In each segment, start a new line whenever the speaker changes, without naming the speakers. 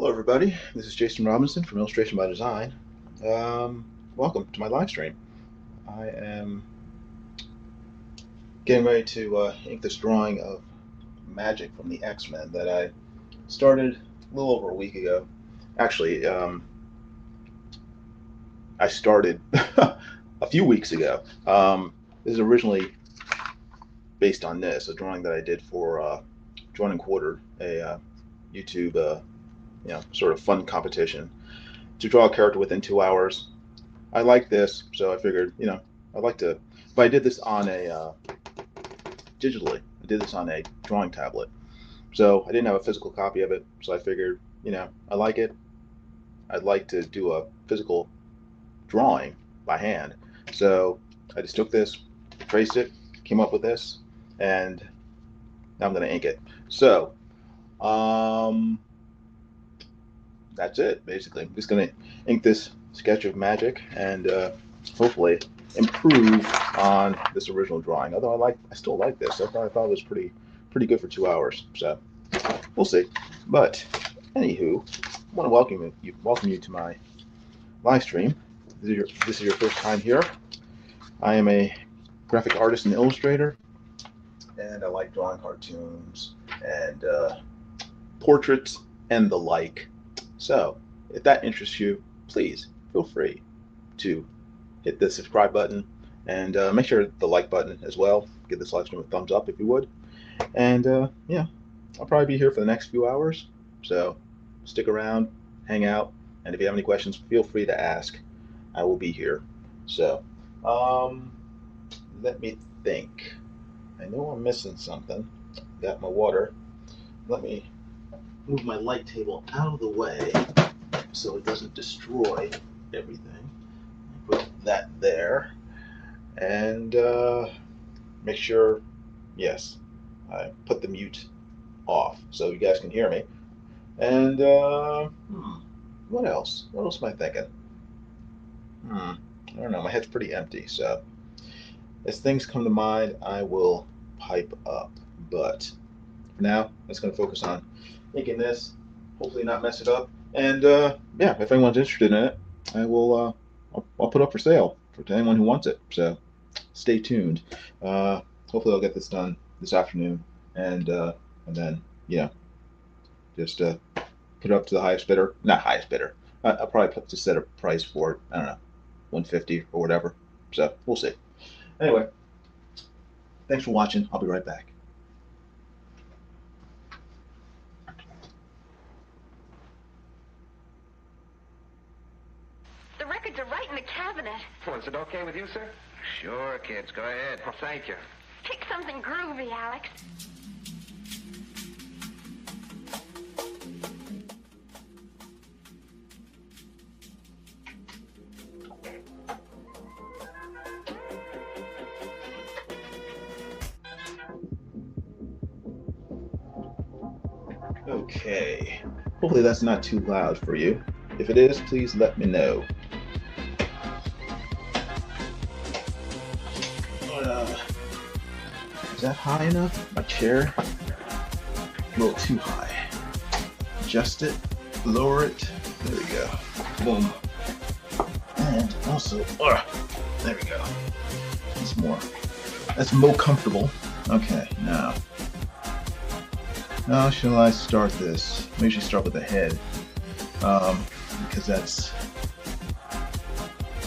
Hello everybody, this is Jason Robinson from Illustration by Design. Welcome to my live stream. I am getting ready to ink this drawing of Magik from the X-Men that I started a little over a week ago. Actually, I started a few weeks ago. This is originally based on this, a drawing that I did for Join and Quarter, a YouTube sort of fun competition to draw a character within 2 hours. I like this, so I figured, I'd like to, but I did this on a, digitally, I did this on a drawing tablet. So I didn't have a physical copy of it, so I figured, I like it. I'd like to do a physical drawing by hand. So I just took this, traced it, came up with this, and now I'm going to ink it. So, that's it, basically. I'm just going to ink this sketch of Magik and hopefully improve on this original drawing. Although I still like this. I thought it was pretty good for 2 hours. So we'll see. But anywho, I want to welcome you to my live stream. This is your first time here. I am a graphic artist and illustrator, and I like drawing cartoons and portraits and the like. So if that interests you, please feel free to hit the subscribe button and make sure the like button as well. Give this live stream a thumbs up if you would. And yeah, I'll probably be here for the next few hours. So stick around, hang out, and if you have any questions, feel free to ask. I will be here. So let me think. I know I'm missing something. Got my water. Let me move my light table out of the way so it doesn't destroy everything. Put that there and make sure, yes, I put the mute off so you guys can hear me. And what else? What else am I thinking? I don't know. My head's pretty empty, so as things come to mind, I will pipe up. But for now, I'm just going to focus on making this, hopefully not mess it up. And yeah, if anyone's interested in it, I will. I'll put up for sale to anyone who wants it. So stay tuned. Hopefully, I'll get this done this afternoon, and then just put it up to the highest bidder. Not highest bidder. I'll probably just set a price for it. I don't know, $150 or whatever. So we'll see. Anyway, thanks for watching. I'll be right back.
The records are right in the cabinet.
Oh, is it okay with you, sir?
Sure, kids, go ahead.
Oh, thank you.
Pick something groovy, Alex.
Okay, hopefully that's not too loud for you. If it is, please let me know. Is that high enough? My chair? A little too high. Adjust it, lower it. There we go. Boom. And also, there we go. That's more comfortable. Okay, now. How shall I start this? Maybe I should start with the head. Because I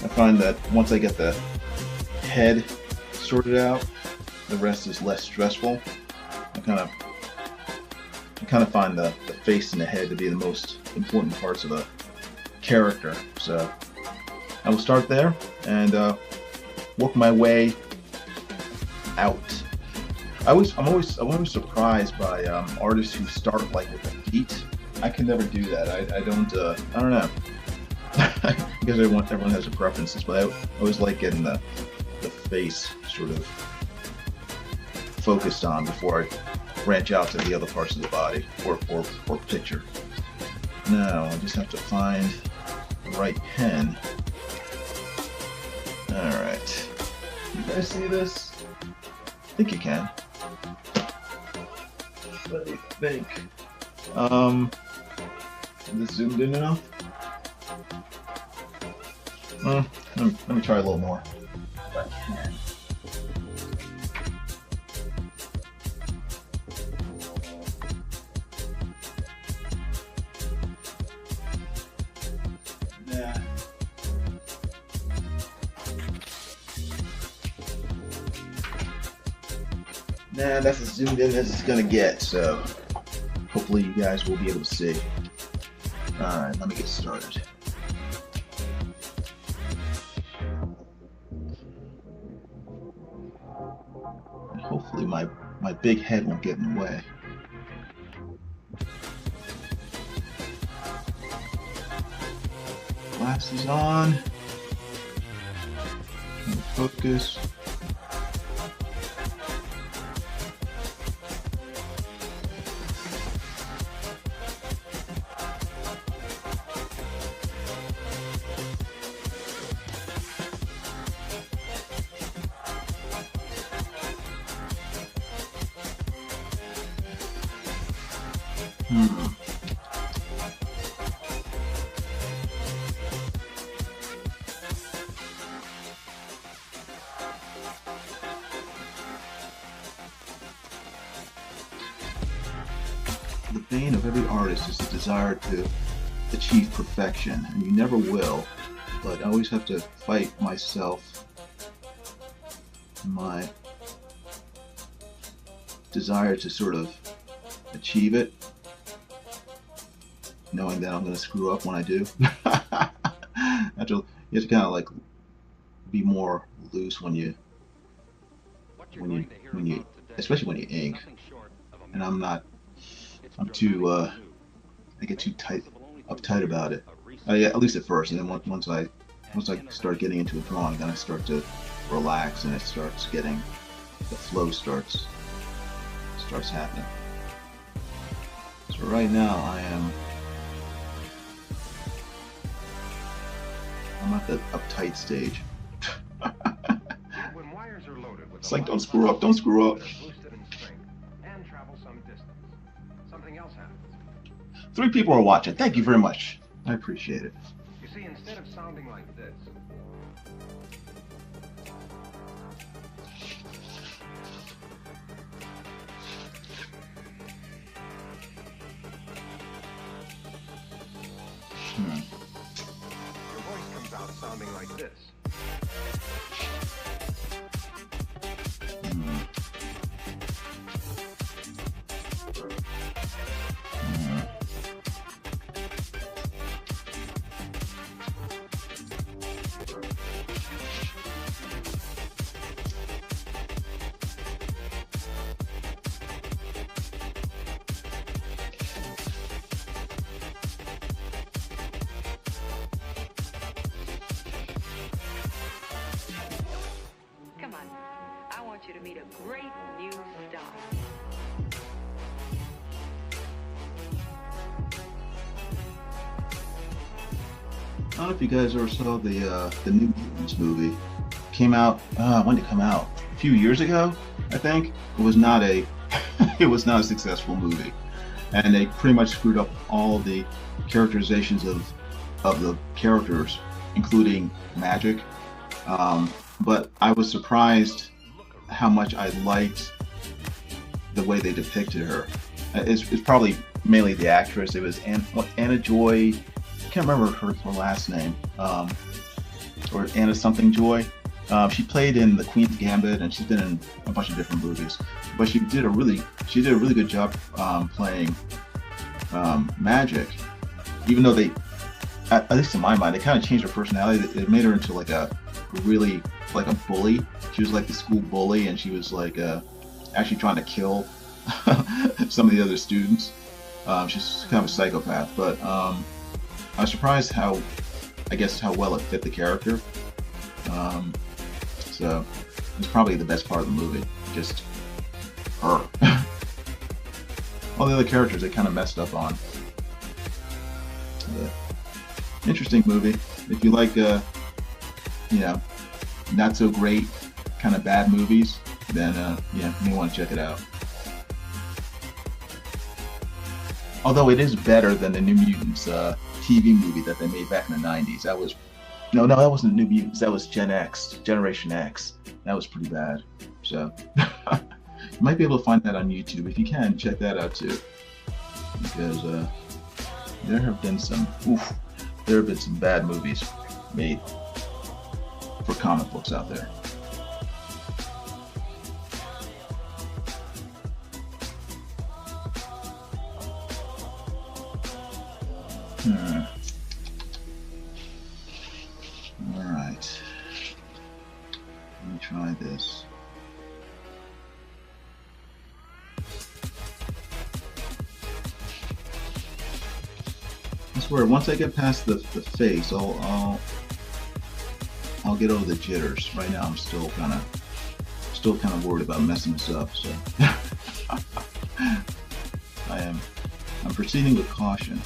find that once I get the head sorted out, the rest is less stressful. I kind of find the face and the head to be the most important parts of a character. So I will start there and work my way out. I'm always surprised by artists who start like with the feet. I can never do that. I don't know. Because everyone has their preferences, but I always like getting the face sort of focused on before I branch out to the other parts of the body or picture. Now I just have to find the right pen. Alright. You guys see this? I think you can. What do you think? Is this zoomed in enough? Let me try a little more. If I can. Nah. Nah, that's as zoomed in as it's gonna get, so hopefully you guys will be able to see. Alright, let me get started. And hopefully my big head won't get in the way. Glasses on. Focus. The bane of every artist is the desire to achieve perfection, and you never will, but I always have to fight myself, my desire to sort of achieve it, knowing that I'm going to screw up when I do. You have to kind of like be more loose when you especially when you ink, and I'm too I get too uptight about it. Yeah, at least at first, and then once I start getting into a drawing, then I start to relax, and it starts getting, the flow starts happening. So right now I'm at the uptight stage. It's like, don't screw up, don't screw up. 3 people are watching. Thank you very much. I appreciate it.
You see, instead of sounding like this, your voice comes out sounding like this.
You to meet a great new star.
I don't know if you guys ever saw the New Mutants movie. Came out, when did it come out? A few years ago, I think. It was not a it was not a successful movie, and they pretty much screwed up all the characterizations of the characters, including Magik. But I was surprised how much I liked the way they depicted her. It's probably mainly the actress. It was Anna Joy. I can't remember her last name, or Anna something Joy. She played in The Queen's Gambit, and she's been in a bunch of different movies. But she did a really good job playing Magik. Even though they, at least in my mind, they kind of changed her personality. It made her into like a bully. She was like the school bully, and she was like actually trying to kill some of the other students. She's kind of a psychopath, but I was surprised how well it fit the character. So it's probably the best part of the movie, just her. All the other characters they kind of messed up on. Interesting movie. If you like, not so great kind of bad movies, then you may want to check it out. Although it is better than the New Mutants TV movie that they made back in the 90s. That was no, that wasn't New Mutants. That was Generation X. That was pretty bad. So you might be able to find that on YouTube. If you can, check that out too, because there have been some bad movies made for comic books out there. All right. Let me try this. I swear, once I get past the face, I'll get over the jitters. Right now, I'm still kind of worried about messing this up. So I'm proceeding with caution.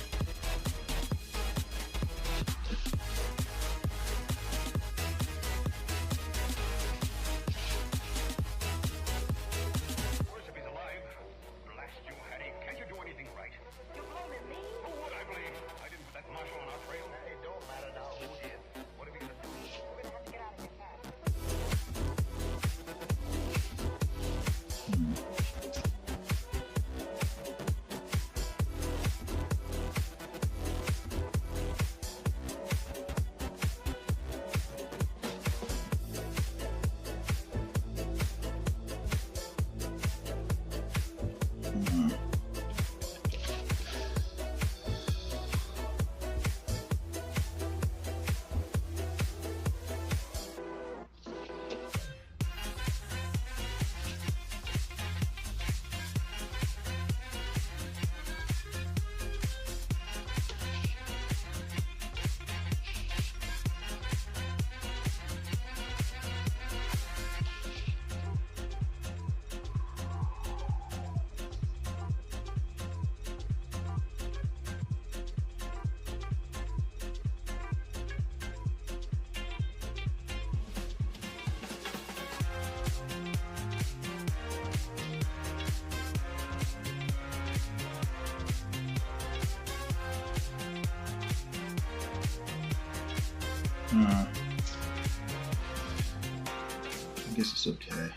I guess it's okay.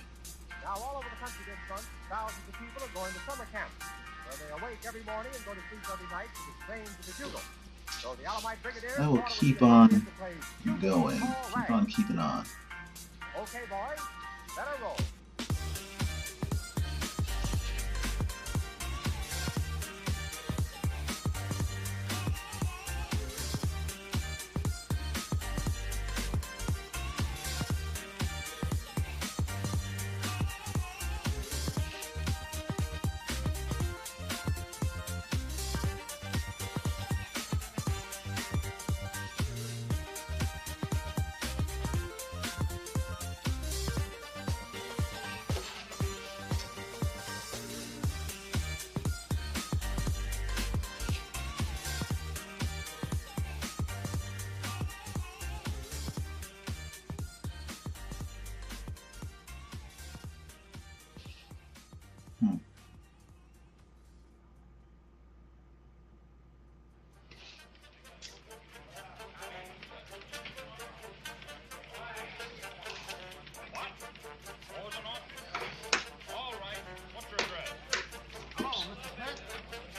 Now, all over the country this month, thousands of people are going to summer camps, where they awake every morning and go to sleep every night to the strains of the bugle. So the Alamite Brigadiers
I will keep on going. Keep on keeping on.
Okay, boys, better roll.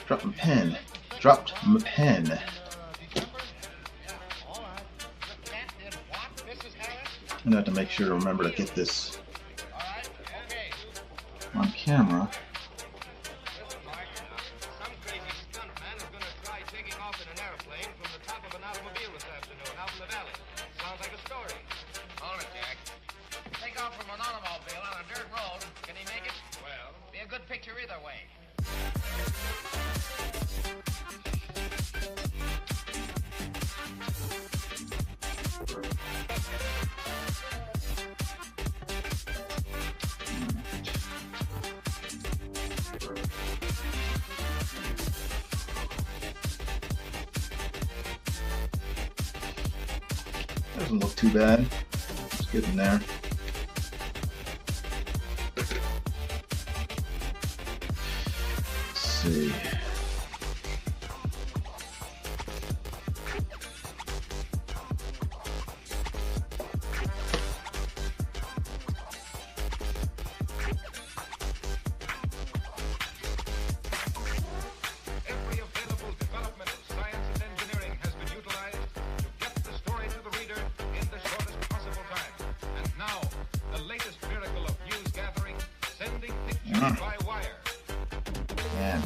Dropped my pen. Dropped my pen. I'm gonna have to make sure to remember to get this on camera.
Some crazy stuntman is going to try taking off in an airplane from the top of an automobile this afternoon out in the valley. Sounds like a story.
Hold it, Jack. Take off from an automobile on a dirt road. Can he make it?
Well,
Be a good picture either way.
Doesn't look too bad. It's good in there. Let's see.
Try wire.
Man.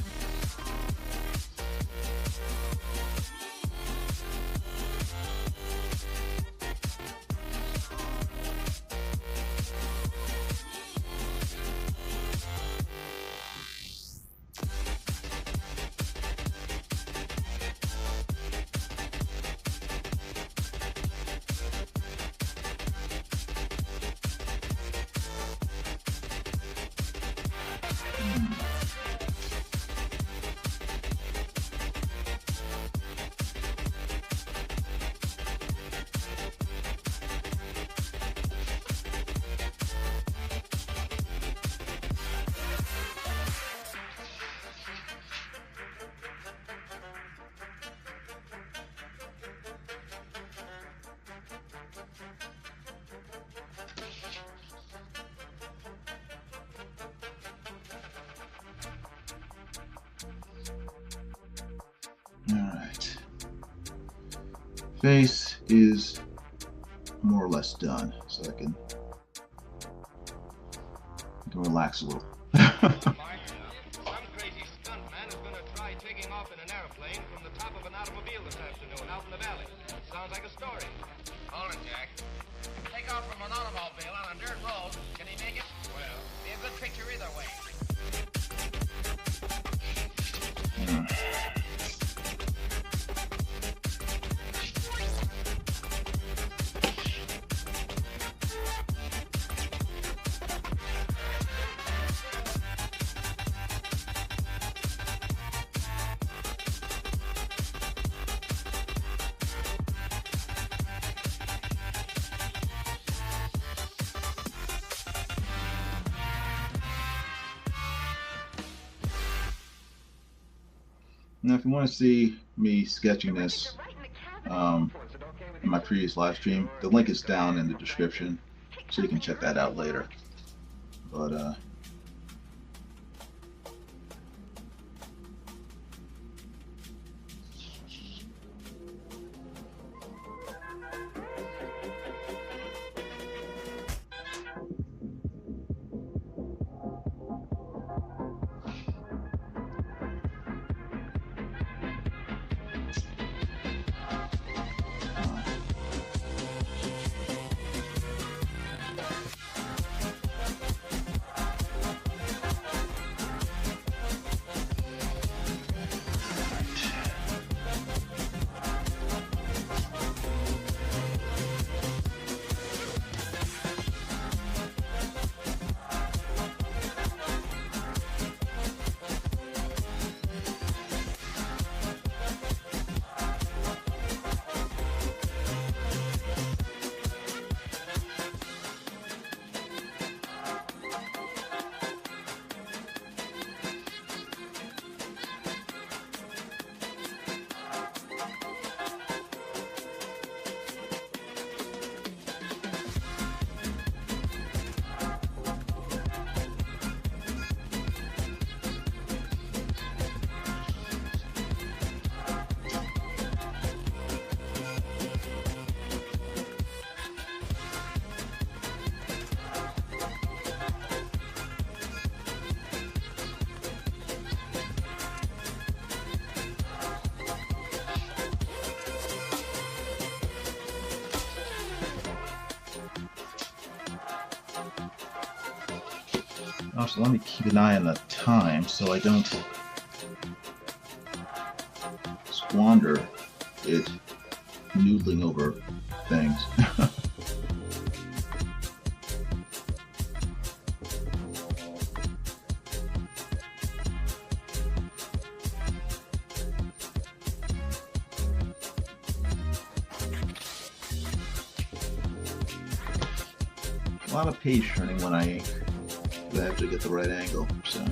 Alright. Face is more or less done, so I can relax a little.
Some crazy stuntman is gonna try taking off in an airplane from the top of an automobile this afternoon out in the valley. Sounds like a story.
Hold it, Jack. Take off from an automobile on a dirt road. Can he make it? Well, be a good picture either way.
Now, if you want to see me sketching this in my previous live stream, the link is down in the description, so you can check that out later. But also, let me keep an eye on the time so I don't squander it noodling over things. A lot of page turning when I ink. I have to get the right angle, so.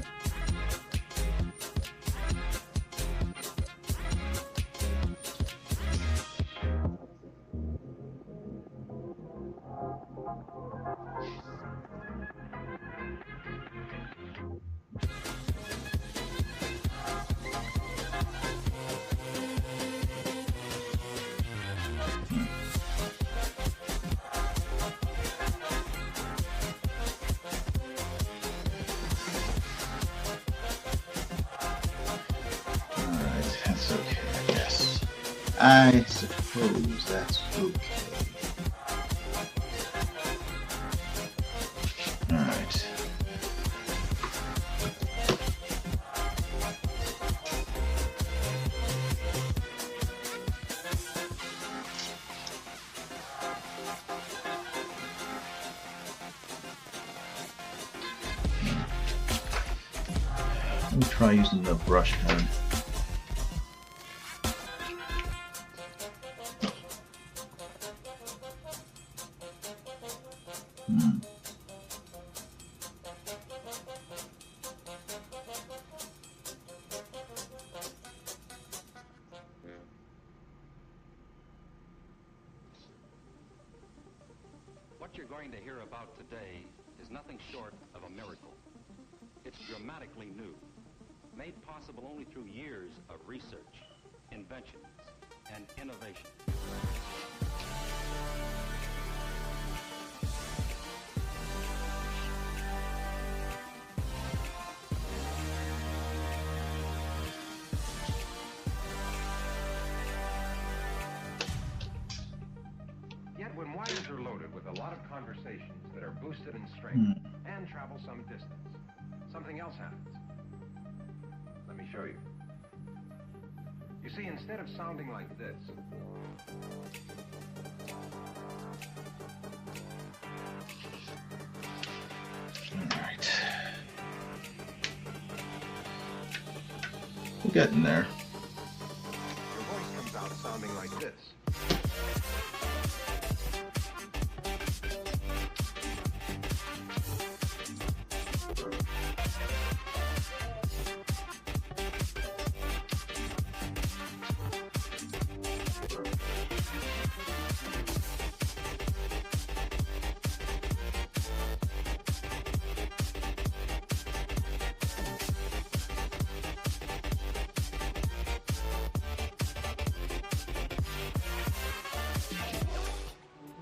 I suppose that's okay. Alright. Let me try using the brush pen.
What you're going to hear about today is nothing short of a miracle. It's dramatically new, made possible only through years of research, inventions, and innovation.
Yet when wires are loaded with a lot of conversations that are boosted in strength and travel some distance, something else happens. Let me show you. You see, instead of sounding like this,
Alright. We're getting there.
your voice comes out sounding like this.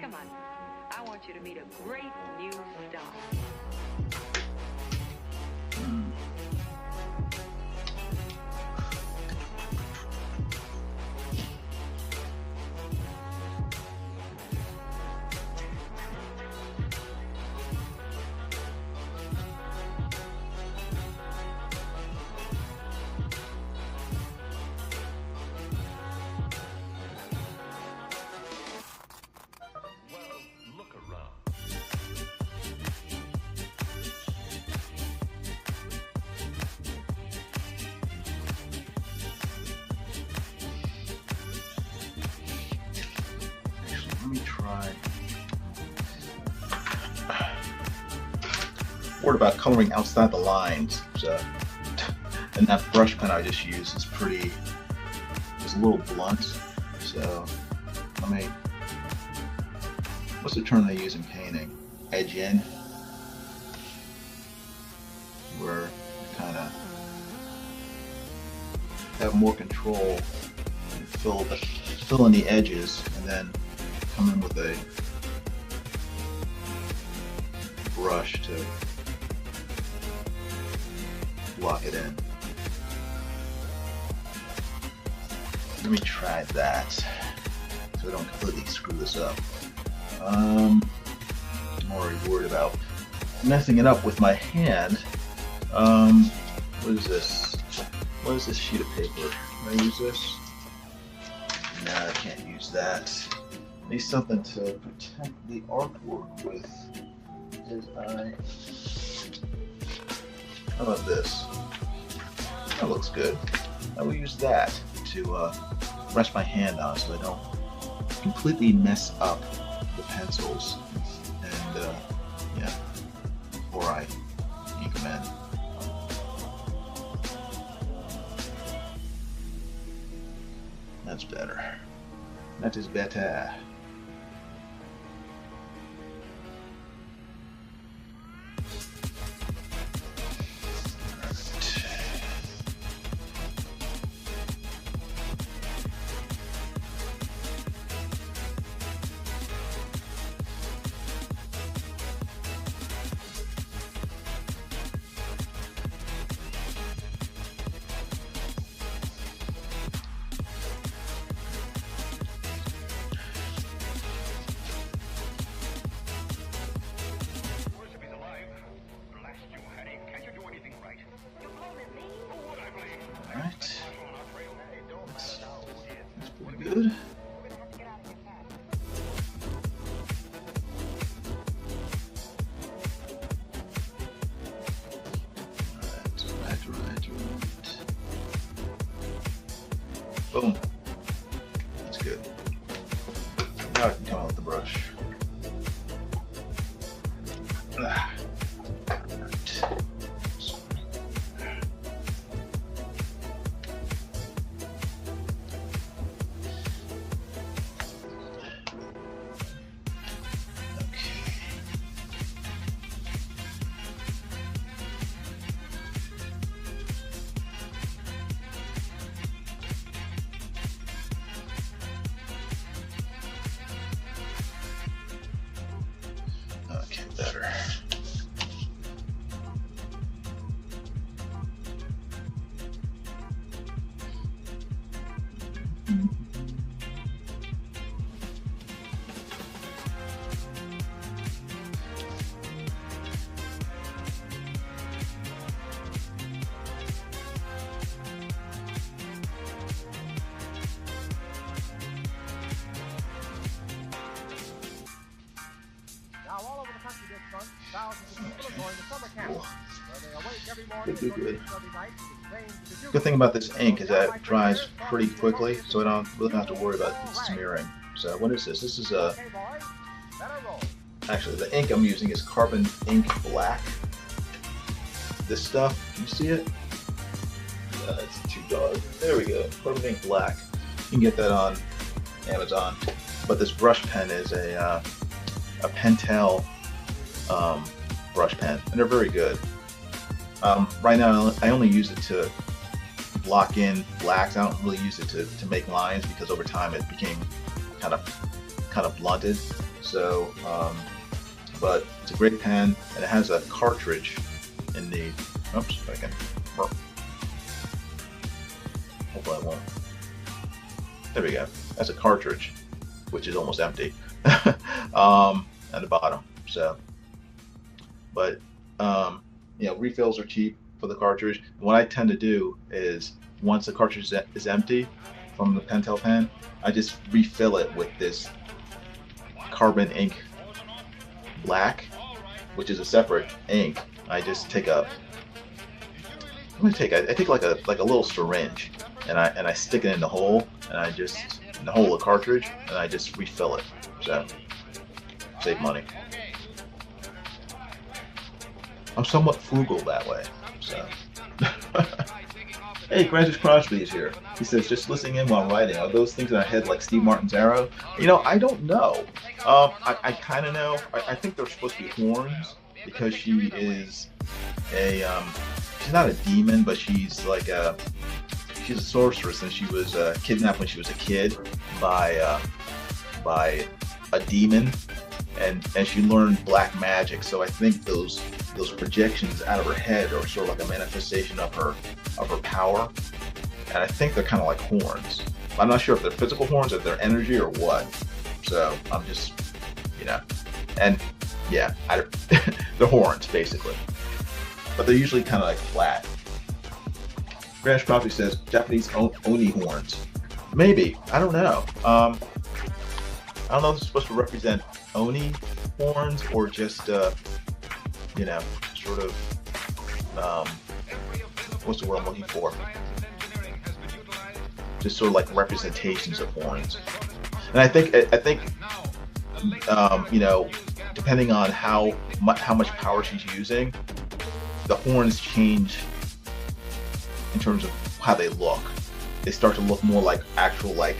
Come on. I want you to meet a great new star.
Look around.
Actually, let me try. Word about coloring outside the lines. So, and that brush pen I just used is pretty. It's a little blunt. So, let me. What's the term they use in painting? Edge in, where you kind of have more control and fill in the edges, and then come in with a brush to block it in. Let me try that so I don't completely screw this up. I'm already worried about messing it up with my hand. What is this? What is this sheet of paper? Can I use this? No, I can't use that. Need something to protect the artwork with. How about this? That looks good. I will use that to rest my hand on so I don't completely mess up the pencils, and yeah, before I ink them in. That's better. That is better. Alright. That's pretty good. Right. Boom. That's good. Now I can come out with the brush. Okay, better.
Now, all over the country this month, thousands of people are going to summer camps, where they awake every morning and go to
Good.
sleep every night to the strains of the jugo.
Good thing about this ink is that it dries pretty quickly, so I don't really have to worry about smearing. So what is this? This is a
Okay, boys, better roll.
actually the ink I'm using is Carbon Ink Black. This stuff, can you see it? It's too dark. There we go. Carbon Ink Black. You can get that on Amazon. But this brush pen is a Pentel brush pen, and they're very good. Right now, I only use it to block in blacks. I don't really use it to make lines because over time it became kind of blunted. So, but it's a great pen, and it has a cartridge in the. Oops, if I can. Hopefully I won't. There we go. That's a cartridge, which is almost empty at the bottom. So, but you know, refills are cheap for the cartridge. And what I tend to do is once the cartridge is empty from the Pentel pen, I just refill it with this Carbon Ink Black, which is a separate ink. I just take I take like a little syringe, and I stick it in the hole, and I just in the hole of the cartridge, and I just refill it. So save money. I'm somewhat frugal that way. So hey, Francis Crosby is here. He says, just listening in while writing. Are those things in our head like Steve Martin's arrow? You know, I don't know. I kind of know. I think they're supposed to be horns because she is a she's not a demon, but she's like she's a sorceress, and she was kidnapped when she was a kid by a demon, and she learned black magic. So I think those projections out of her head are sort of like a manifestation of her power, and I think they're kind of like horns. I'm not sure if they're physical horns or if they're energy or what. So I'm just, you know, and yeah, they're horns basically, but they're usually kind of like flat. Grash Coffee says Japanese oni horns. Maybe, I don't know. I don't know if it's supposed to represent oni horns or just you know, sort of what's the word I'm looking for? Just sort of like representations of horns. And I think you know, depending on how much power she's using, the horns change in terms of how they look. They start to look more like actual like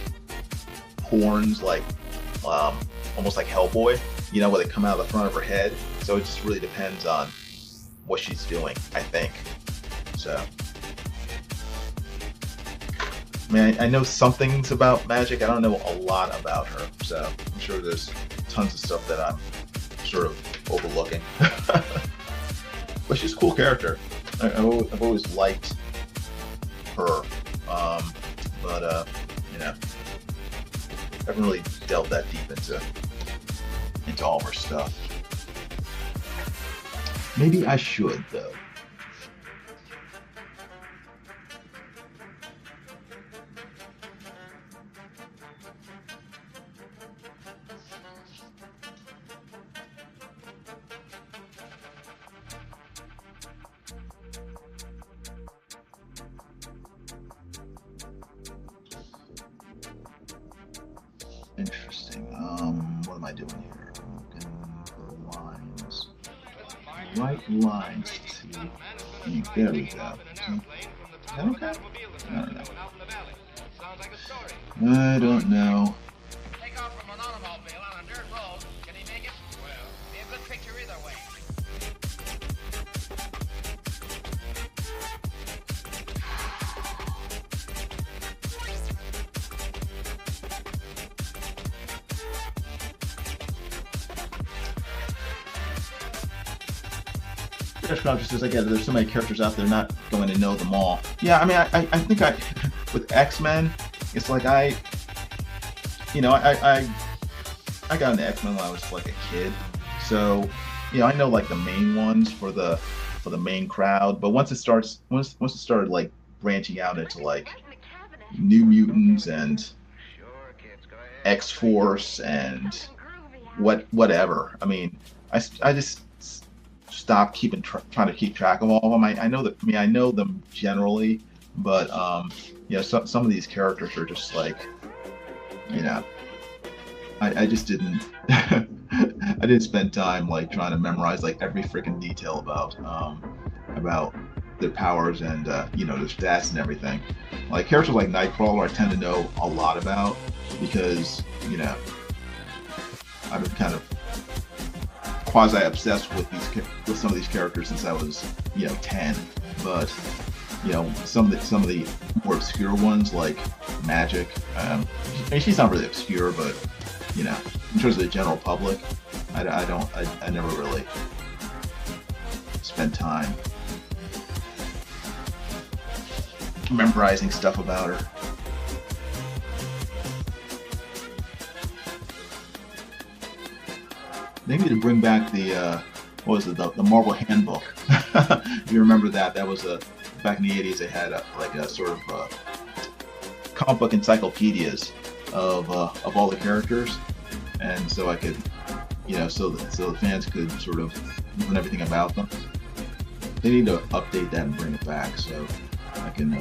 horns, like almost like Hellboy, you know, where they come out of the front of her head. So it just really depends on what she's doing, I think. So, I mean, I know some things about magic. I don't know a lot about her, so I'm sure there's tons of stuff that I'm sort of overlooking. But she's a cool character. I've always liked her, but you know, I haven't really delved that deep into all of her stuff. Maybe I should, though. interesting. What am I doing here? Lines. Right lines. Let's see. There we go. Is that okay? I don't know. I don't know.
Take off from an automobile on a dirt road. Can he make it? Well, be a good picture either way.
Just says, again, there's so many characters out there, not going to know them all. Yeah, I mean, I think with X-Men, it's like I got into X-Men when I was like a kid, so I know like the main ones for the main crowd. But once it started like branching out into like New Mutants and X-Force and whatever, I mean, I just stopped trying to keep track of all of them. I know them generally, but some of these characters are just like, I just didn't I didn't spend time like trying to memorize like every freaking detail about their powers and their stats and everything. Like characters like Nightcrawler, I tend to know a lot about because I've been kind of quasi obsessed with some of these characters since I was 10. But some of the more obscure ones like Magik, I mean, she's not really obscure, but in terms of the general public, I never really spent time memorizing stuff about her. They need to bring back the the Marvel Handbook. If you remember that was back in the 80s. They had a sort of comic book encyclopedias of all the characters, and so I could so the fans could sort of learn everything about them. They need to update that and bring it back so I can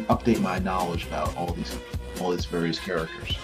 update my knowledge about all these various characters.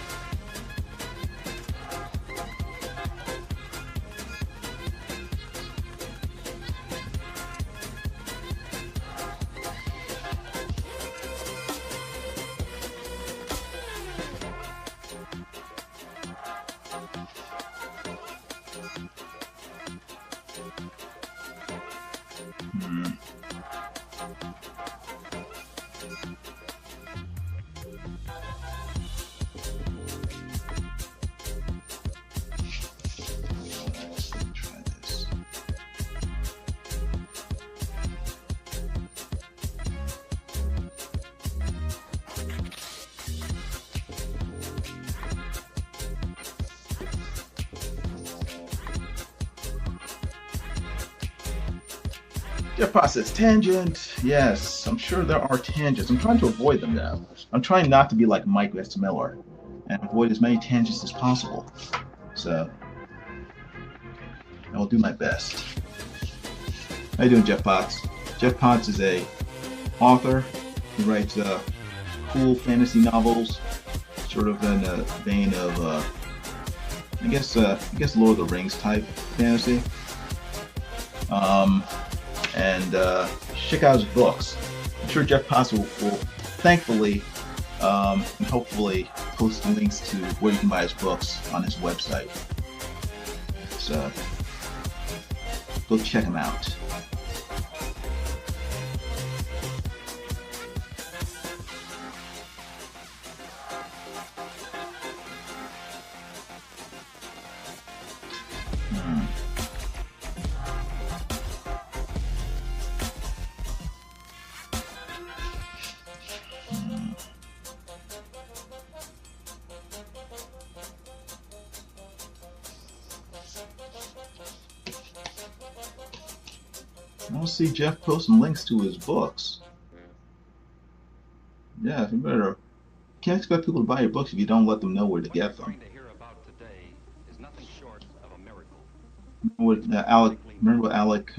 Jeff Potts says, tangent. Yes, I'm sure there are tangents. I'm trying to avoid them now. I'm trying not to be like Mike S. Miller and avoid as many tangents as possible. So I will do my best. How you doing, Jeff Potts? Jeff Potts is a author. He writes cool fantasy novels, sort of in the vein of I guess Lord of the Rings type fantasy. And check out his books. I'm sure Jeff Potts will thankfully and hopefully post links to where you can buy his books on his website. So go check him out. I don't see Jeff posting links to his books. Yeah, you better. Can't expect people to buy your books if you don't let them know where to get them. Remember what Alec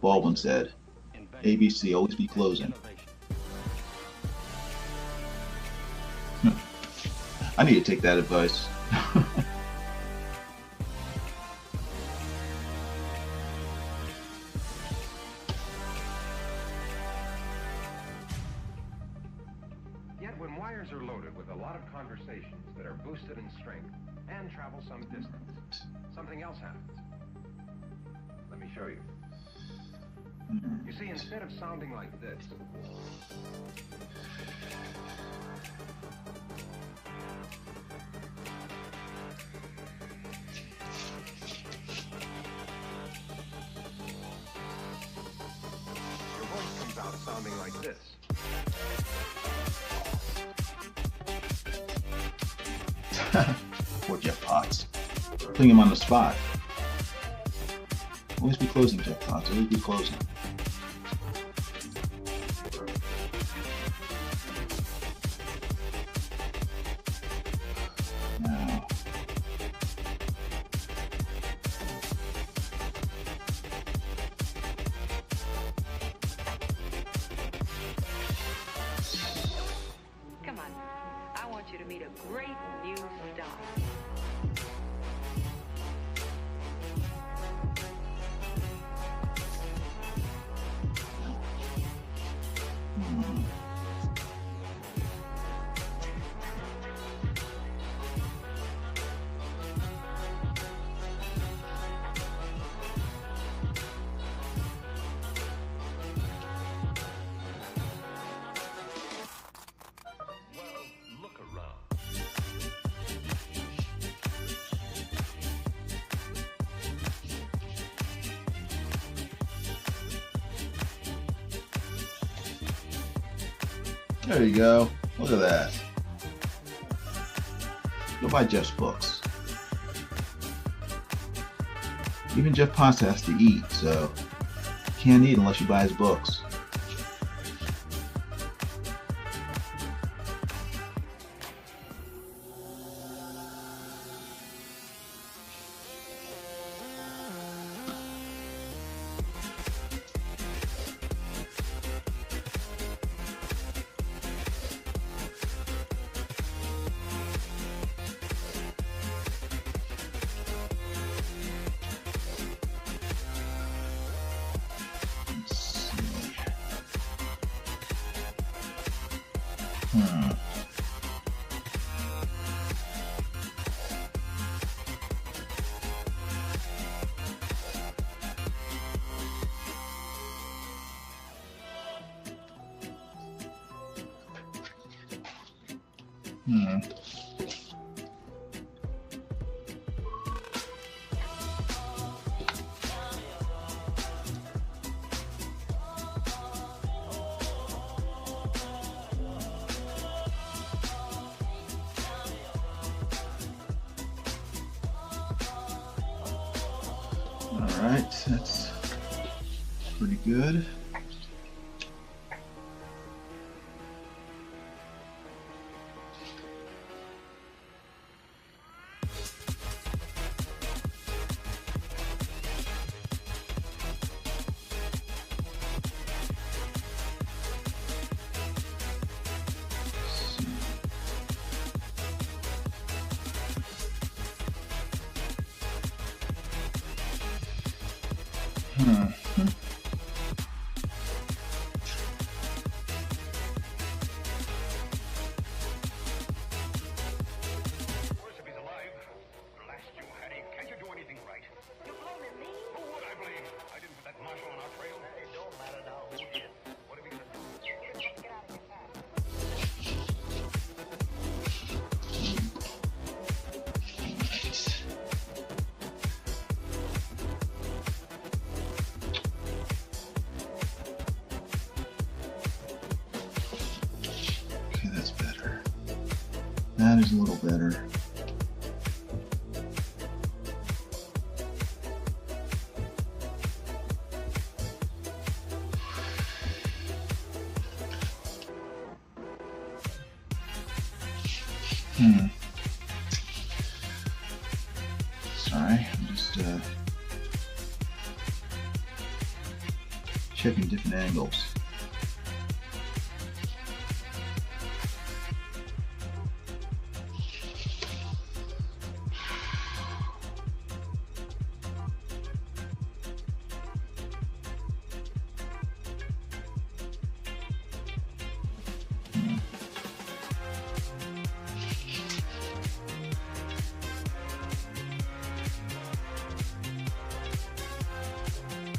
Baldwin said? ABC, always be closing. I need to take that advice.
Yet when wires are loaded with a lot of conversations that are boosted in strength and travel some distance, something else happens. Let me show you. You see, instead of sounding like this, your voice comes out sounding like this.
Poor Jeff Potts. Putting him on the spot. Always be closing, Jeff Potts. Always be closing. Now.
Come on. I want you to meet a great new star.
Look around.
There you go. Look at that. Go buy Jeff's books. Even Jeff Potts has to eat, so you can't eat unless you buy his books. Alright, that's pretty good. That is a little better. Sorry, I'm just checking different angles.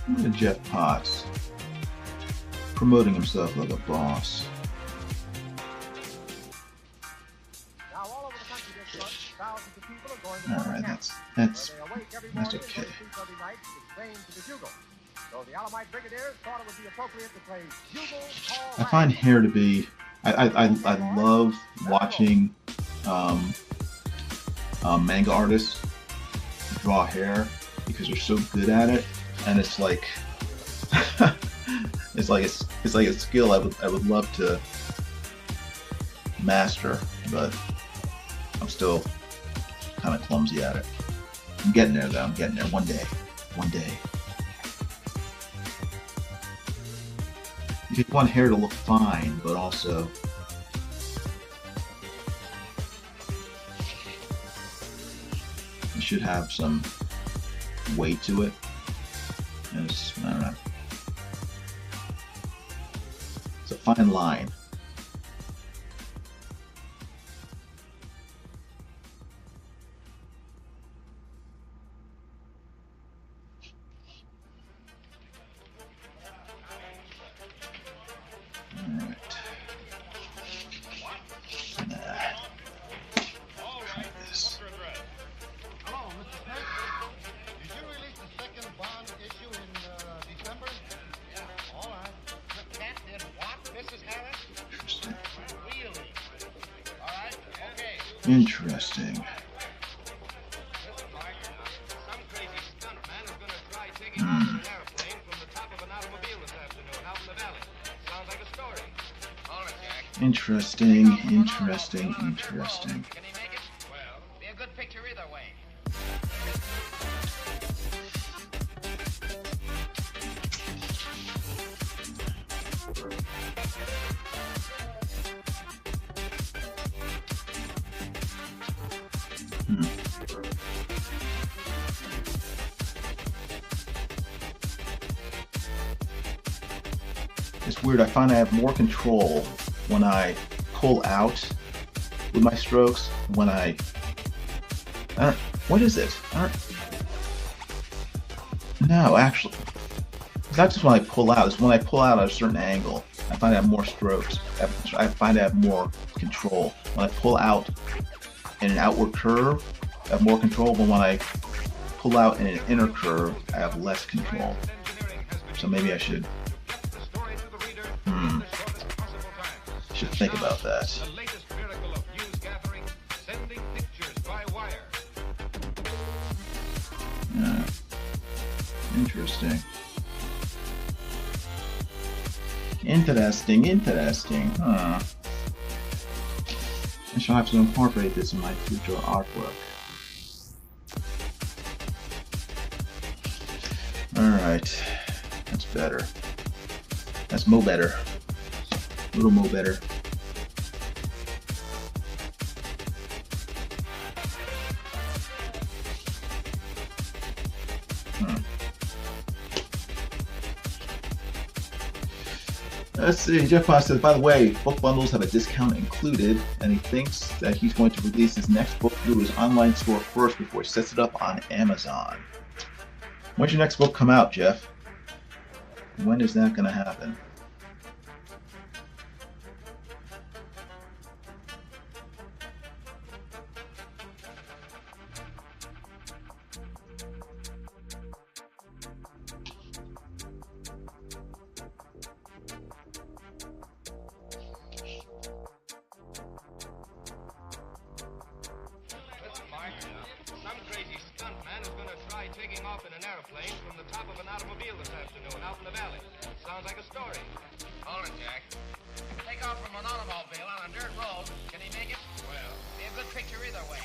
Look at Jeff Potts promoting himself like a boss.
Now, all over the country this month, thousands of people are going to
All
summer
right,
camps,
that's
where they awake every
that's
morning and
okay.
go to sleep every night to the strains of the bugle. So the Alamite Brigadiers thought it would be appropriate to play Bugle Call
I find
Rag.
hair to be. I love watching manga artists draw hair because they're so good at it, and it's like it's like a skill I would love to master, but I'm still kind of clumsy at it. I'm getting there though. I'm getting there one day. One day. You want hair to look fine, but also it should have some weight to it. I don't know. It's a fine line.
Hello, Mr. Smith. Did you release the second Bond issue in December? Yeah. All right. The cat did what, Mrs. Harris?
Interesting.
Really? All right. Okay.
Interesting.
Some crazy stuntman is going to try taking off in an airplane from the top of an automobile this afternoon out in the valley. Sounds like a story. All right, Jack.
Interesting. Interesting. Interesting.
Can he make it? Well, be a good picture either way.
It's weird. I find I have more control when I pull out with my strokes. When I don't, what is it? No, actually, it's not just when I pull out. It's when I pull out at a certain angle. I find I have more strokes. I find I have more control. When I pull out in an outward curve, I have more control. But when I pull out in an inner curve, I have less control. So maybe I should think about that.
The latest miracle of news gathering, sending pictures by wire.
Interesting. Interesting. Huh. I shall have to incorporate this in my future artwork. Alright. That's better. That's mo better. A little mo better. Let's see, Jeff Potts says, by the way, book bundles have a discount included, and he thinks that he's going to release his next book through his online store first before he sets it up on Amazon. When's your next book come out, Jeff? When is that going to happen?
Some crazy stuntman is going to try taking off in an airplane from the top of an automobile this afternoon out in the valley. Sounds like a story. Hold it, Jack. Take off from an automobile on a dirt road. Can he make it? Well, be a good picture either way.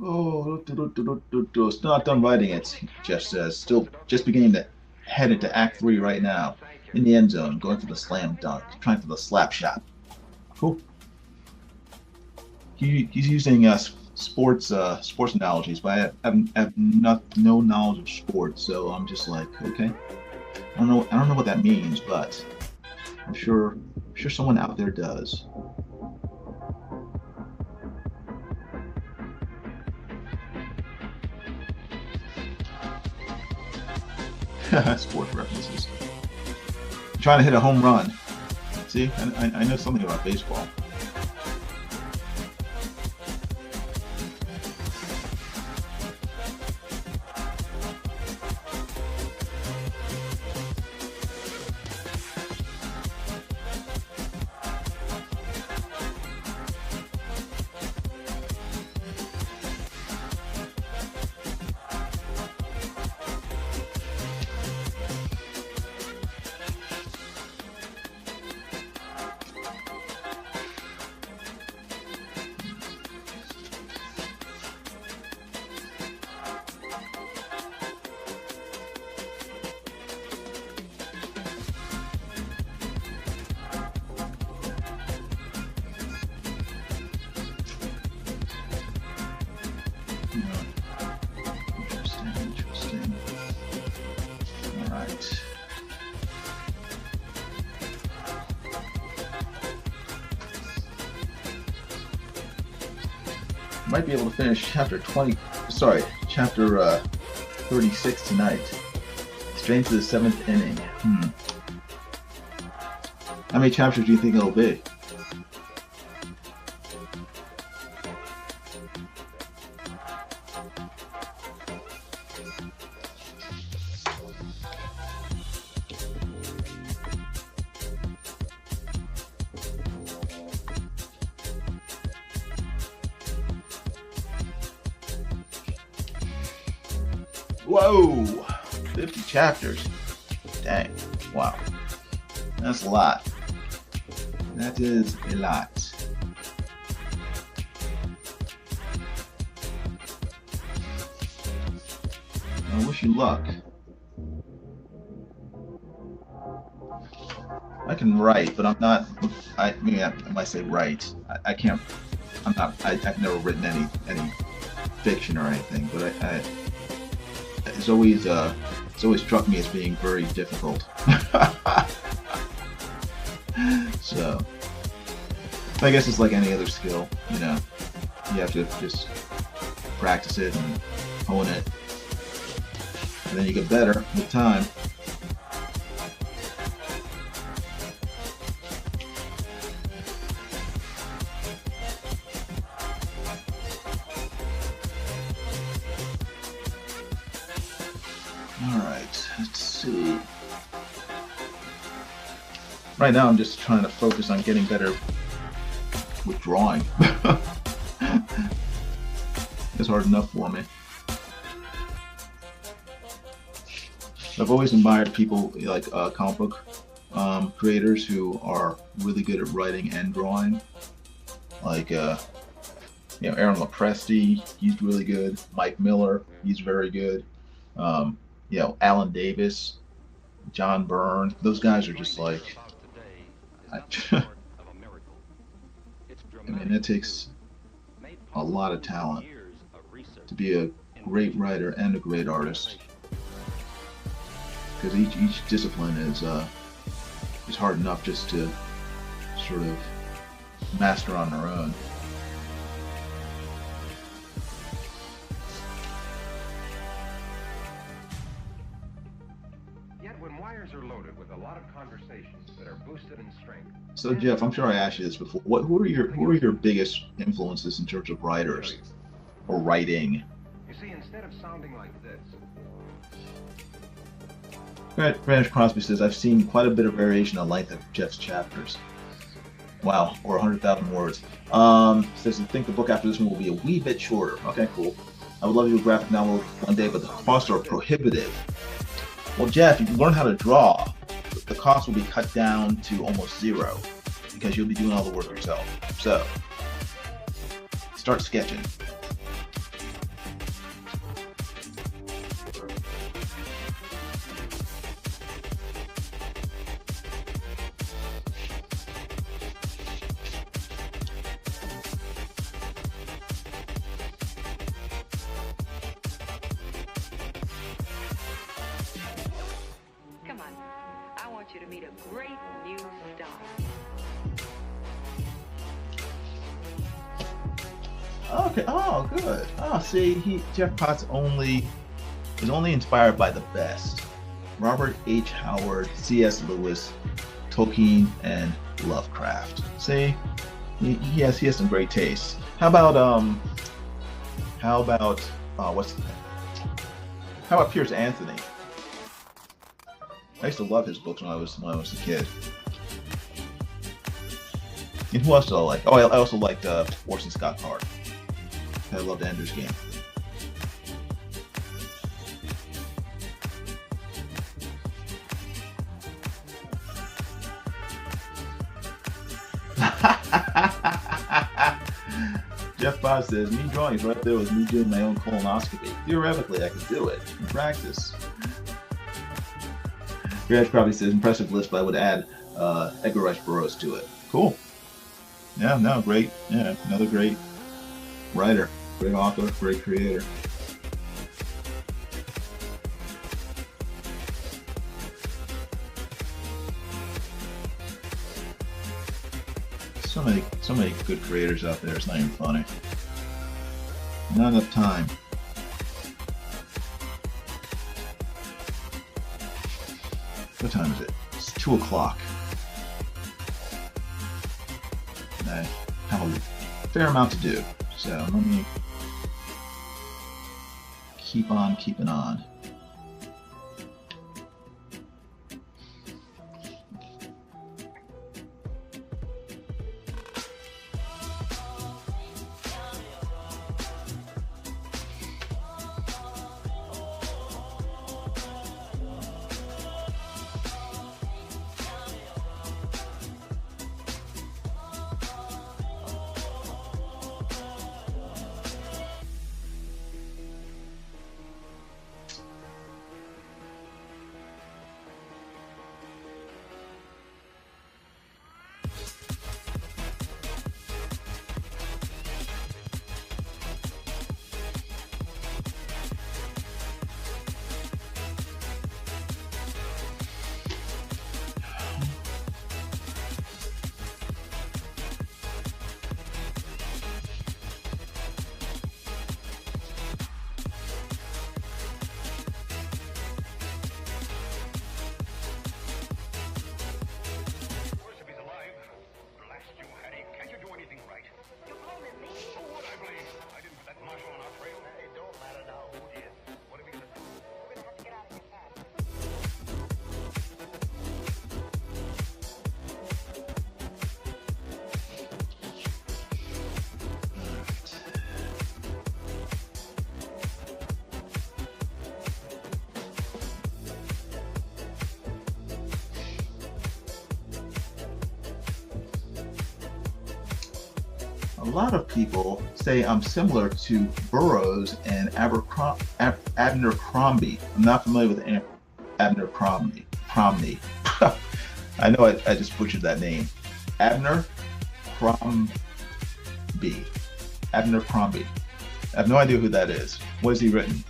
Oh, still not done writing it, Jeff says. Still just beginning to head into Act 3 right now. In the end zone, going for the slam dunk, trying for the slap shot. Cool. He's using sports analogies, but I have no knowledge of sports, so I'm just like, okay. I don't know what that means, but I'm sure someone out there does. Sports references. I'm trying to hit a home run. See, I know something about baseball. Interesting. All right. Might be able to finish chapter 36 tonight. Straight to the 7th inning. How many chapters do you think it'll be? Whoa! 50 chapters. Dang. Wow. That's a lot. That is a lot. I wish you luck. I can write, but I'm not. I might say write. I can't. I'm not. I've never written any fiction or anything, but it's always struck me as being very difficult. So I guess it's like any other skill, you know. You have to just practice it and hone it, and then you get better with time. Alright, let's see. Right now I'm just trying to focus on getting better with drawing. It's hard enough for me. I've always admired people like comic book creators who are really good at writing and drawing. Like Aaron Lopresti, he's really good. Mike Miller, he's very good. Alan Davis, John Byrne, those guys are just like, I mean, it takes a lot of talent to be a great writer and a great artist, because each discipline is hard enough just to sort of master on their own.
When wires are loaded with a lot of conversations that are boosted in strength.
So Jeff, I'm sure I asked you this before. Who are your biggest influences in terms of writers or writing?
You see, instead of sounding like this.
Brandon Crosby says, I've seen quite a bit of variation on length of Jeff's chapters. Wow, or 100,000 words. Says, I think the book after this one will be a wee bit shorter. Okay, cool. I would love to do a graphic novel one day, but the costs are prohibitive. Well, Jeff, if you learn how to draw, the cost will be cut down to almost zero because you'll be doing all the work yourself. So, start sketching.
you to meet a great new star.
Okay. Oh, good. Oh, see, Jeff Potts is only inspired by the best. Robert H. Howard, C.S. Lewis, Tolkien, and Lovecraft. See, he has some great taste. How about how about Pierce Anthony? I used to love his books when I was a kid. And who else do I like? Oh, I also liked Orson Scott Card. I loved Ender's Game. Jeff Bob says, me drawing is right there with me doing my own colonoscopy. Theoretically, I could do it. In practice. Raj probably says, impressive list, but I would add Edgar Rice Burroughs to it. Cool. Yeah, no, great. Yeah, another great writer, great author, great creator. So many good creators out there. It's not even funny. Not enough time. What time is it? It's 2 o'clock. I have a fair amount to do, so let me keep on keeping on. A lot of people say I'm similar to Burroughs and Abner Crombie. I'm not familiar with Abner Crombie. I know I just butchered that name. Abner Crombie. Abner Crombie. I have no idea who that is. What has he written?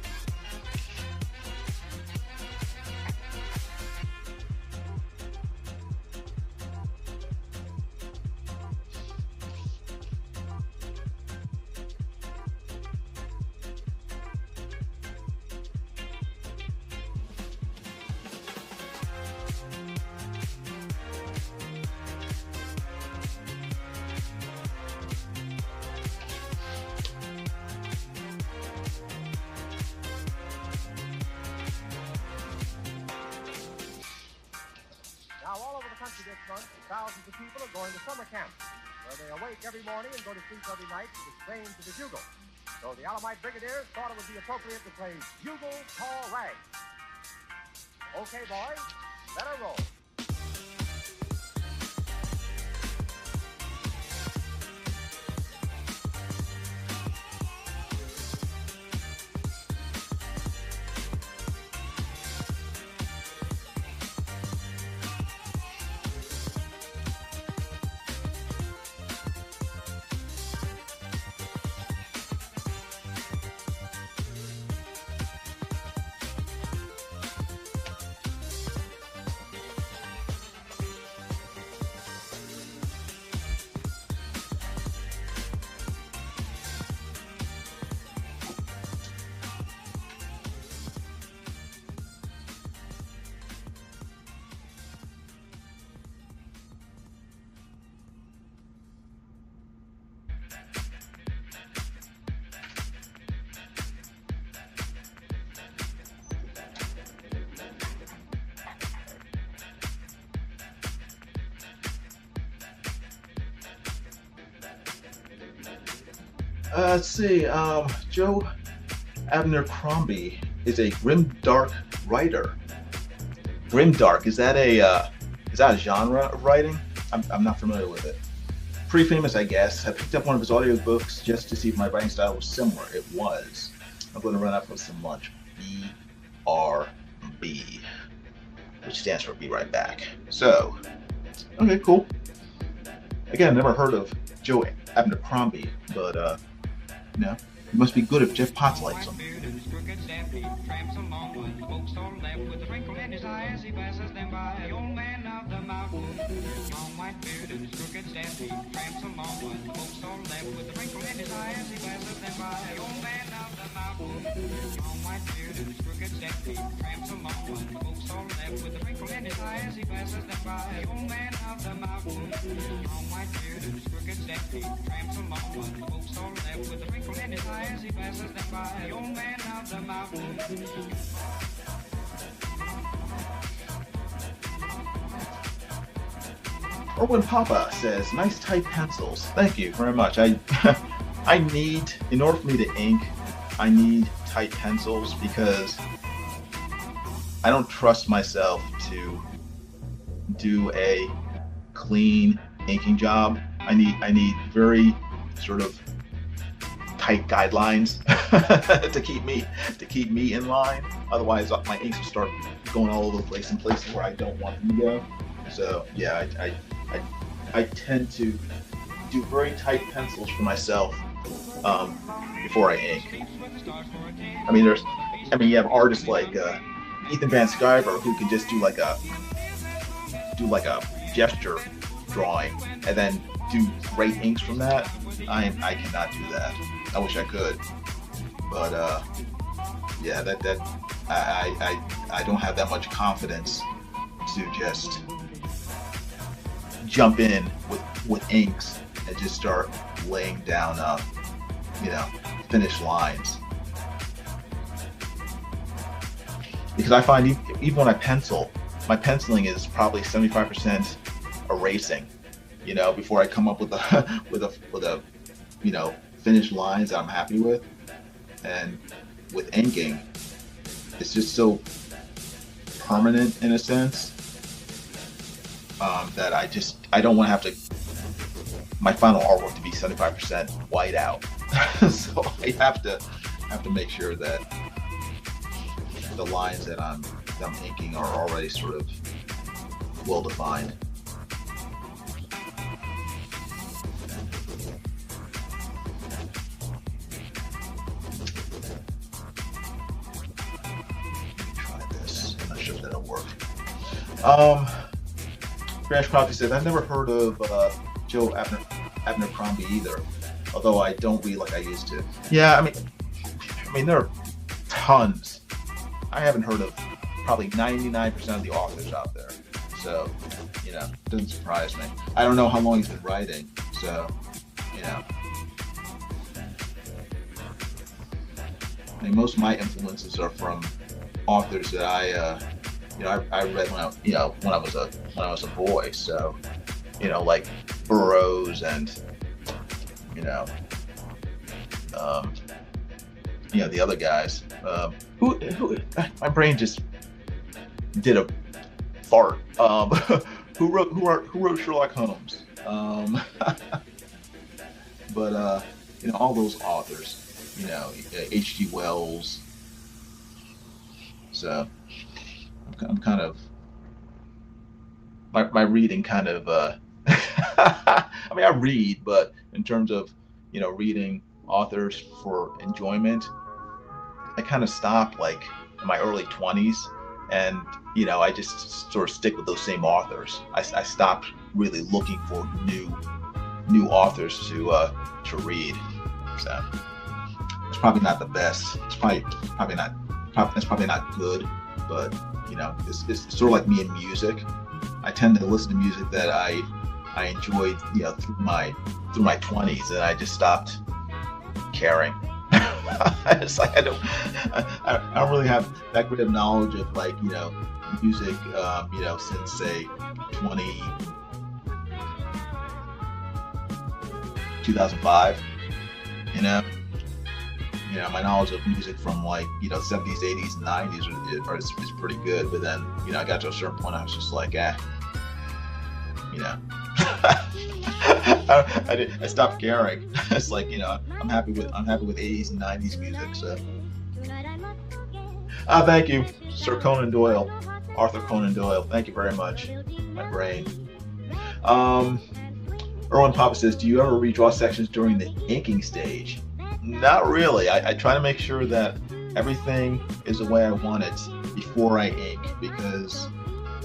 Thousands of people are going to summer camp, where they awake every morning and go to sleep every night to the strains of the bugle. So the Alamite Brigadiers thought it would be appropriate to play Bugle Call Rag. Okay, boys, let her roll.
Let's see. Joe Abercrombie is a grimdark writer. Grimdark, is that a genre of writing? I'm not familiar with it. Pretty famous, I guess. I picked up one of his audiobooks just to see if my writing style was similar. It was. I'm going to run out for some lunch. BRB, which stands for Be Right Back. So, okay, cool. Again, I've never heard of Joe Abercrombie, but you know, it must be good if Jeff Potts likes him. Erwin Papa says, nice tight pencils. Thank you very much. I need, in order for me to ink, I need tight pencils because I don't trust myself to do a clean inking job. I need very sort of tight guidelines to keep me in line. Otherwise, my inks will start going all over the place in places where I don't want them to go. So yeah, I tend to do very tight pencils for myself before I ink. I mean, you have artists like Ethan Van Sciver who can just do like a gesture drawing and then do great inks from that. I cannot do that. I wish I could, but yeah, I don't have that much confidence to just jump in with inks and just start laying down finished lines. Because I find even when I pencil, my penciling is probably 75% erasing, before I come up with a finished lines that I'm happy with. And with inking, it's just so permanent in a sense that I don't want to have to my final artwork to be 75% white out. So I have to make sure that the lines that I'm inking are already sort of well defined. Try this. I'm not sure if that'll work. Crash Coffee says, I've never heard of Joe Abercrombie either, although I don't read like I used to. Yeah, I mean there are tons. I haven't heard of probably 99% of the authors out there, so it doesn't surprise me. I don't know how long he's been writing, so I mean, most of my influences are from authors that I read when I was a boy. So, like Burroughs and the other guys. Who my brain just did a fart. Who wrote Sherlock Holmes? But all those authors. H.G. Wells. So I'm kind of my reading kind of I mean, I read, but in terms of reading authors for enjoyment, I kind of stopped like in my early 20s, and I just sort of stick with those same authors. I stopped really looking for new authors to read. So it's probably not the best. It's probably not good, but it's sort of like me in music. I tend to listen to music that I enjoyed through my 20s, and I just stopped caring. It's like I don't really have that great of knowledge of like music since say 2005, You know, my knowledge of music from like 70s, 80s, and 90s is pretty good. But then I got to a certain point, I was just like, I stopped caring. It's like I'm happy with 80s and 90s music. So, thank you, Sir Conan Doyle, Arthur Conan Doyle. Thank you very much. My brain. Erwin Papa says, do you ever redraw sections during the inking stage? Not really. I try to make sure that everything is the way I want it before I ink, because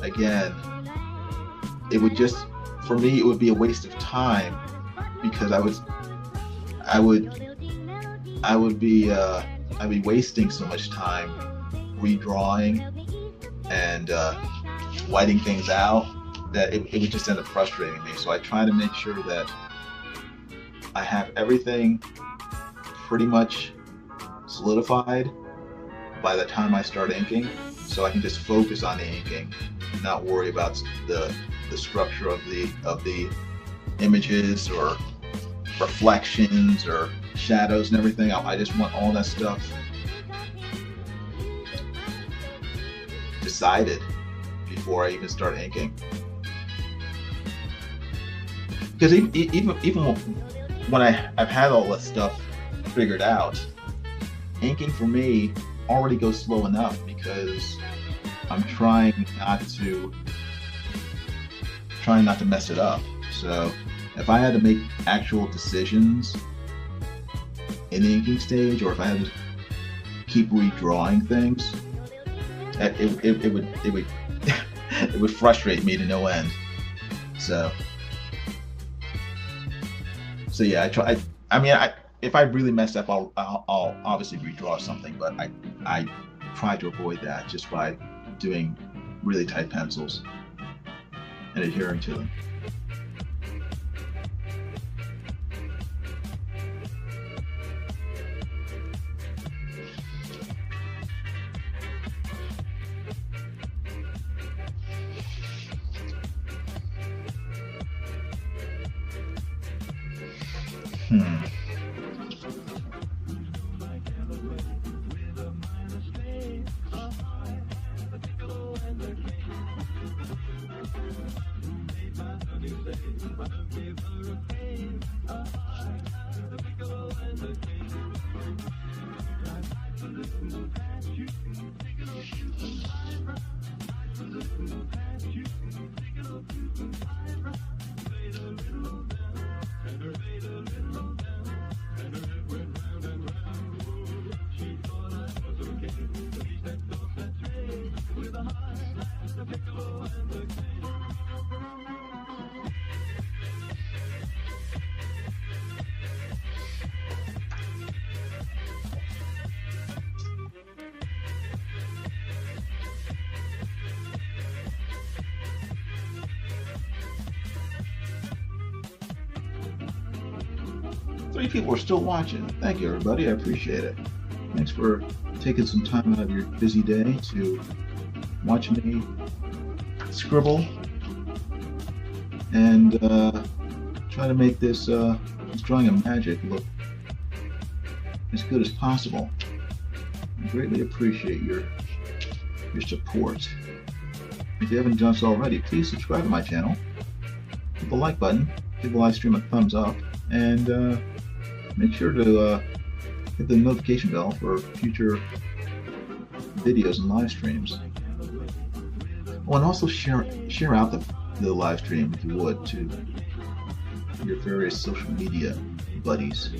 again, for me it would be a waste of time, because I'd be wasting so much time redrawing and whiting things out that it would just end up frustrating me. So I try to make sure that I have everything pretty much solidified by the time I start inking, so I can just focus on the inking, not worry about the structure of the images or reflections or shadows and everything. I just want all that stuff decided before I even start inking. Because even when I've had all that stuff figured out, inking for me already goes slow enough, because I'm trying not to mess it up. So if I had to make actual decisions in the inking stage, or if I had to keep redrawing things, it would it would frustrate me to no end. So yeah, I try. If I really mess up, I'll obviously redraw something, but I try to avoid that just by doing really tight pencils and adhering to them. People are still watching. Thank you, everybody. I appreciate it. Thanks for taking some time out of your busy day to watch me scribble and try to make this drawing of Magik look as good as possible. I greatly appreciate your support. If you haven't done so already, please subscribe to my channel. Hit the like button, give the live stream a thumbs up, and make sure to hit the notification bell for future videos and live streams. Oh, and also share out the live stream, if you would, to your various social media buddies.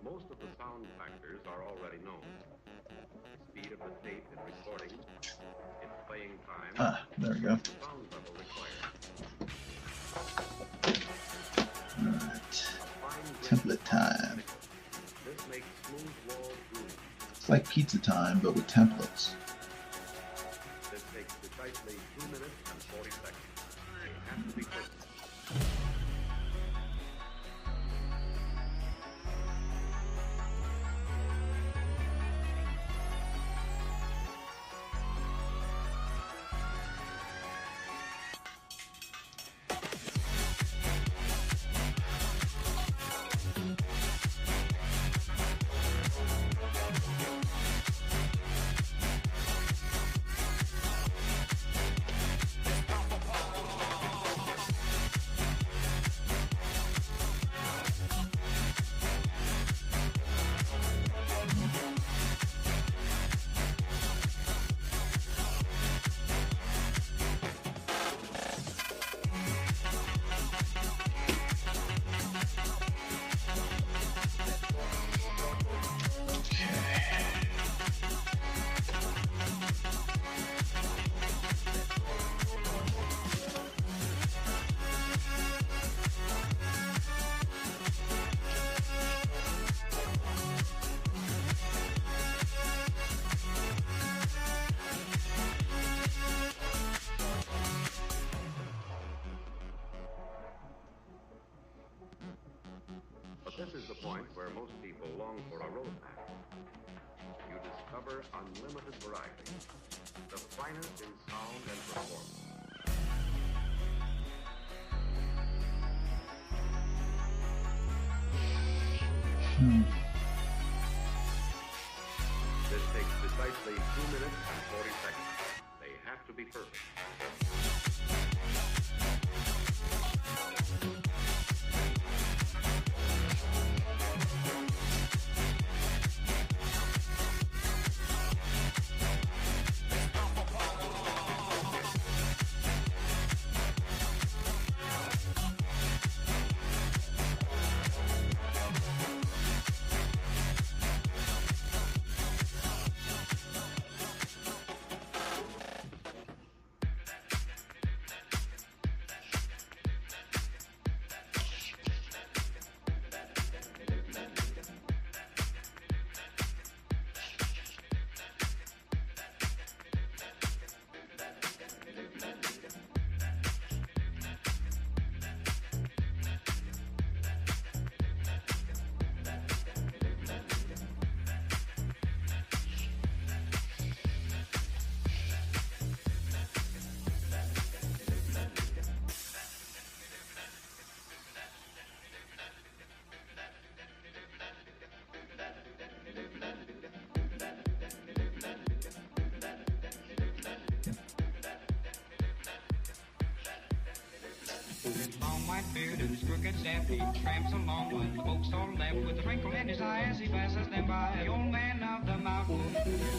Most of the sound factors are already known. The speed of the tape in recording, its playing time,
there we go.
the sound level required.
Alright. Template time.
This makes smooth wall groove.
It's like pizza time, but with templates.
This takes precisely 2 minutes and 40 seconds. They have to be quick. This is the point where most people long for a roadmap. You discover unlimited variety, the finest in sound and performance. This takes precisely 2 minutes and 40 seconds. They have to be perfect.
Long white beard and his crooked staff, he tramps along when the folks all left with a twinkle in his eye as he passes them by. The old man of the mountain.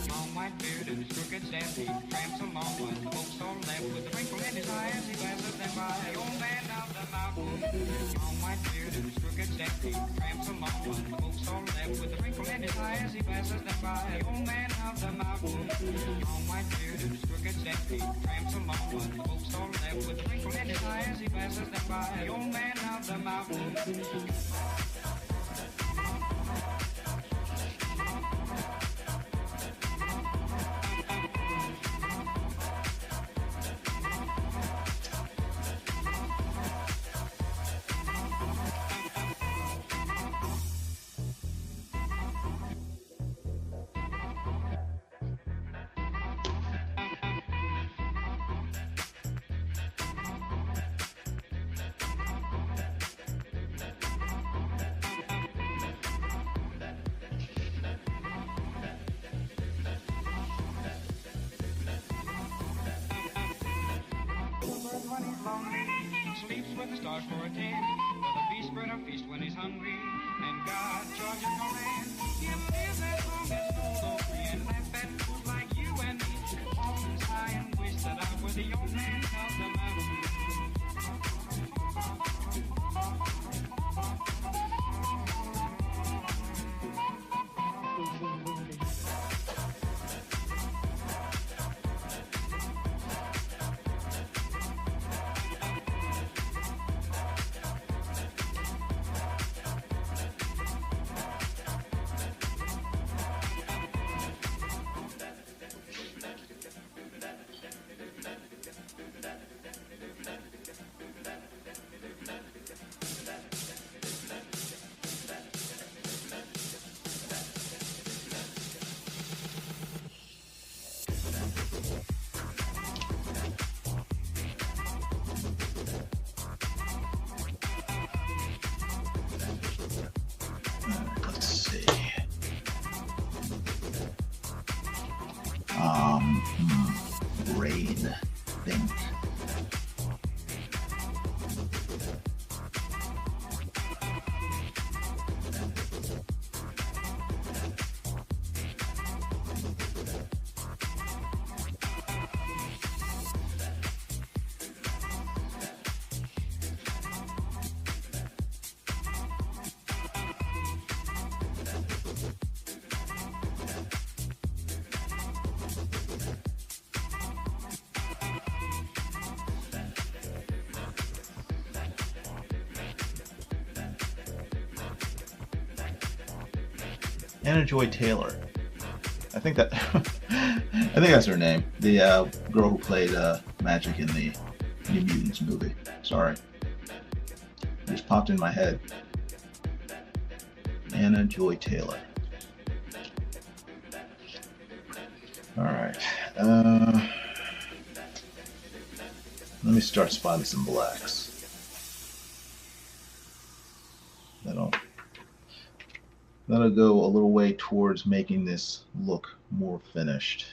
Long white beard and his crooked staff, he tramps along when the folks all left with a twinkle in his eye as he passes them by. The old man of the mountain. Long white beard and his crooked staff, he tramps along when the folks all left with a twinkle in his eye as he passes them by. The old man of the mountain. Long white beard and his crooked staff, he tramps along when the folks all left with a twinkle in his eye as he passes them by. The old man of the mountain. Sleeps with the stars for a 10. For the beast spread a feast when he's hungry. And God charges no man. He'll live as long as gold free and laugh at fools like you and me. Often sigh and wish that I were the old man of the mountain.
Raid, I think. Anna Joy Taylor. I think that I think that's her name. The girl who played Magik in the New Mutants movie. Sorry, it just popped in my head. Anna Joy Taylor. All right. Let me start spotting some blacks. That'll go a little way towards making this look more finished.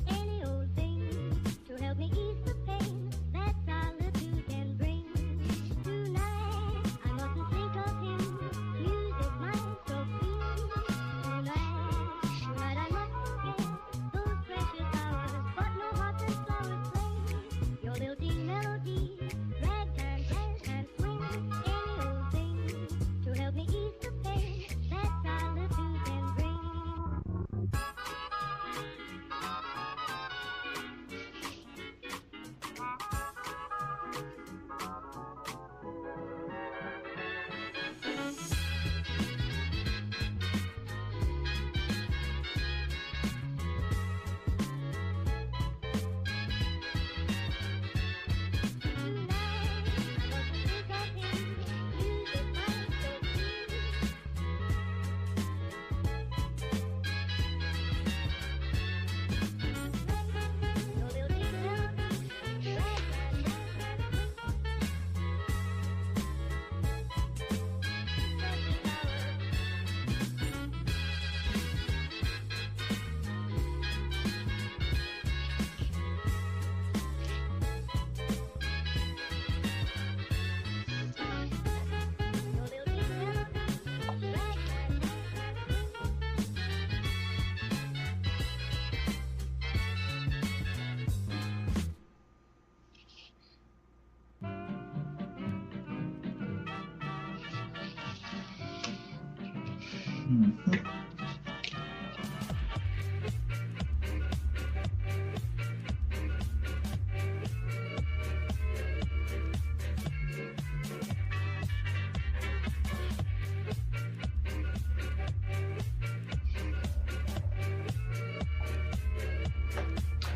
Any old thing to help me ease the pain that solitude can bring.
Mhm.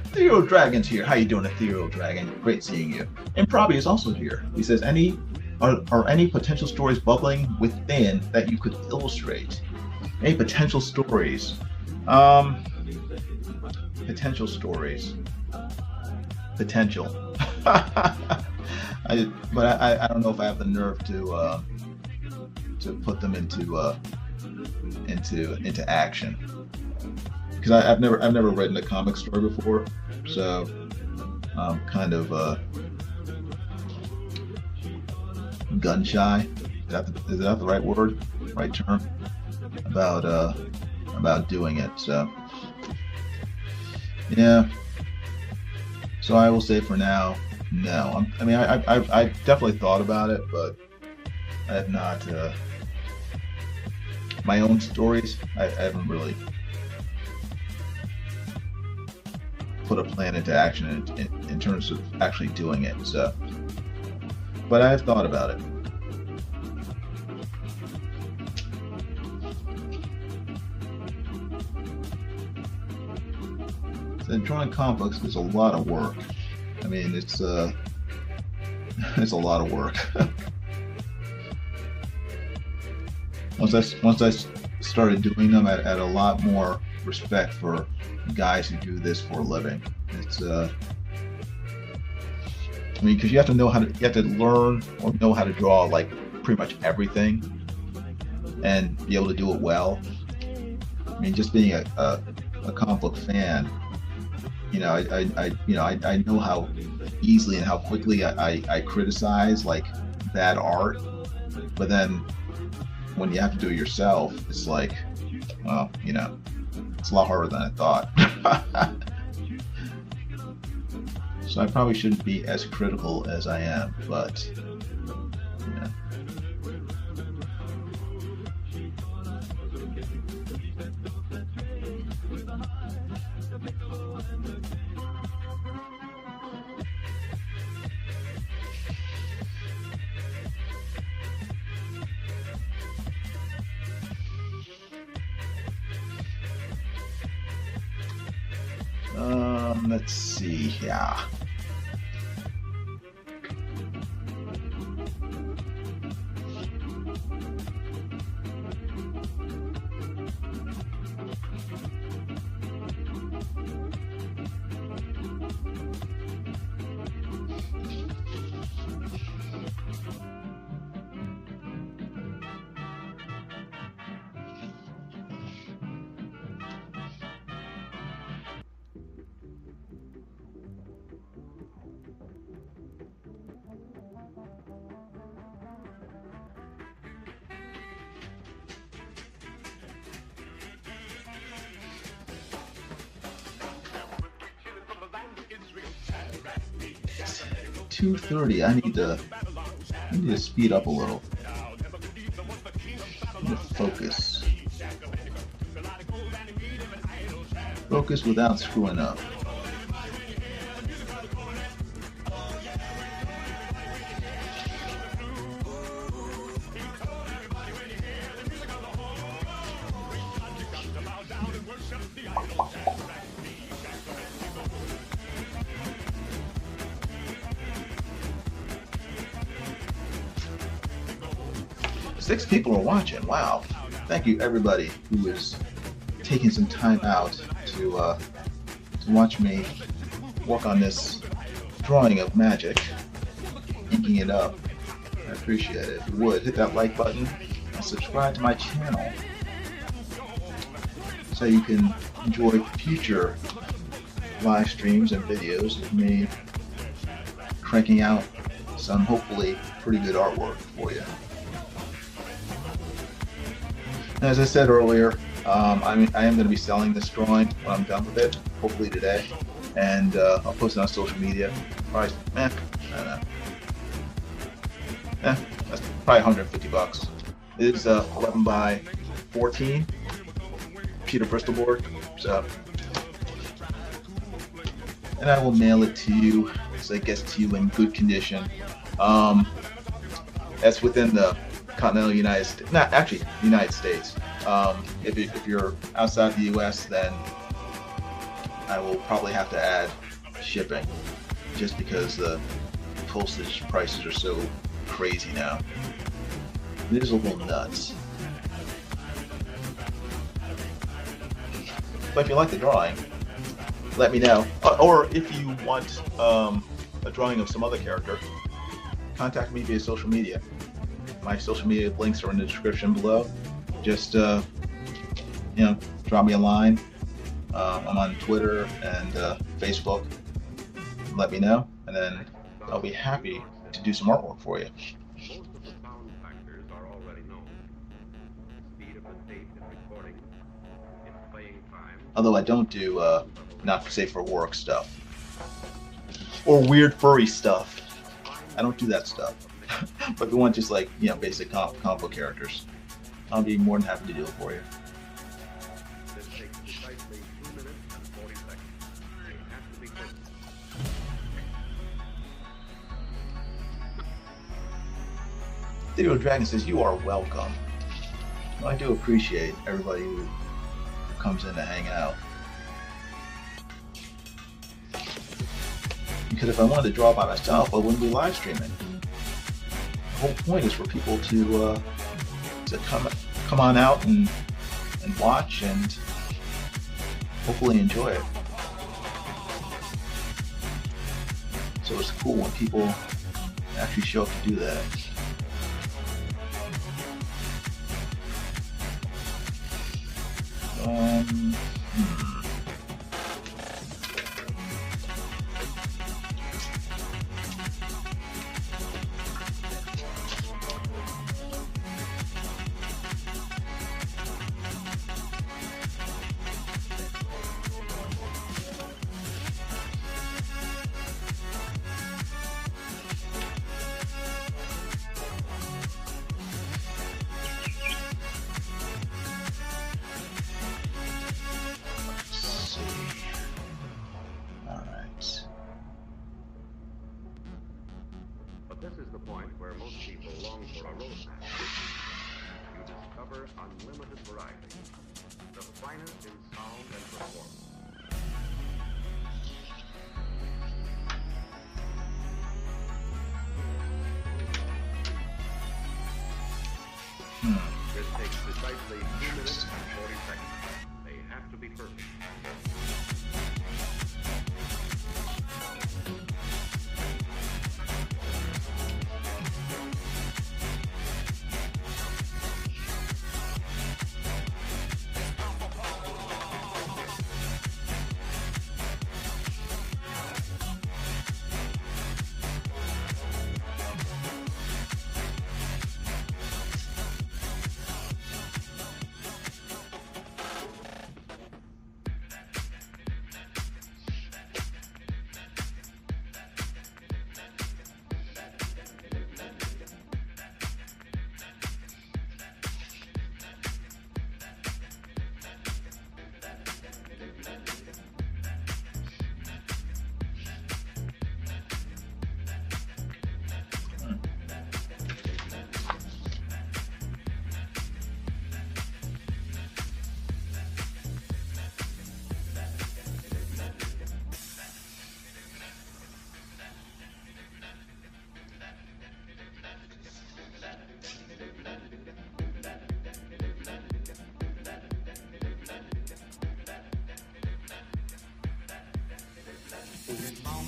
Ethereal Dragon's here. How you doing, Ethereal Dragon? Great seeing you. And Probby is also here. He says, are any potential stories bubbling within that you could illustrate? Any potential stories? Potential stories. Potential. But I don't know if I have the nerve to put them into action, because I've never written a comic story before, so I'm kind of gun shy. Is that the right word? Right term? About doing it. So yeah. So I will say for now, no. I definitely thought about it, but I have not. My own stories, I haven't really put a plan into action in terms of actually doing it. So, but I have thought about it. So drawing comic books is a lot of work. I mean, it's it's a lot of work. Once I started doing them, I had a lot more respect for guys who do this for a living. It's I mean, because you have to learn or know how to draw like pretty much everything and be able to do it well. I mean, just being a comic book fan, you know, I know how easily and how quickly I criticize like bad art, but then when you have to do it yourself, it's like, well, you know, it's a lot harder than I thought. So I probably shouldn't be as critical as I am, but yeah. Let's see, yeah. .230. I need to speed up a little. I need to focus. Focus without screwing up. Six people are watching. Wow. Thank you everybody who is taking some time out to watch me work on this drawing of Magik, inking it up. I appreciate it. If you would, hit that like button and subscribe to my channel so you can enjoy future live streams and videos of me cranking out some hopefully pretty good artwork for you. As I said earlier, I am going to be selling this drawing when I'm done with it, hopefully today, and I'll post it on social media. Probably, I don't know. That's probably $150. It is 11 by 14 Peter Bristol board. So, and I will mail it to you, so it gets to you in good condition. That's within the continental United States, not actually United States. If you're outside the U.S., then I will probably have to add shipping, just because the postage prices are so crazy now. It is a little nuts. But if you like the drawing, let me know. Or if you want a drawing of some other character, contact me via social media. My social media links are in the description below. Just drop me a line. I'm on Twitter and Facebook. Let me know, and then I'll be happy to do some artwork for you.
Most of the sound factors are already known. Speed of the tape in recording, in playing time.
Although I don't do not safe for work stuff or weird furry stuff. I don't do that stuff. But if you want just like basic combo characters, I'll be more than happy to do it for you.
This takes precisely 2 minutes and 40 seconds. They have to be perfect.
Video Dragon says you are welcome. Well, I do appreciate everybody who comes in to hang out. Because if I wanted to draw by myself, I wouldn't be live streaming. The whole point is for people to come on out and watch and hopefully enjoy it. So it's cool when people actually show up to do that.
This is the point where most people long for a roadmap. You discover unlimited variety, the finest in sound and performance. This takes precisely 2 minutes and 40 seconds. They have to be perfect.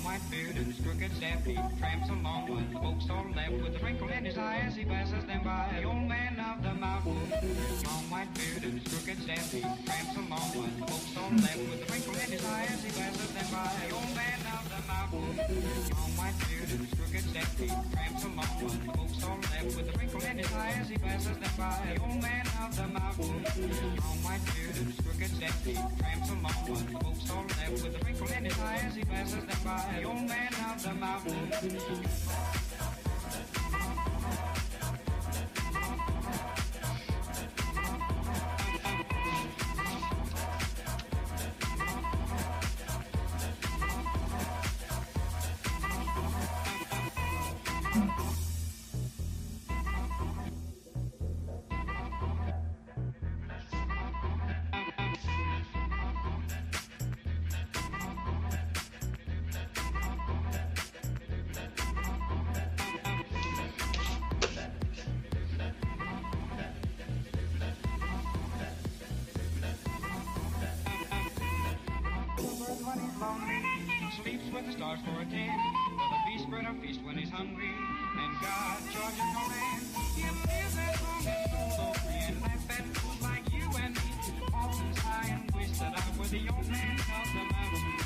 White beard and his crooked stampede tramps along when the folks all left with a twinkle in his eye as he passes them by. The old man of the mountain, long white beard and his crooked stampede tramps along when the folks all left with a twinkle in his eye as he passes them by. The old man of the mountain, long white beard and his crooked stampede tramps along when the folks all left with a twinkle in his eye as he passes them by. The old man of the mountain, long white beard and his crooked stampede tramps along when the folks all left with a twinkle in his eye as he passes them by. The old man of the mountain. on me. Sleeps with the stars for a 10. Will the beast spread a feast when he's hungry? And God, Georgia command. He'll live as long as so free and laugh at fools like you and me. Often sigh and wish that I were the old man of the mountain.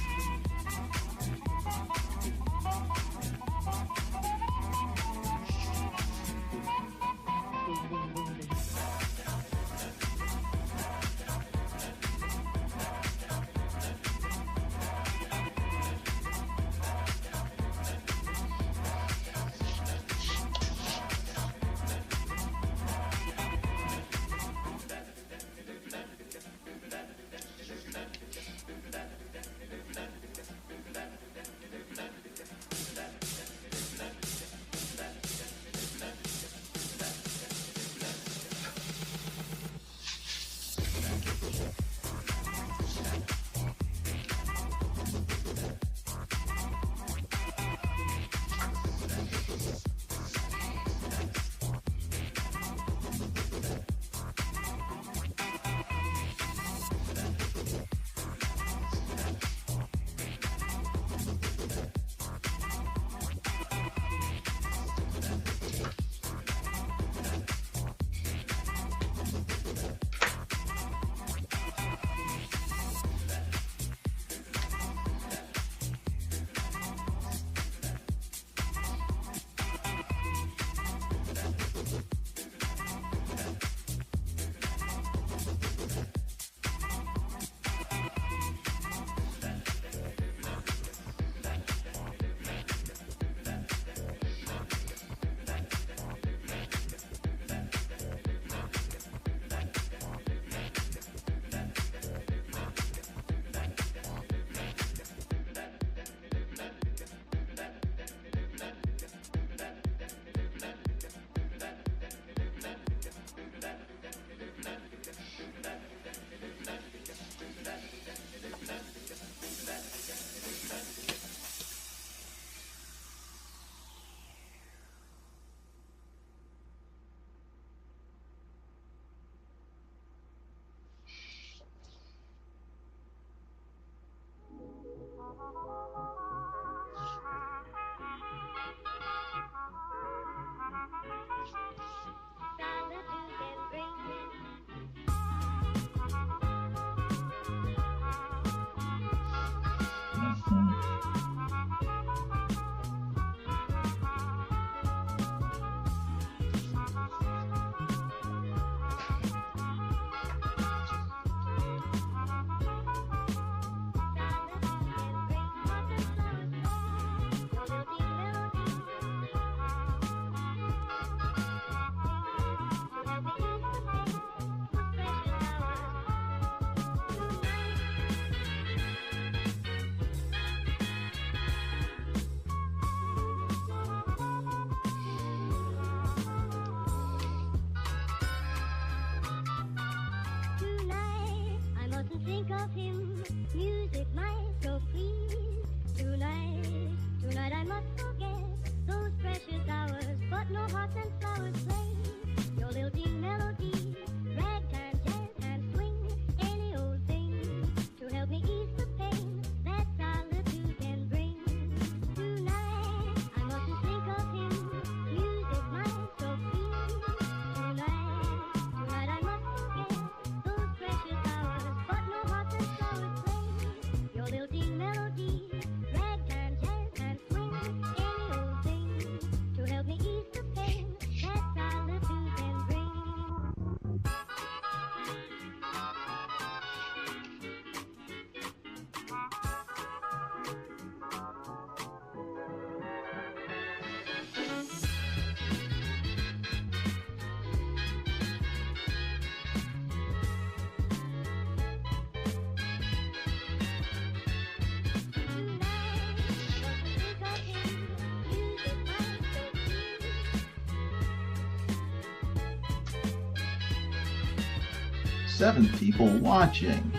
Seven people watching.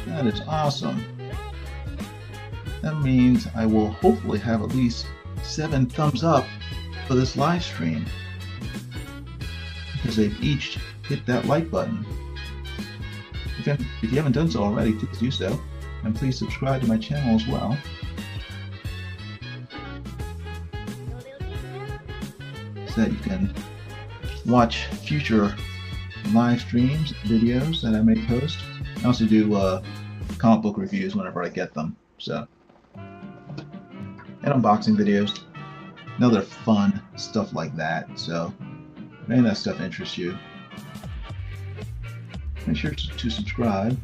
That is awesome. That means I will hopefully have at least 7 thumbs up for this live stream, because they've each hit that like button. If you haven't done so already, please do so. And please subscribe to my channel as well. So that you can watch future live streams, videos that I may post. I also do comic book reviews whenever I get them. So, and unboxing videos, and other fun stuff like that. So, if any of that stuff interests you, make sure to subscribe.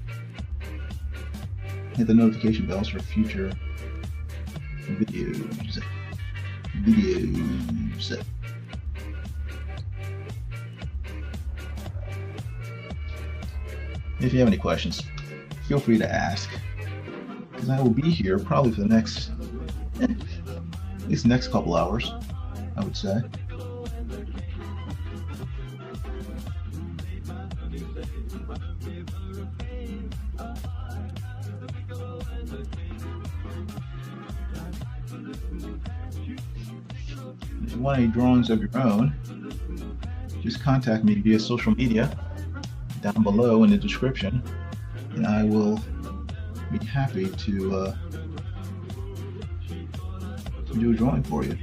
Hit the notification bells for future videos. If you have any questions, feel free to ask, because I will be here probably for the next, at least the next couple hours, I would say. If you want any drawings of your own, just contact me via social media down below in the description, and I will be happy to do a drawing for you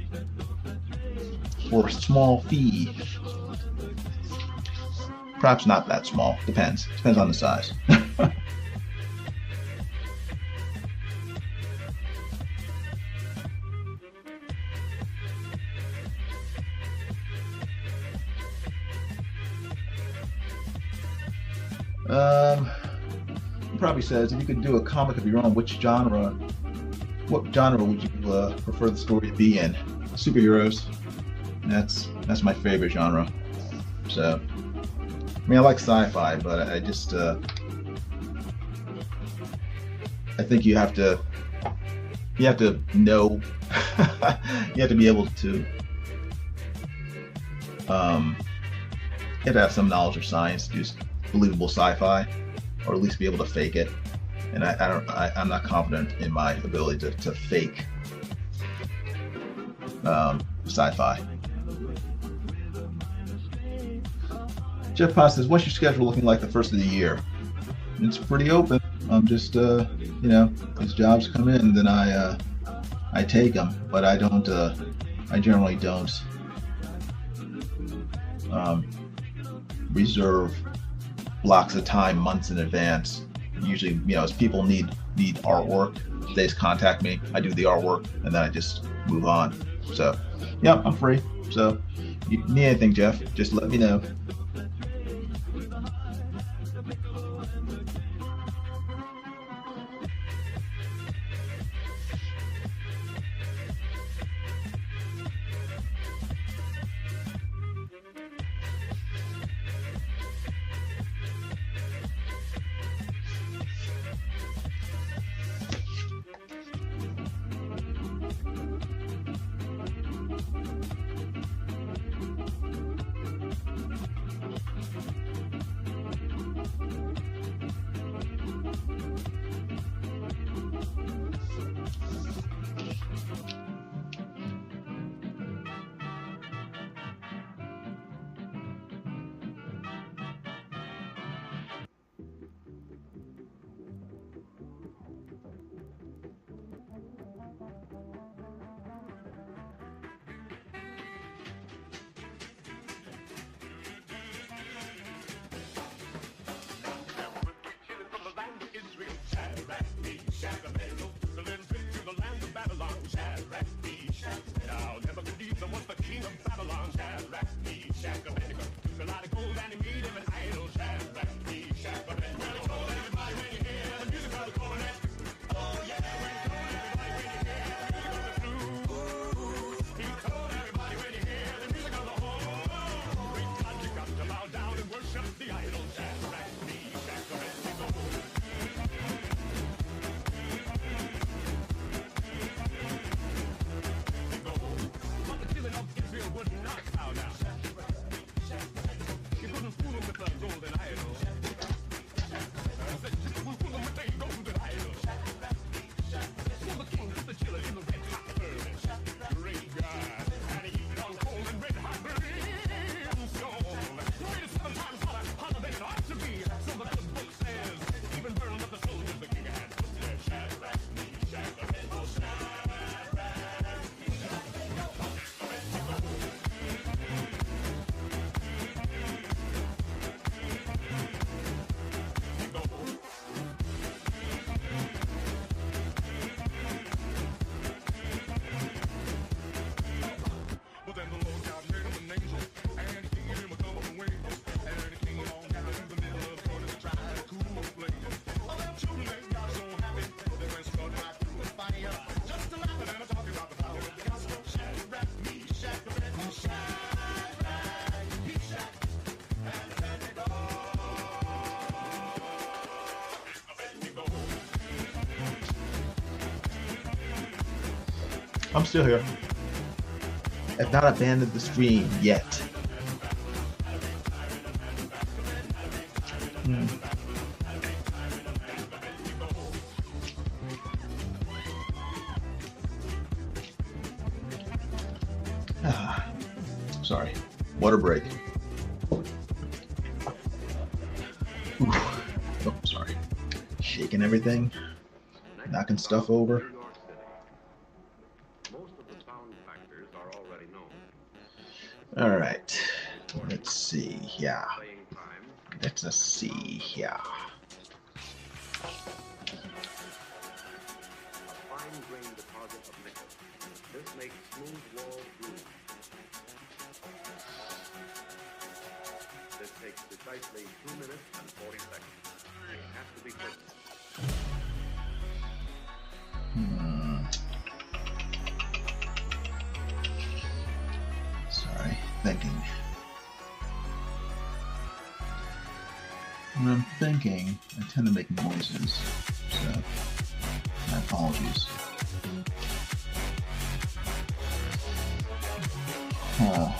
for a small fee. Perhaps not that small. Depends on the size. It probably says if you could do a comic of your own, what genre would you prefer the story to be in? Superheroes. That's my favorite genre. So, I mean, I like sci-fi, but I just I think you have to know you have to be able to you have to have some knowledge of science to do believable sci-fi, or at least be able to fake it. And I'm not confident in my ability to fake sci-fi. Jeff Potts says, "What's your schedule looking like the first of the year?" It's pretty open. I'm just you know, as jobs come in, then I take them, but I don't. I generally don't reserve blocks of time months in advance. Usually, you know, as people need artwork, they just contact me. I do the artwork, and then I just move on. So, yeah, I'm free. So, if you need anything, Jeff, just let me know. I'm still here. I've not abandoned the stream yet. Sorry. Water break. Ooh. Oh, sorry. Shaking everything. Knocking stuff over. All right. Let's see here. Let's see here.
Fine-grained deposit of nickel. This makes smooth wall groove. This takes precisely 2 minutes and 40 seconds. It has to be quick.
Sorry, thinking. When I'm thinking, I tend to make noises, so my apologies. Oh.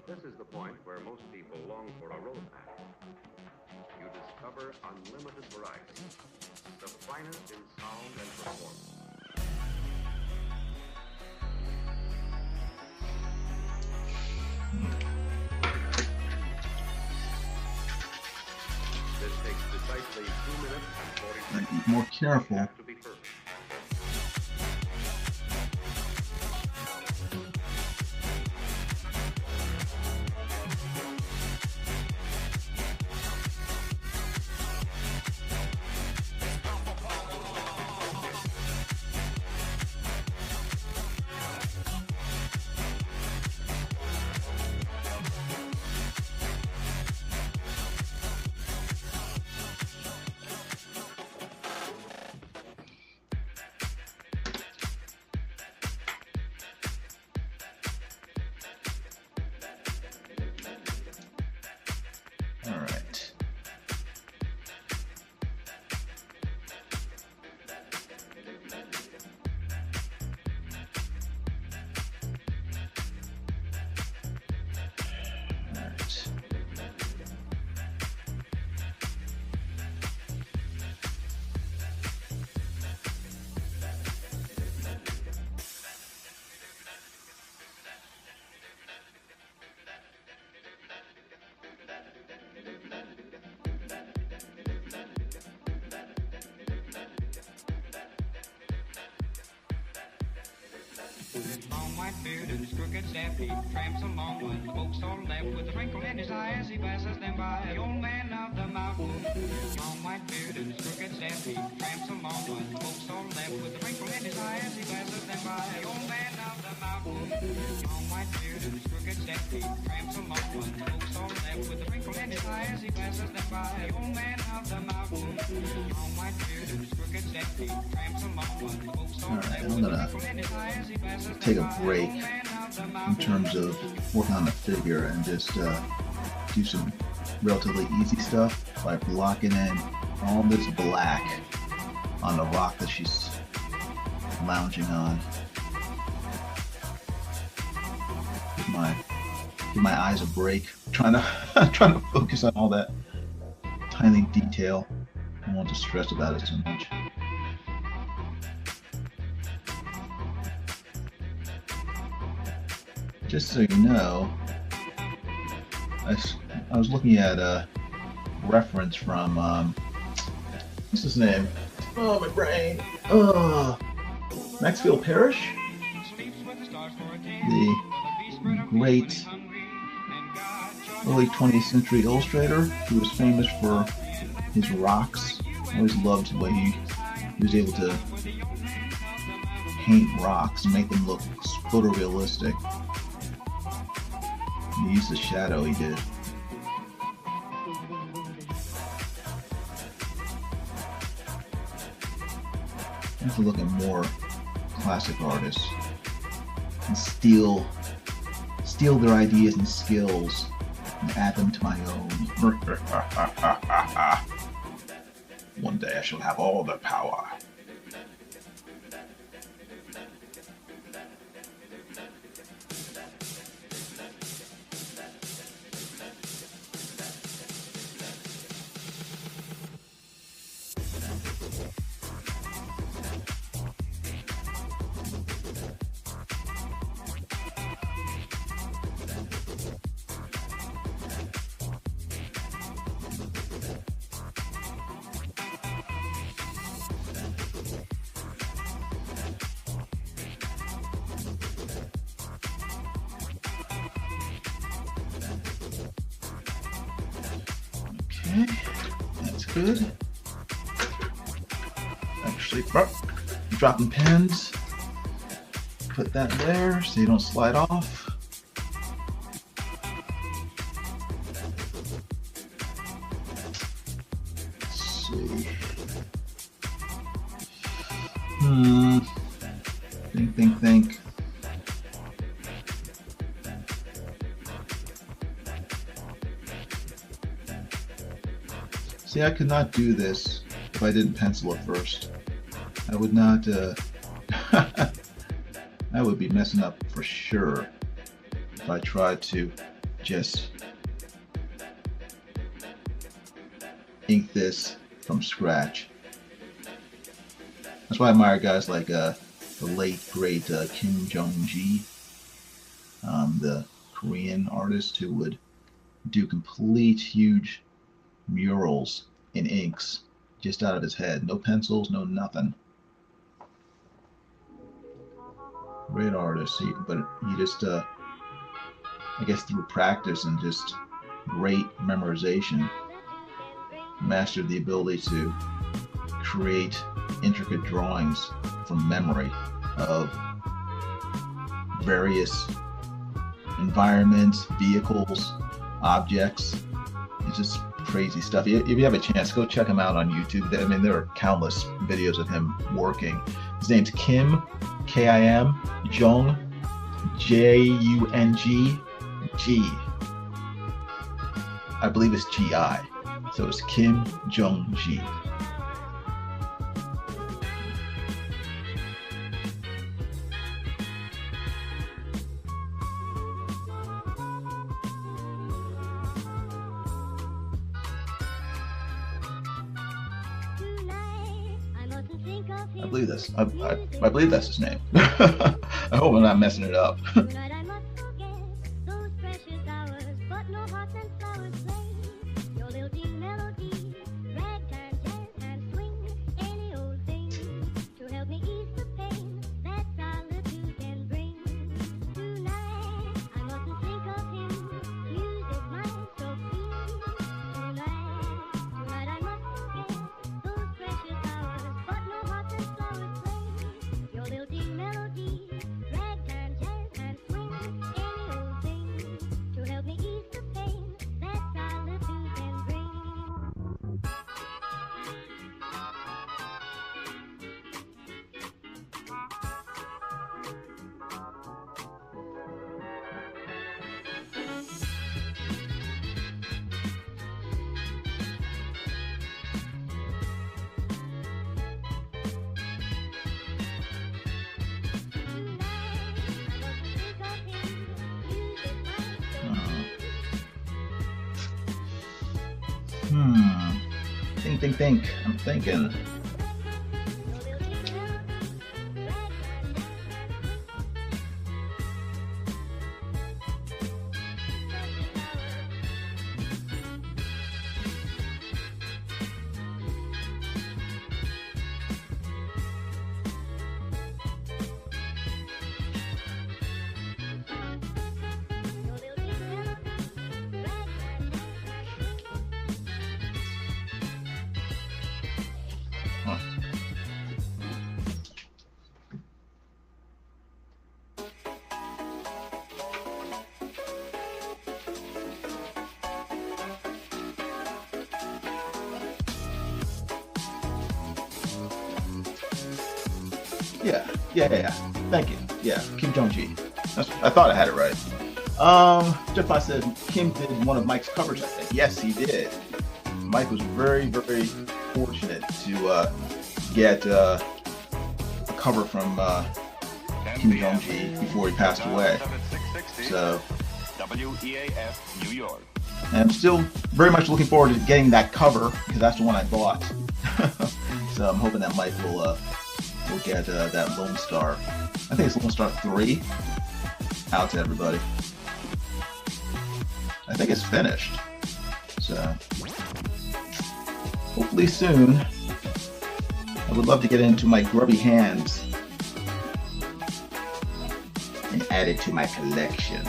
This is the point where most people long for a road map. You discover unlimited variety, the finest in sound and performance. This takes precisely 2 minutes and 40 seconds.
Be more careful.
You have to be perfect.
All right.
Long white beard and his crooked staff, he tramps along when the folks all laugh with a twinkle in his eye as he passes them by. The old man of the mountain. Long white beard and his crooked staff, he tramps along when the folks all laugh with a twinkle in his eye as he passes them by. The old man of the mountain. Long white beard and his crooked staff, he tramps along when the folks all laugh with a twinkle in his eye as he passes them by. The old man of the mountain. Long white beard and his crooked staff, he tramps along when the folks all laugh with a twinkle in his eye as he passes them by.
Take a break in terms of working on the figure and just do some relatively easy stuff by blocking in all this black on the rock that she's lounging on. Give my eyes a break. Trying to focus on all that tiny detail. I don't want to stress about it so much. Just so you know, I was looking at a reference from what's his name? Oh, my brain. Maxfield Parrish, the great early 20th century illustrator who was famous for his rocks. I always loved the way he was able to paint rocks and make them look photorealistic. He used the shadow he did. I have to look at more classic artists and steal their ideas and skills and add them to my own. One day I shall have all the power. Okay, that's good. Actually, dropping pins. Put that there so you don't slide off. Let's see. Think. See, I could not do this if I didn't pencil it first. I would not, I would be messing up for sure if I tried to just ink this from scratch. That's why I admire guys like the late, great Kim Jong-ji, the Korean artist who would do complete huge murals in inks just out of his head. No pencils, no nothing. Great artist, but he just, I guess through practice and just great memorization, mastered the ability to create intricate drawings from memory of various environments, vehicles, objects. It's just crazy stuff. If you have a chance, go check him out on YouTube. I mean, there are countless videos of him working. His name's Kim, K-I-M, Jung, J-U-N-G, G. I believe it's G-I. So it's Kim Jong-ji. I believe this. I believe that's his name. I hope I'm not messing it up. Think. I'm thinking. Yeah. Thank you. Yeah, Kim Jong-ji. I thought I had it right. Jeff said Kim did one of Mike's covers. Yes, he did. Mike was very, very fortunate to get a cover from Kim Jong-ji before he passed away. So, WEAF, New York. And I'm still very much looking forward to getting that cover because that's the one I bought. So I'm hoping that Mike will get that Lone Star. I think it's Lone Star 3 out to everybody. I think it's finished. So hopefully soon. I would love to get into my grubby hands and add it to my collection.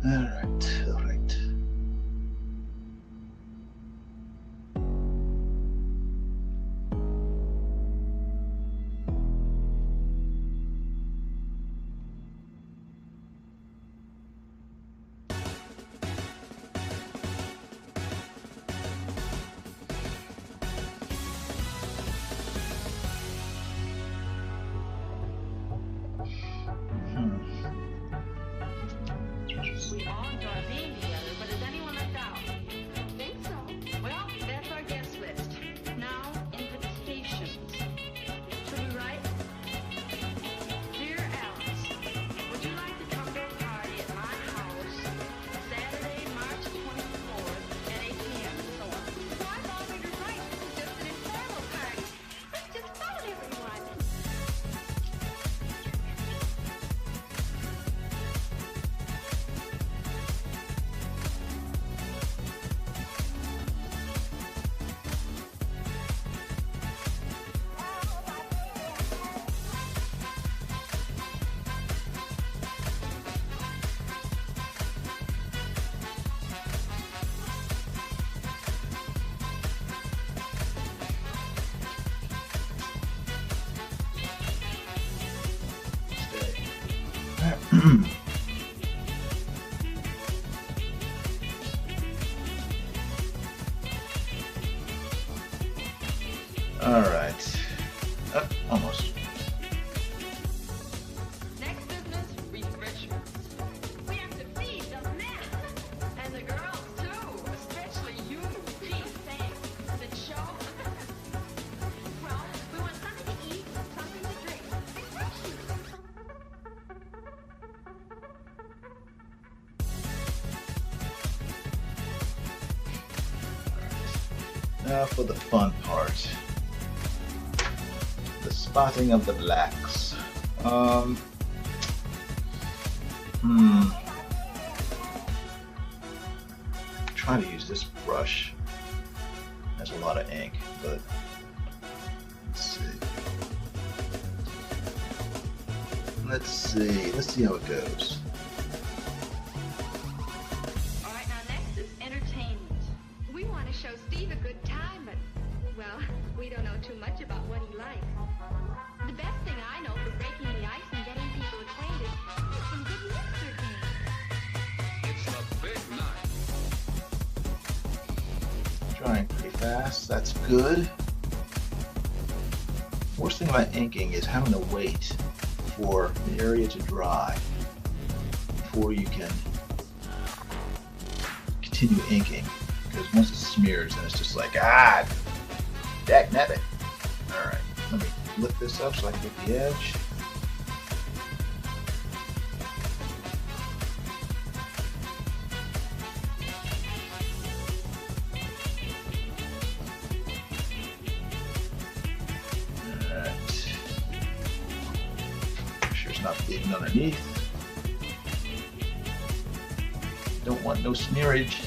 All right.
We all enjoy being together, but is anyone left out? I think so. Well, that's our guest list. Now, invitations. Should we write? Dear Alice, would you like to come to a party at my house Saturday, March 24th at 8 p.m. and so on? Well, I thought we were right. This is just an informal party. Let's just phone everyone.
Alright. Almost.
Next business, refreshments. We have to feed the men. And the girls, too. Especially you. Gee, thanks. The show. Well, we want something to eat, something to drink. Refreshments.
Now for the fun part. The spotting of the blacks. Trying to use this brush. Has a lot of ink, but let's see. Let's see how it goes.
All right, now next is entertainment. We want to show Steve a good time, but, well, we don't know too much about what he likes. The best thing I know for breaking the ice and getting people acquainted is some good mixer games.
It's a big night.
Drying pretty fast. That's good. Worst thing about inking is having to wait for the area to dry before you can continue inking. Because once it smears, then it's just like, dag nabbit. Alright, let me lift this up so I can get the edge. Alright. Make sure it's not bleeding underneath. Don't want no smearage.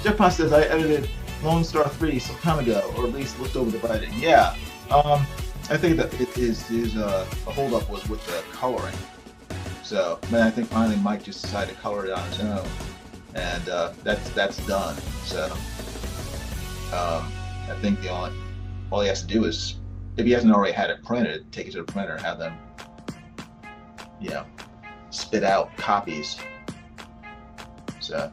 Jeff Pond says I edited Lone Star 3 some time ago, or at least looked over the writing. Yeah, I think that it is a holdup was with the coloring. So, man, I think finally Mike just decided to color it on his own, and that's done. So, I think all he has to do is, if he hasn't already had it printed, take it to the printer, have them, spit out copies. So,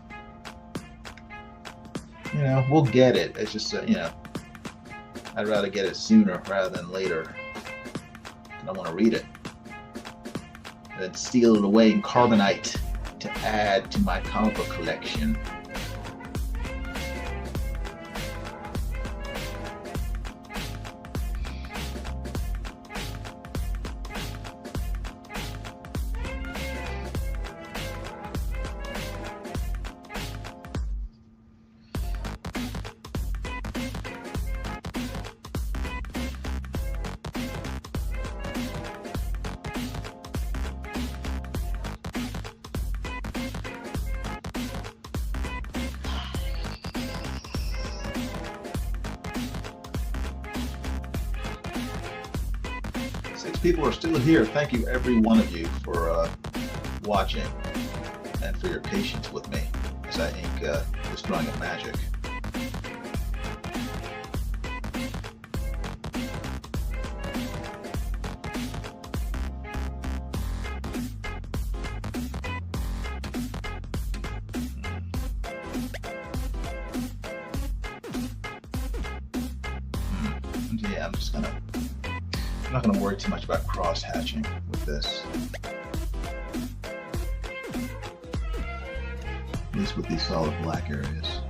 we'll get it. It's just, I'd rather get it sooner rather than later. I don't want to read it. And then steal it away in carbonite to add to my comic book collection. People are still here. Thank you, every one of you, for watching and for your patience with me as I ink this drawing of Magik. Yeah, I'm not going to worry too much about cross-hatching with this. At least with these solid black areas.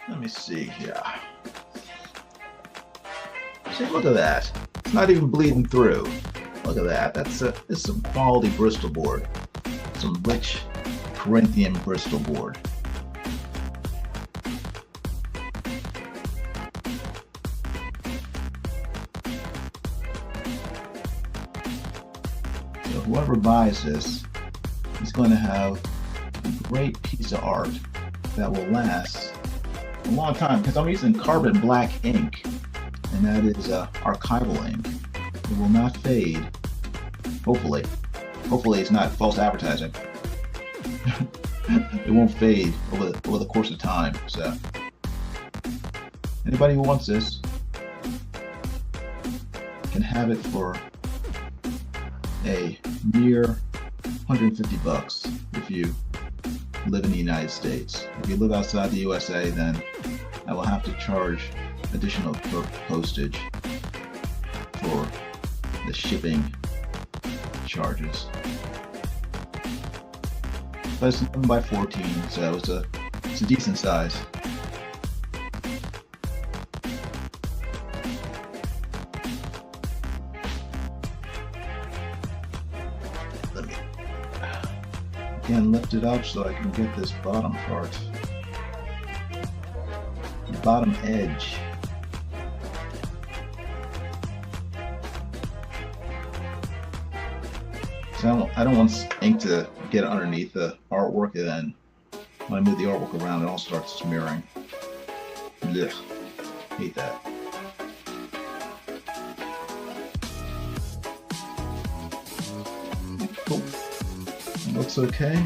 Let me see here. See, look at that. It's not even bleeding through. Look at that. That's some quality Bristol board. Some rich Corinthian Bristol board. So whoever buys this is going to have a great piece of art that will last a long time, because I'm using carbon black ink, and that is archival ink. It will not fade. Hopefully it's not false advertising. It won't fade over the course of time. So anybody who wants this can have it for a mere $150 if you live in the United States. If you live outside the USA, then I will have to charge additional postage for the shipping charges. But it's 11 by 14, so it's a decent size. Let me again lift it up so I can get this bottom part, the bottom edge. So I don't want ink to get underneath the artwork, and then when I move the artwork around, it all starts smearing. Ugh, hate that. Cool. It looks okay.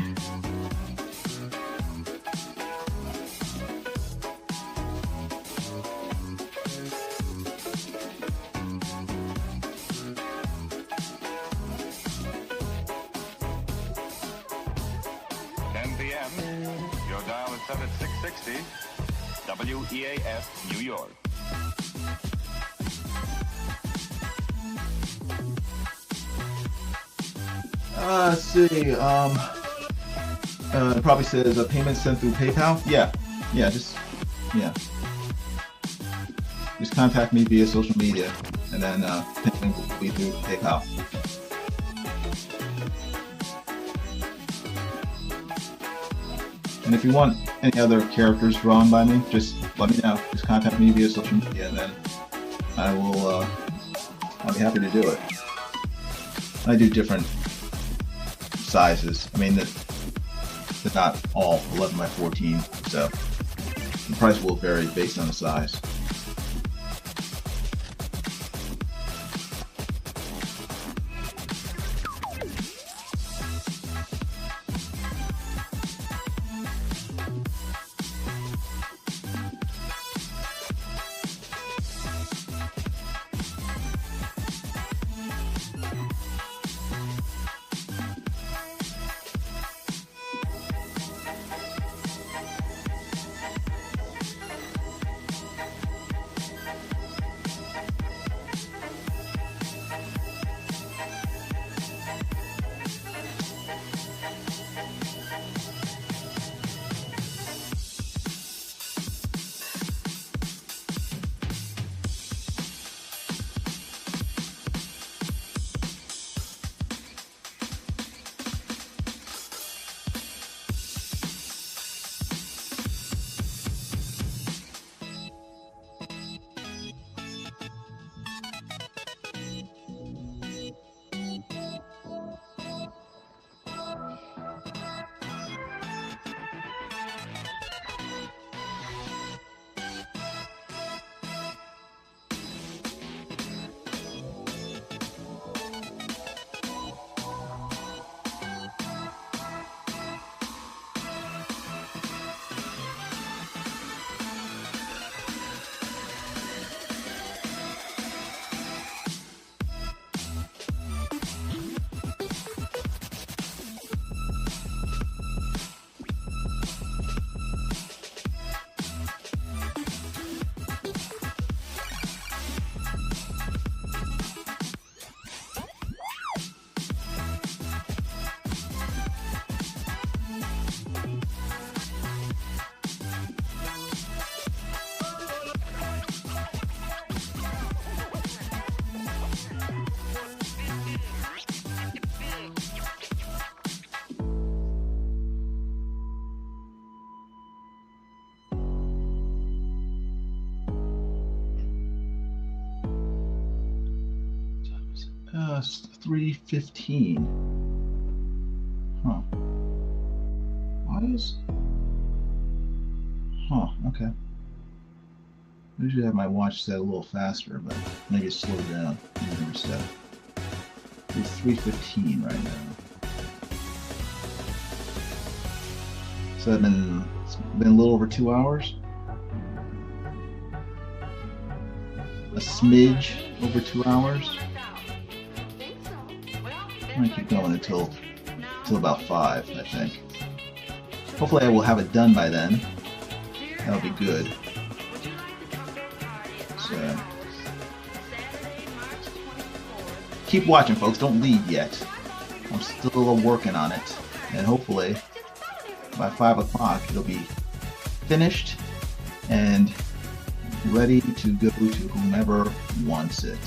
Your dial is set at 660 WEAF, New York.
Let's see. It probably says a payment sent through PayPal. Yeah. Just contact me via social media, and then payment will be through PayPal. And if you want any other characters drawn by me, just let me know. Just contact me via social media, and then I will. I'll be happy to do it. I do different sizes. I mean, they're not all 11 by 14, so the price will vary based on the size. past 3:15. Huh. Why is... Huh, okay. I usually have my watch set a little faster, but maybe it's slowed down. Maybe reset. It's 3:15 right now. So it's been a little over 2 hours. A smidge over 2 hours. I'm gonna keep going until about 5, I think. Hopefully I will have it done by then. That'll be good. So keep watching, folks. Don't leave yet. I'm still working on it, and hopefully by 5 o'clock it'll be finished and ready to go to whomever wants it.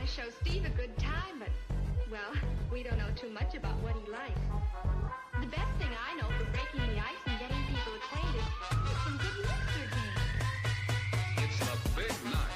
Show Steve a good time, but, well, we don't know too much about what he likes. The best thing I know for breaking the ice and getting people acquainted is some good mixer games.
It's a big night.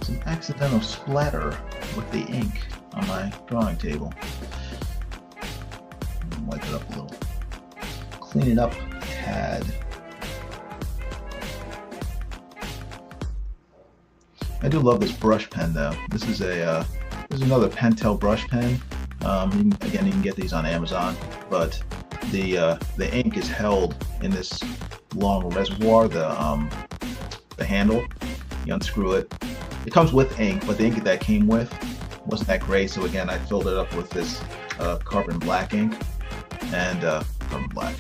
Some accidental splatter with the ink on my drawing table. Wipe it up a little. Clean it up a tad. I do love this brush pen though. This is another Pentel brush pen. Again, you can get these on Amazon, but the ink is held in this long reservoir. The handle, you unscrew it. It comes with ink, but the ink that came with wasn't that great. So again, I filled it up with this carbon black ink and carbon black,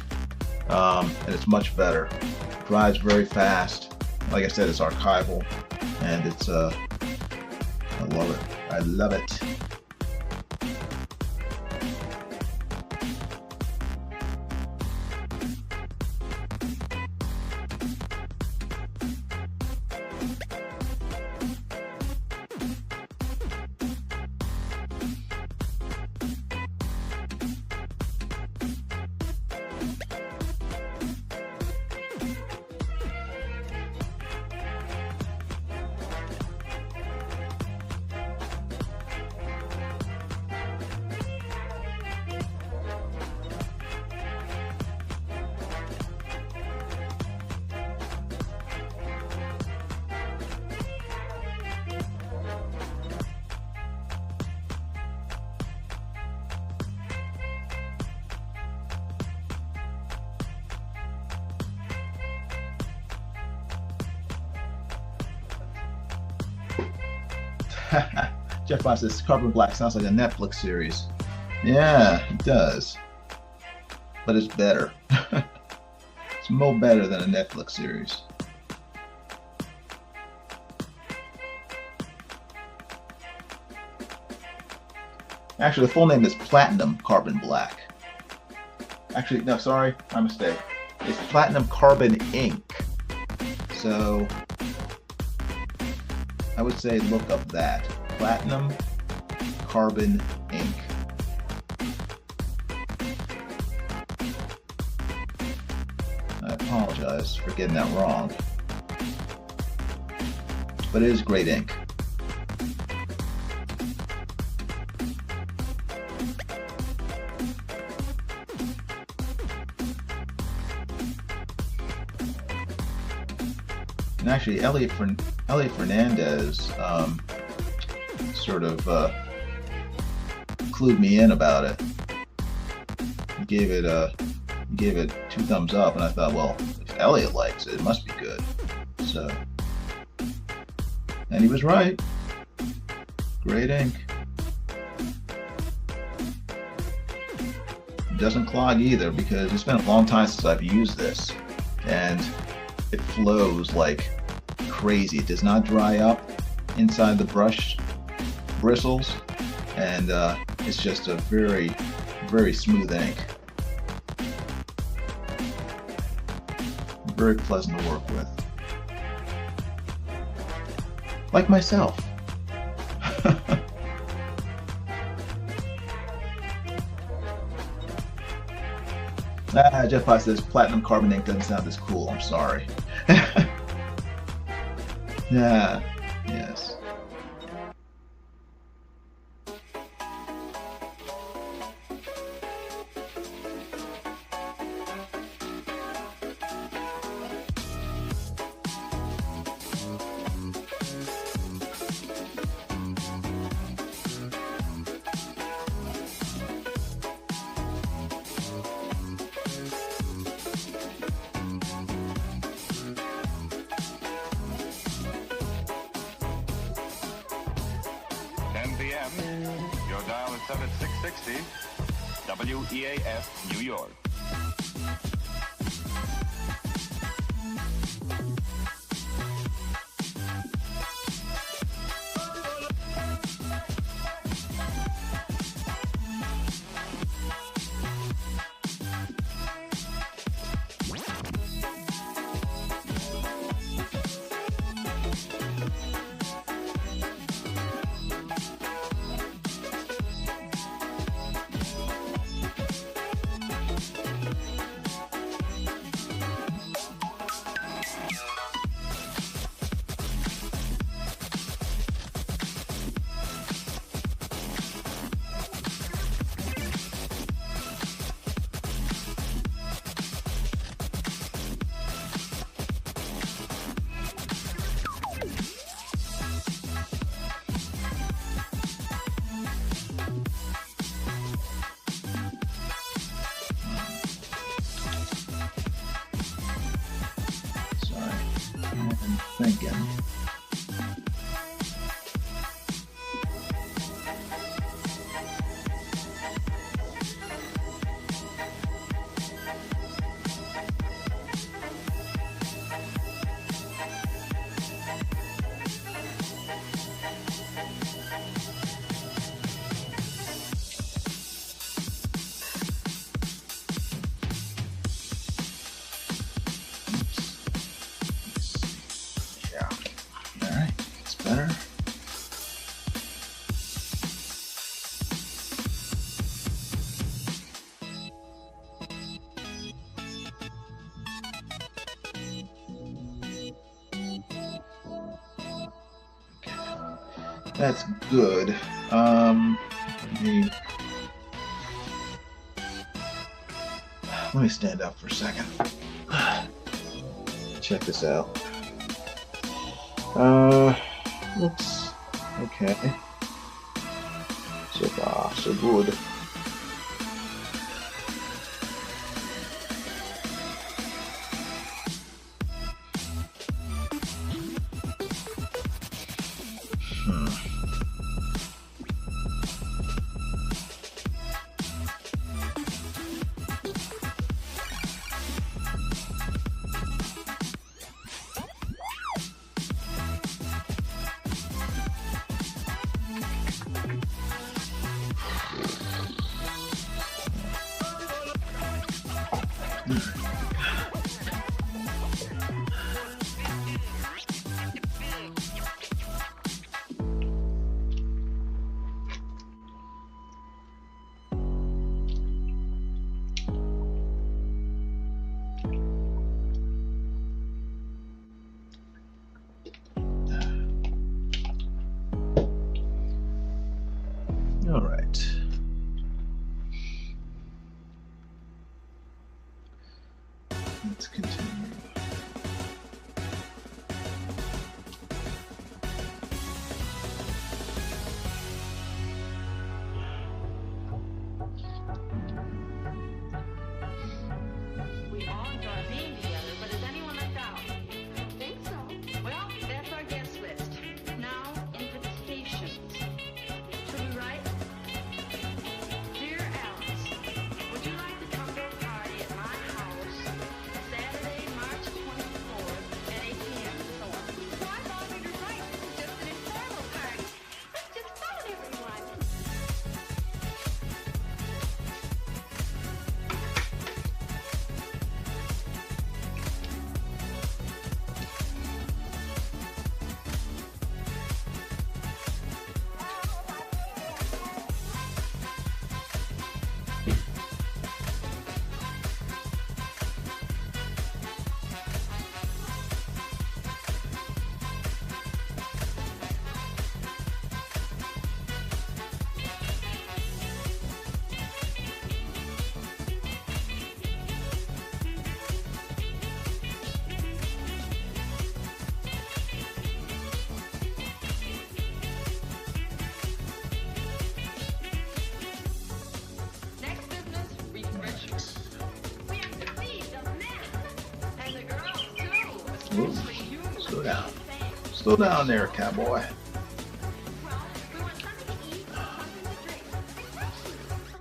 and it's much better. Dries very fast. Like I said, it's archival, and it's I love it. I love it. Jeff Fox says Carbon Black sounds like a Netflix series. Yeah, it does. But it's better. It's more better than a Netflix series. Actually, the full name is Platinum Carbon Black. Actually, no, sorry, my mistake. It's Platinum Carbon Ink. So, I would say look up that. Platinum Carbon Ink. I apologize for getting that wrong. But it is great ink. And actually, Elliot Fernandez sort of clued me in about it. He gave it 2 thumbs up, and I thought, well, if Elliot likes it, it must be good. So, and he was right. Great ink. It doesn't clog either, because it's been a long time since I've used this, and it flows like crazy. It does not dry up inside the brush bristles, and it's just a very, very smooth ink. Very pleasant to work with. Like myself. Jeff Fox says Platinum Carbon Ink doesn't sound as cool. I'm sorry. Yeah, yes.
Your dial is set at 660 WEAF, New York. Thinking.
That's good. Let me stand up for a second. Check this out. Looks okay. So far, so good. All right. Let's continue.
We all enjoy being together, but is anyone left out?
Think so?
Well, that's our guest list. Now, invitations. Should we write? Dear Alice, would you like to come to a party at my house Saturday, March 24th at 8 p.m. and so on?
Why bother to write? It's just an informal party. Let's just phone everyone.
Next business, refreshments.
We have to feed the men.
And the girls, too, especially you.
Slow down. Slow down there, cowboy.
Well, we want something to eat, something to drink. Refreshments.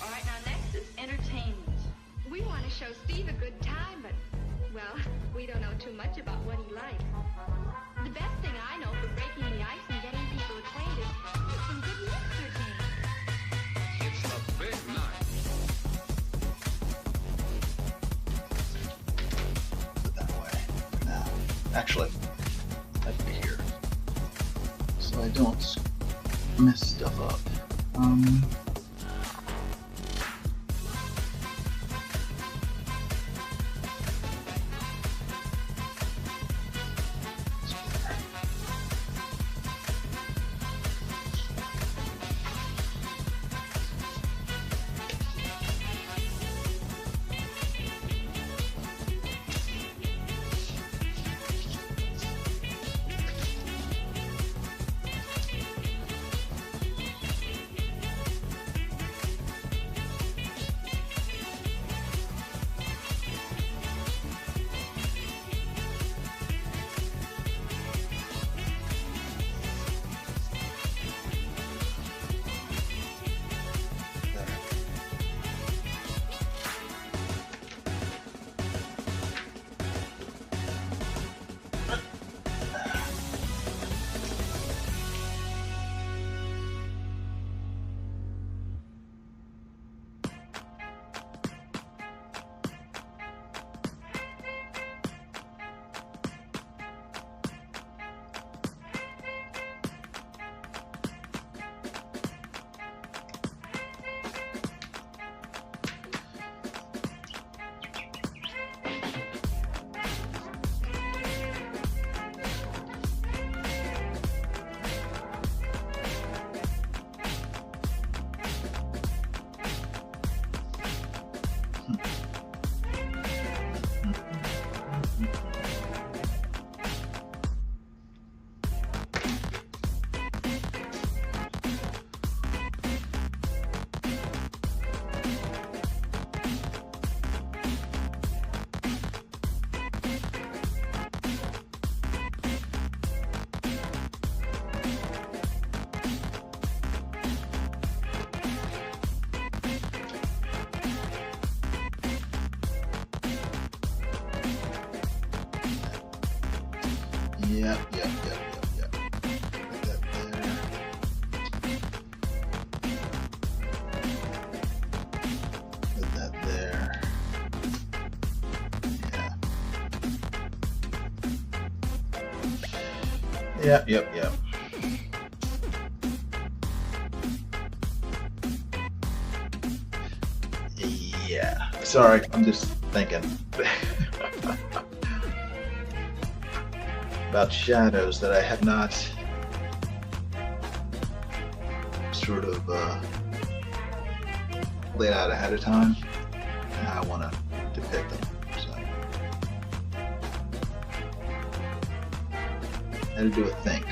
All right, now next is entertainment.
We want to show Steve a good time, but, well, we don't know too much about what he likes. The best thing I know for breaking the ice and getting people acquainted is some good mixer games.
It's a big night.
Put it that way. Now, actually, I'd be here, so I don't mess stuff up. Yep. Put that there. Put that there. Yeah. Yep. Yeah. Sorry, I'm just thinking about shadows that I have not sort of laid out ahead of time, and how I want to depict them. So I had to do a think.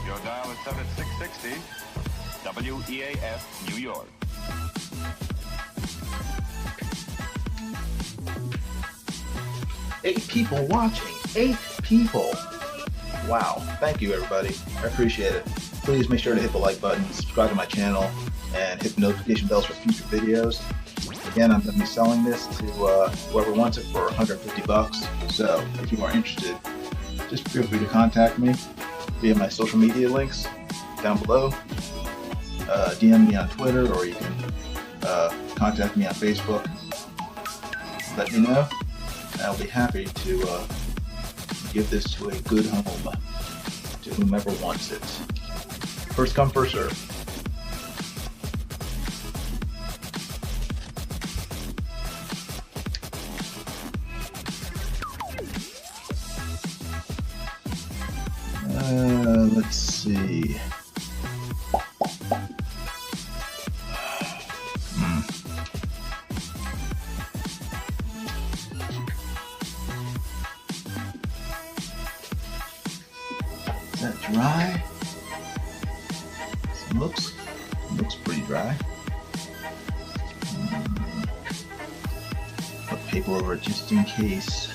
Your dial is set at 660 WEAF, New York.
Eight people watching. 8 people. Wow. Thank you, everybody. I appreciate it. Please make sure to hit the like button, subscribe to my channel, and hit the notification bells for future videos. Again, I'm going to be selling this to whoever wants it for $150. So if you are interested, just feel free to contact me via my social media links down below. DM me on Twitter, or you can contact me on Facebook. Let me know. I'll be happy to give this to a good home to whomever wants it. First come, first serve. Let's see. Is that dry? It looks pretty dry. Put paper over it just in case.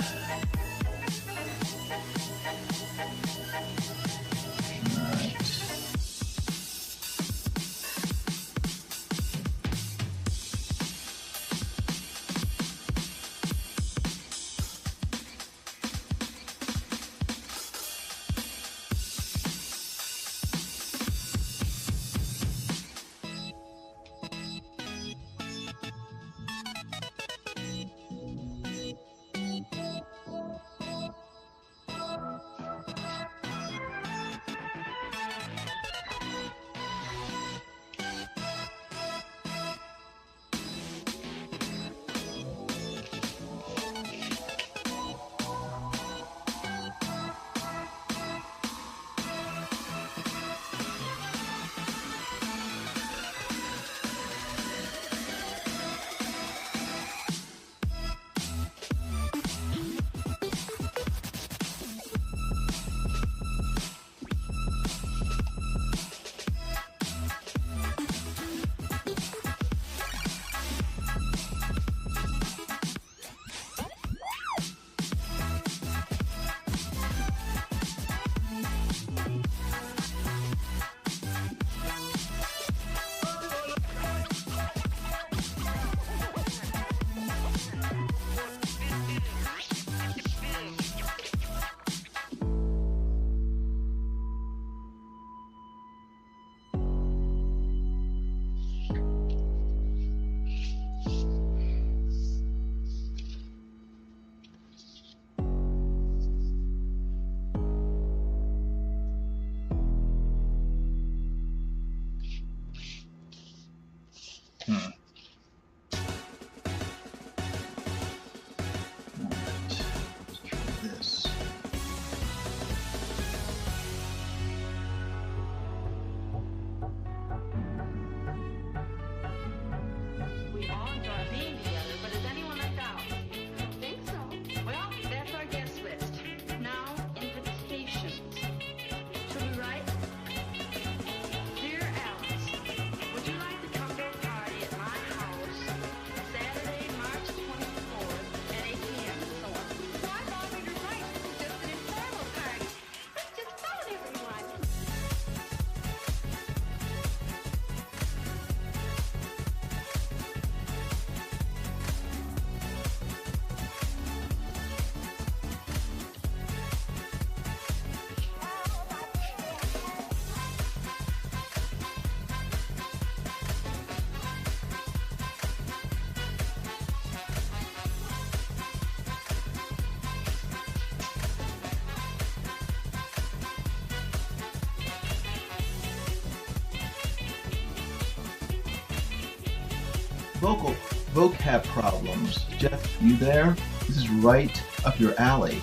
vocab problems. Jeff, you there? This is right up your alley.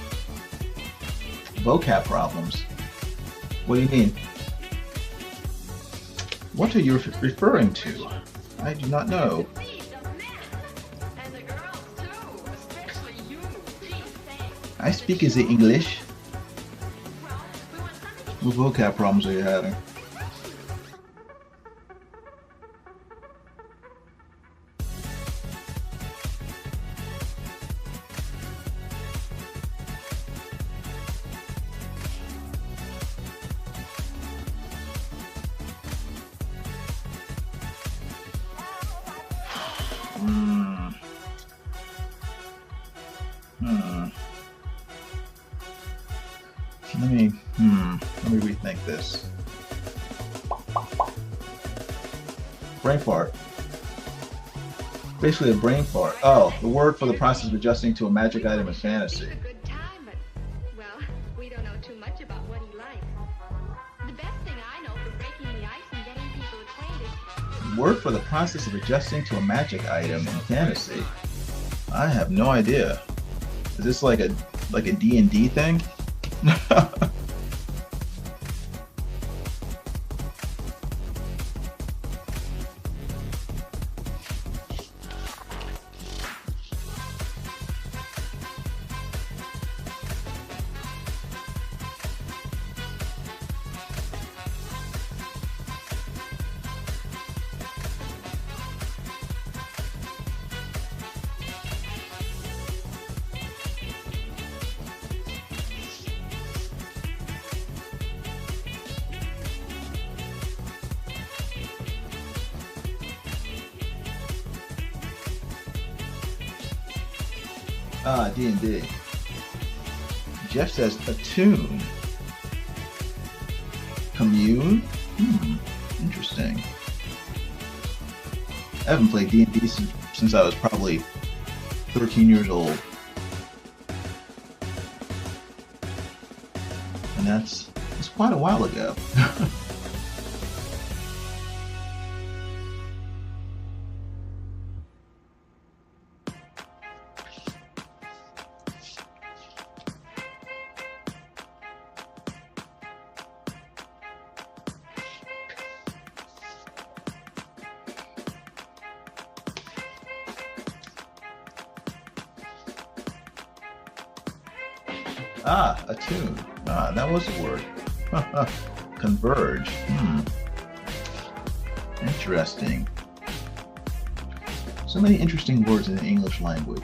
Vocab problems. What do you mean? What are you referring to? I do not know.
And the girls too, especially you. Gee, thanks.
I speak as the English.
Well, we want something to
What vocab problems are you having? Let me rethink this. Brain fart. Basically a brain fart. Oh, the word for the process of adjusting to a magic item in fantasy.
He's a good time, but, well, we don't know too much about what he likes. The best thing I know for breaking the ice and getting people acquainted.
Word for the process of adjusting to a magic item in fantasy. I have no idea. Is this like a D&D thing? Ah, D&D. Jeff says attune. Commune? Interesting. I haven't played D&D since I was probably 13 years old. And that's quite a while ago. Ah, attune. Ah, that was the word. Converge. Interesting. So many interesting words in the English language.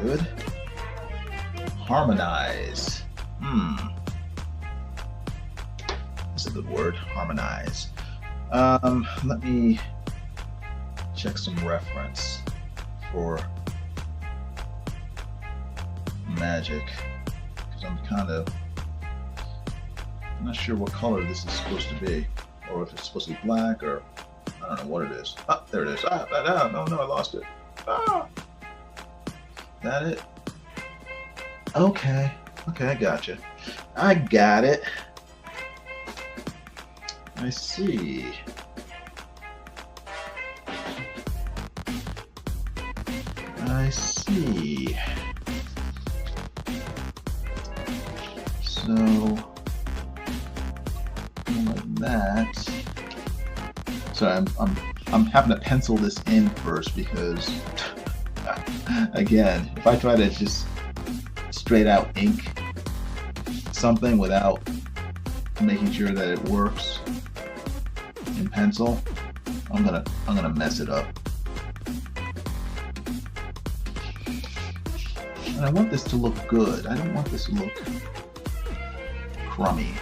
Good. Harmonize. That's a good word. Harmonize. Let me check some reference for magic, because I'm not sure what color this is supposed to be, or if it's supposed to be black, or I don't know what it is. Ah, there it is. No, I lost it. Ah. That it? Okay, I gotcha. I got it. I see. I see. So, like that. So I'm having to pencil this in first because, again, if I try to just straight out ink something without making sure that it works in pencil, I'm gonna mess it up. And I want this to look good. I don't want this to look crummy.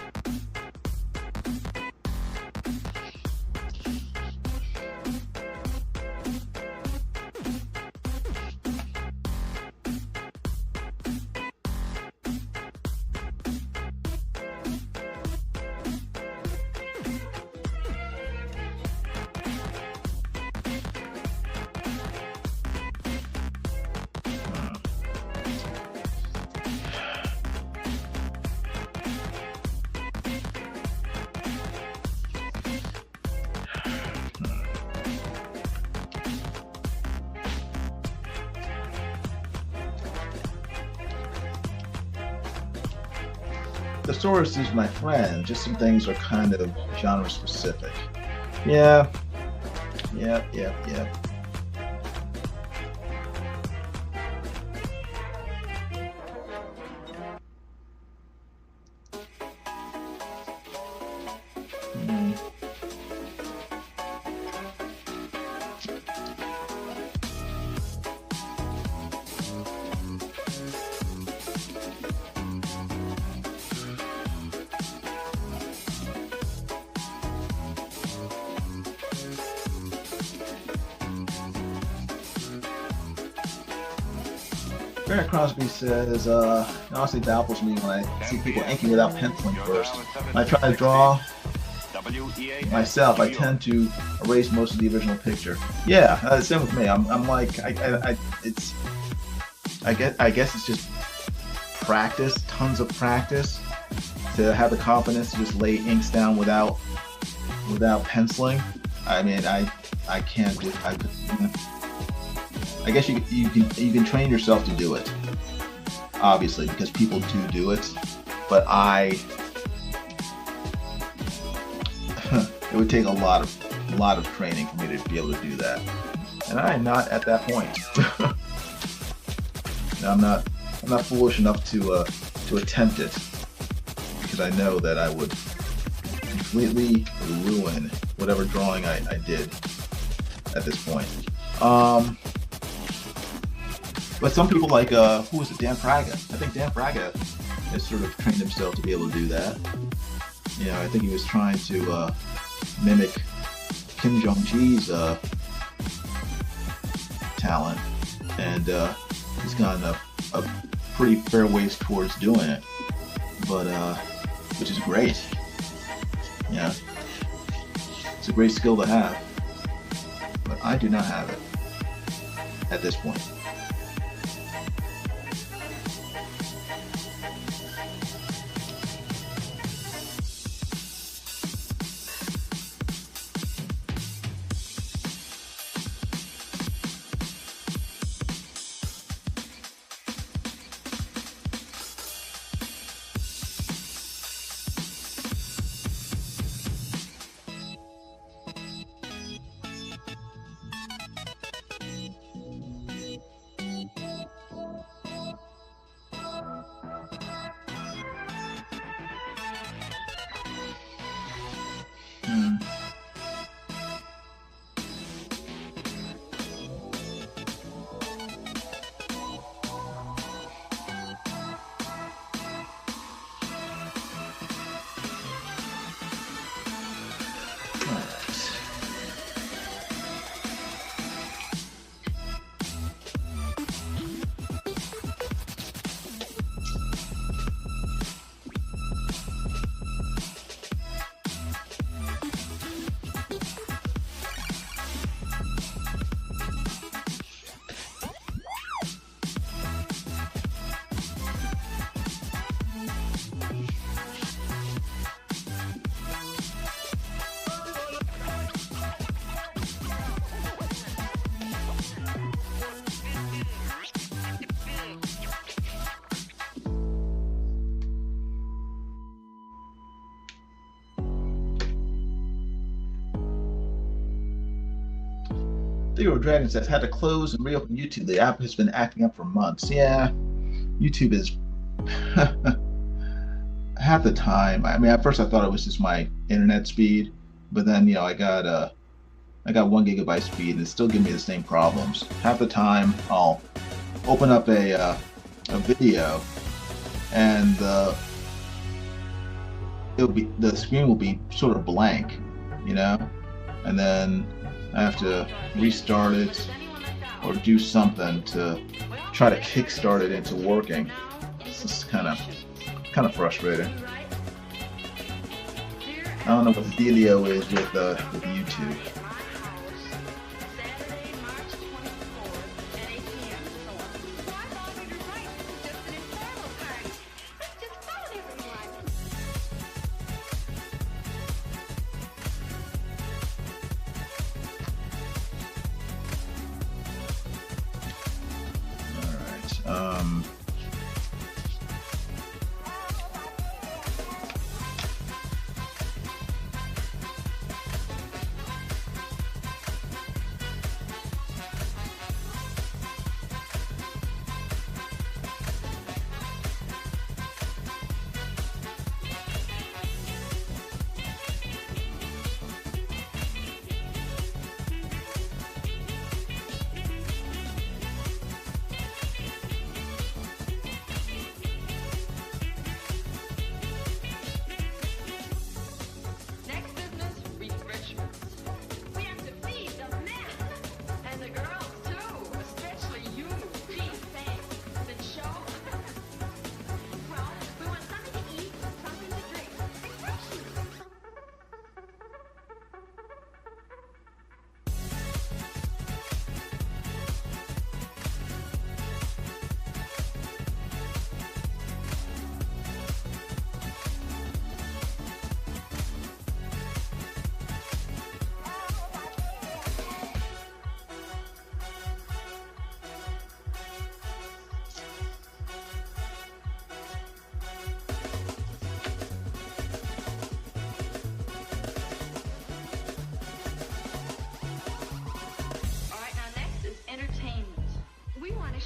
The source is my friend, just some things are kind of genre specific. Yeah. Barrett Crosby says, it honestly baffles me when I see people inking without penciling first. When I try to draw myself, I tend to erase most of the original picture. Yeah, same with me. I'm like, I guess it's just practice, tons of practice, to have the confidence to just lay inks down without penciling. I mean, I can't do. I guess you can train yourself to do it, obviously, because people do it. But it would take a lot of training for me to be able to do that, and I am not at that point. I'm not foolish enough to attempt it, because I know that I would completely ruin whatever drawing I did at this point. But some people like, who was it, Dan Fraga? I think Dan Fraga has sort of trained himself to be able to do that. You know, I think he was trying to mimic Kim Jong-ji's talent, and he's gotten a pretty fair ways towards doing it, but which is great. Yeah, it's a great skill to have, but I do not have it at this point. Theodore Dragon says, had to close and reopen YouTube. The app has been acting up for months. Yeah, YouTube is half the time. I mean, at first I thought it was just my internet speed, but then I got 1 gigabyte speed and it's still giving me the same problems. Half the time I'll open up a video and the screen will be sort of blank, and then I have to restart it or do something to try to kickstart it into working. It's just kind of frustrating. I don't know what the dealio is with YouTube.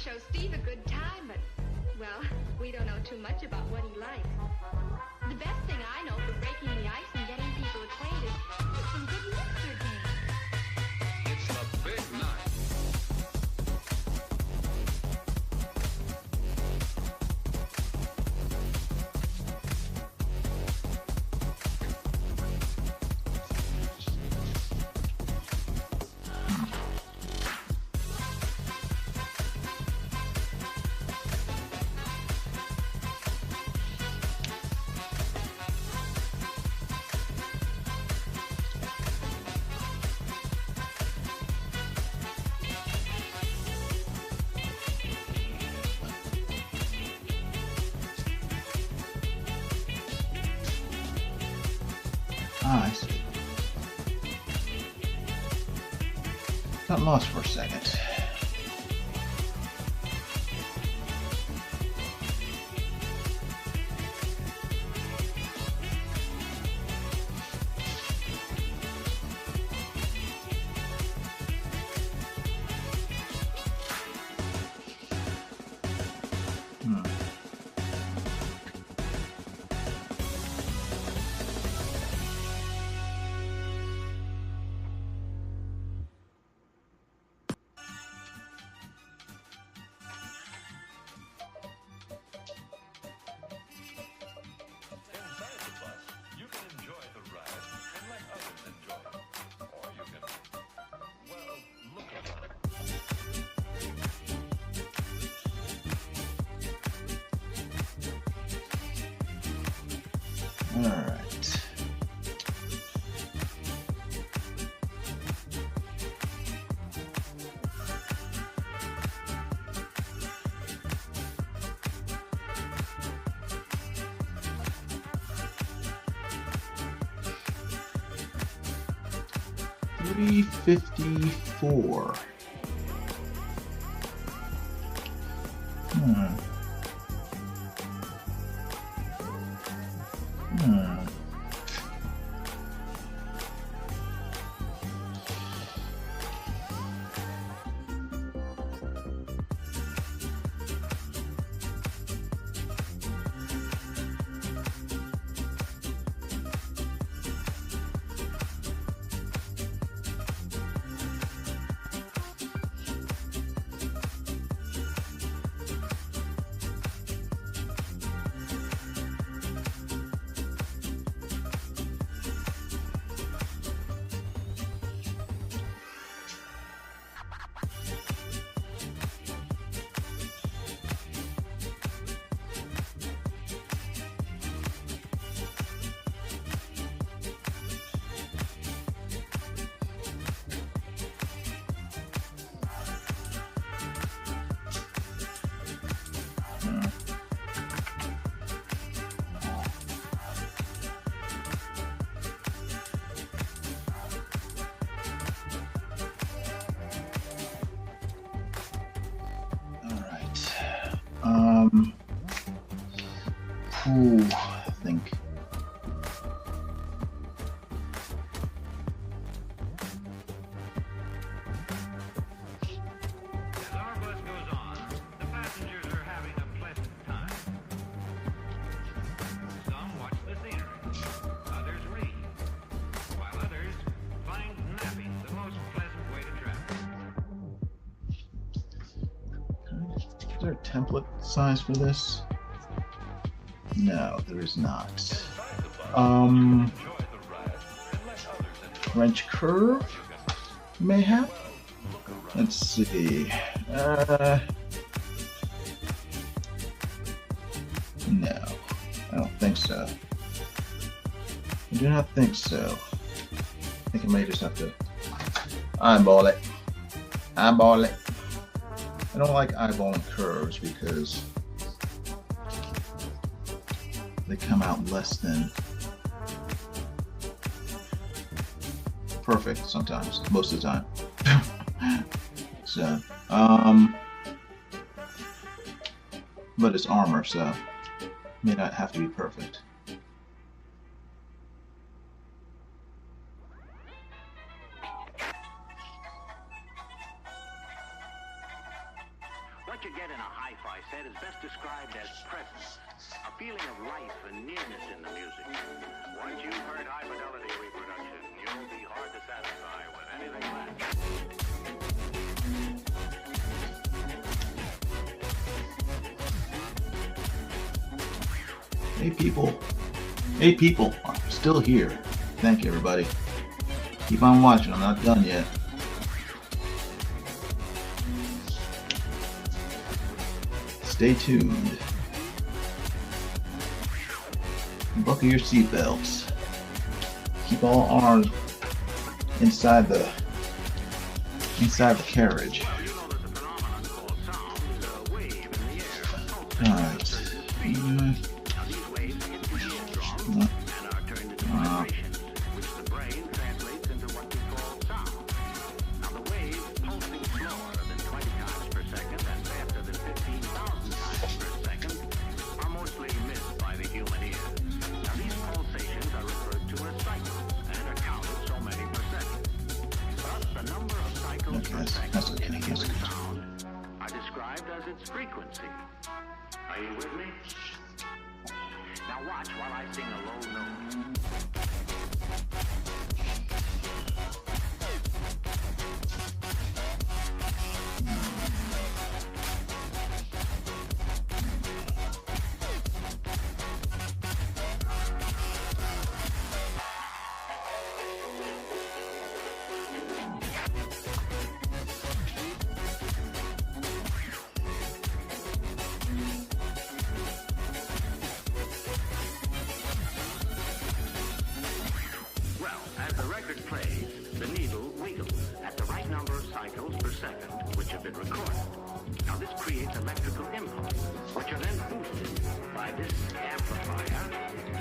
Show Steve a good time, but, well, we don't know too much about what he likes. The best thing I know for breaking the ice and getting people acquainted is some good mixer games.
It's the big night.
I see. Got lost for a second. All right. $354. Ooh, I think.
As our bus goes on, the passengers are having a pleasant time. Some watch the scenery, others read, while others find napping the most pleasant way to travel.
Is there a template size for this? No, there is not. French curve, mayhap? Let's see. No, I don't think so. I do not think so. I think I may just have to eyeball it. Eyeball it. I don't like eyeballing curves because they come out less than perfect sometimes, most of the time. So, but it's armor, so it may not have to be perfect.
What you get in a hi-fi set is best described as presence, a feeling of life and nearness in the music. Once you've heard high-fidelity reproduction, you'll be hard to satisfy with anything less.
Hey people. Hey people, I'm still here. Thank you everybody. Keep on watching, I'm not done yet. Stay tuned. Buckle your seatbelts. Keep all arms inside the carriage. All right.
Are described as its frequency. Are you with me? Now watch while I sing a low note. Now this creates electrical impulse, which are then boosted by this amplifier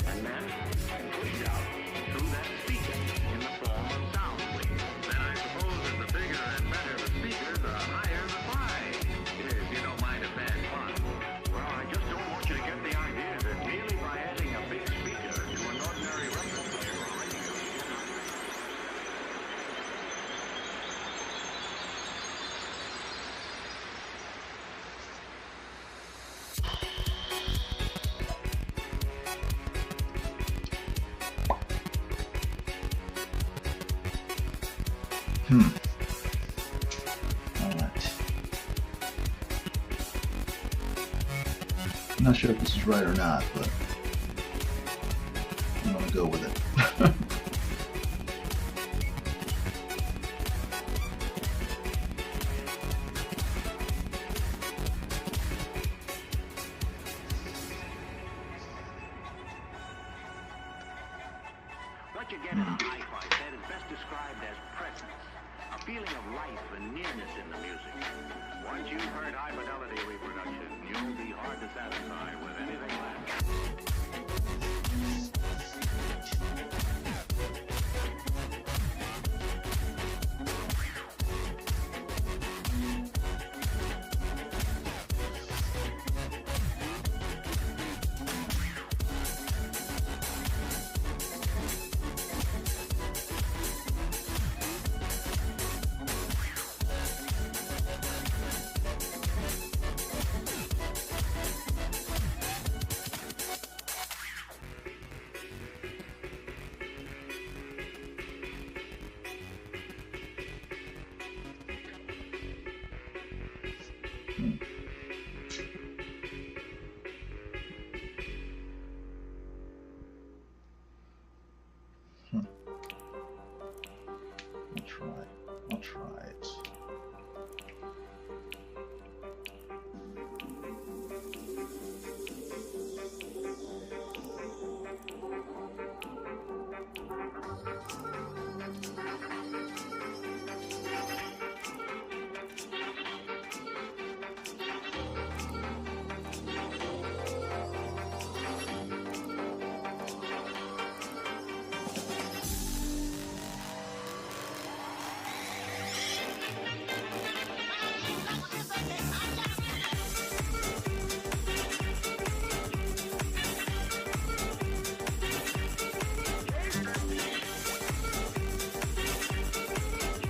and then pushed out through that speaker in the form of sound waves. Then I suppose that the bigger and better the speaker, the higher the price. If you don't mind a bad pun. Well, I just don't want you to get the idea that merely by adding a big speaker to an ordinary replica radio.
Alright. I'm not sure if this is right or not, but I'm gonna go with it.
What you get in a hi-fi set is best described as presence, a feeling of life and nearness in the music. Once you've heard high-fidelity reproduction, you'll be hard to satisfy with anything less.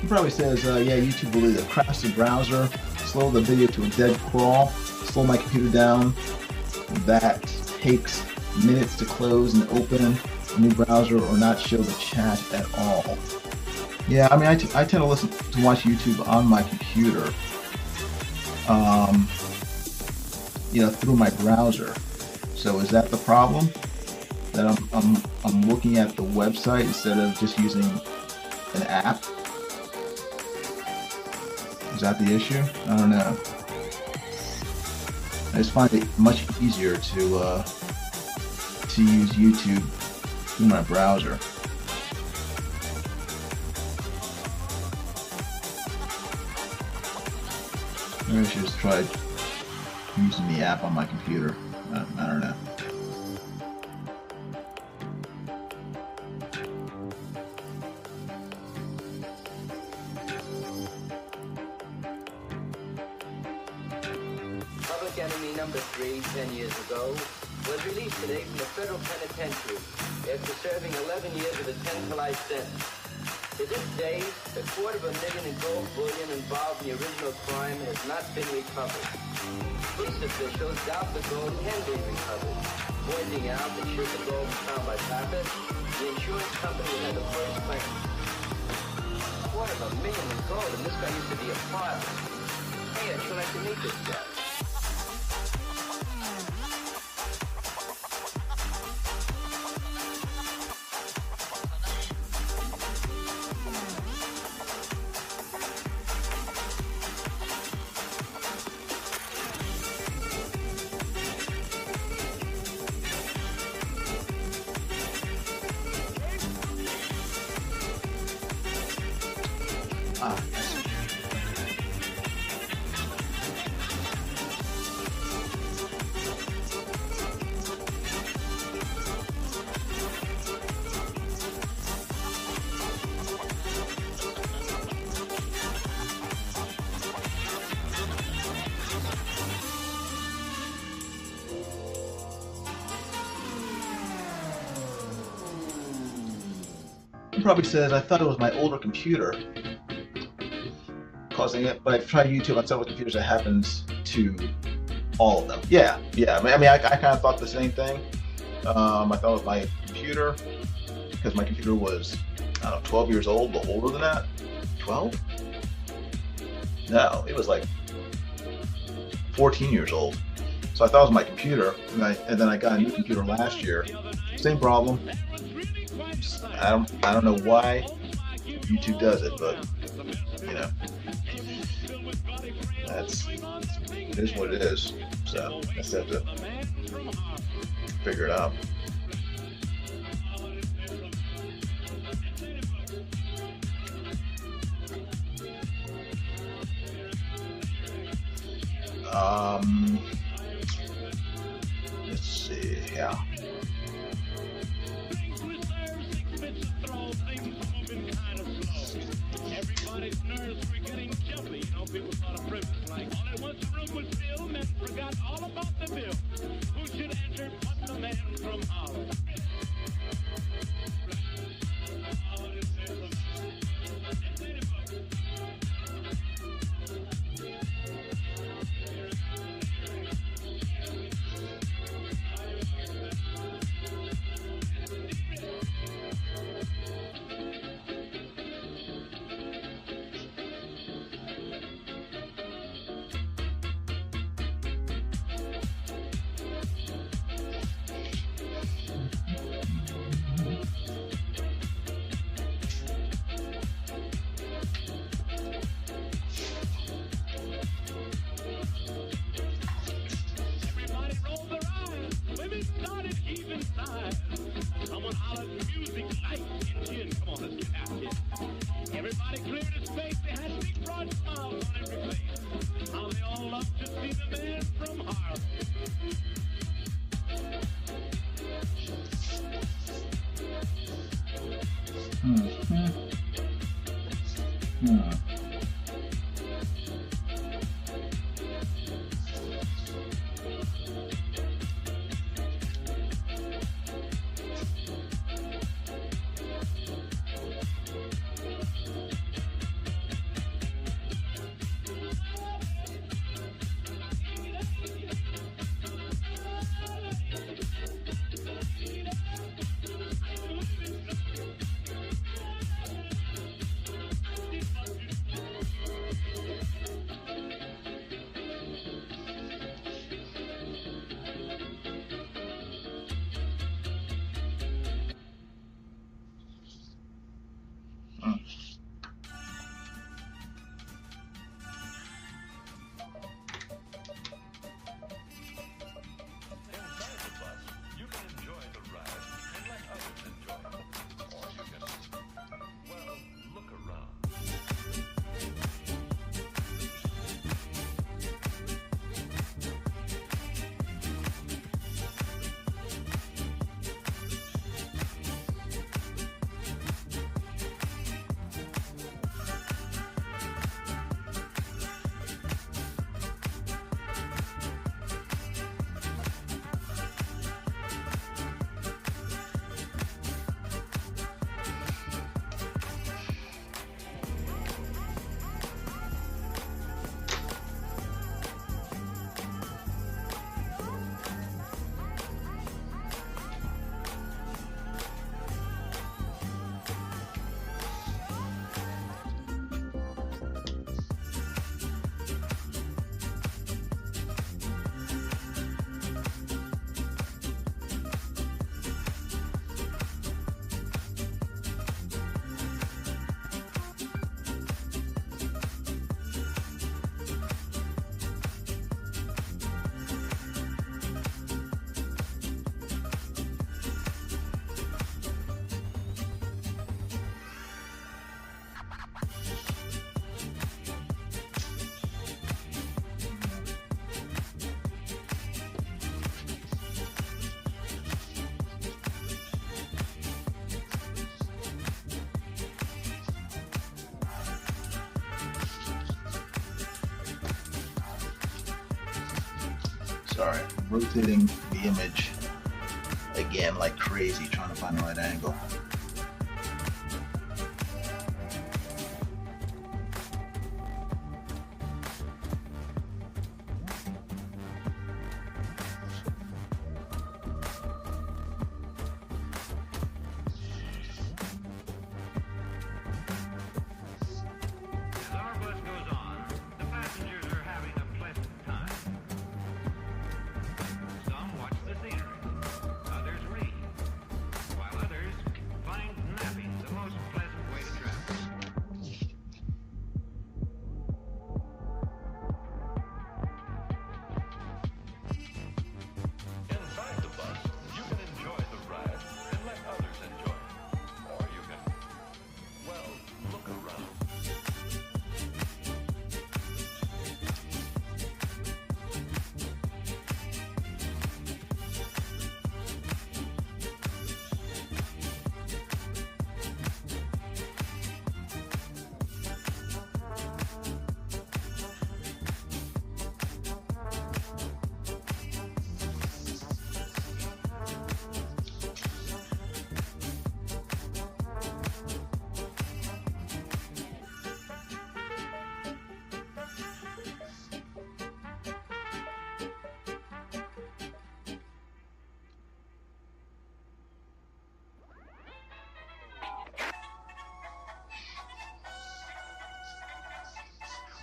It probably says, yeah, YouTube will either crash the browser, slow the video to a dead crawl, slow my computer down. That takes minutes to close and open a new browser, or not show the chat at all. Yeah, I mean, I tend to watch YouTube on my computer, you know, through my browser. So is that the problem? That I'm looking at the website instead of just using an app? Is that the issue? I don't know. I just find it much easier to use YouTube through my browser. Maybe I should just try using the app on my computer. I don't know.
Public enemy number 3, 10 years ago, was released today from the federal penitentiary after serving 11 years of a 10-to-life sentence. To this day, $250,000 in gold bullion involved in the original crime has not been recovered. Police officials doubt the gold can be recovered, pointing out that should the gold be found by Pappas, the insurance company would have the first claim. $250,000 in gold, and this guy used to be a father. Hey, I'd sure like to meet this guy.
It probably says, I thought it was my older computer causing it, but I've tried YouTube on several computers. It happens to all of them. Yeah. I mean, I kind of thought the same thing. I thought it was my computer, because my computer was, I don't know, 12 years old, but older than that. 12? No, it was like 14 years old. So I thought it was my computer, and then I got a new computer last year. Same problem. I don't know why YouTube does it, but you know, it is what it is. So I just have to figure it out. Let's see. Yeah.
Everybody's nerves were getting jumpy. You know, people thought a privilege like all at once the room was filled and forgot all about the bill. Who should enter but the man from Holland? Someone hollered music, light, and gin. Come on, let's get happy. Everybody cleared his face. They had big broad smiles on every face. How they all love to see the man from Harlem.
Sorry, rotating the image again like crazy, trying to find the right angle.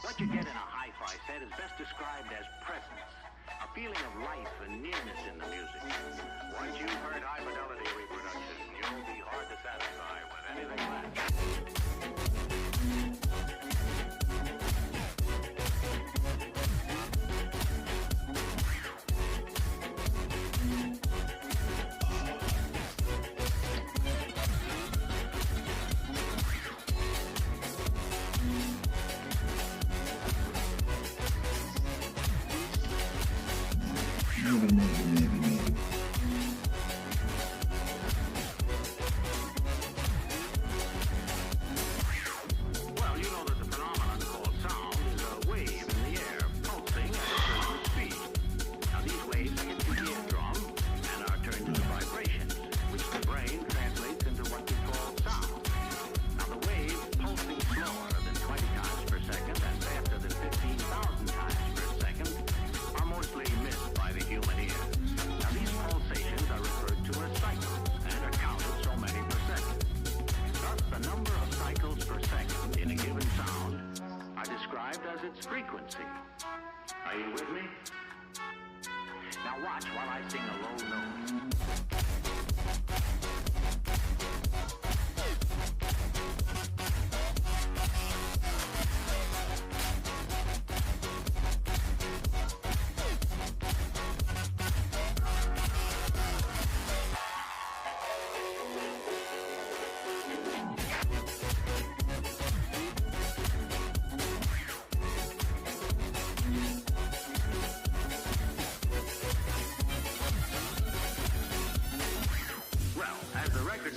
What you get in a hi-fi set is best described as presence, a feeling of life and nearness in the music. Once you've heard high-fidelity reproduction, you'll be hard to satisfy with anything less.
Maybe.
Well, you know that the phenomenon called sound is a wave in the air, pulsing at a certain speed. Now, these waves hit the eardrum and are turned into vibrations, which the brain translates into what we call sound. Now, the waves pulsing slower than 20 times per second and faster than 15,000 times per second are mostly missed by the human ear. Now, these pulsations are referred to as cycles and are counted so many per second. Thus, the number of cycles per second in a given sound are described as its frequency. Are you with me? Now watch while I sing a low note.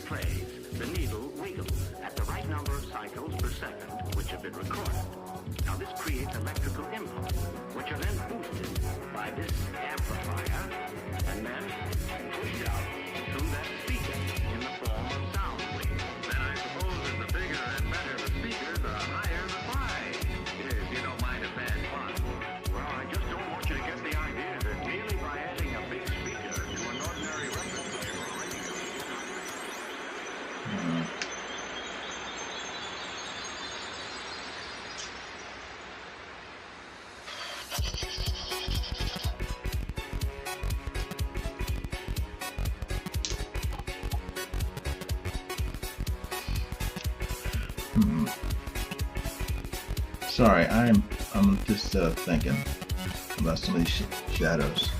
Plays, the needle wiggles at the right number of cycles per second, which have been recorded. Now this creates electrical impulse, which are then boosted by this amplifier, and then pushed out through that speaker in the form of sound waves. Then I suppose that the bigger and better the speaker, the higher the price. If you don't mind a bad pun. Well, I just don't want you to get the idea that merely by adding a big speaker to an ordinary record player or radio,
Sorry, I'm just thinking about some of these shadows.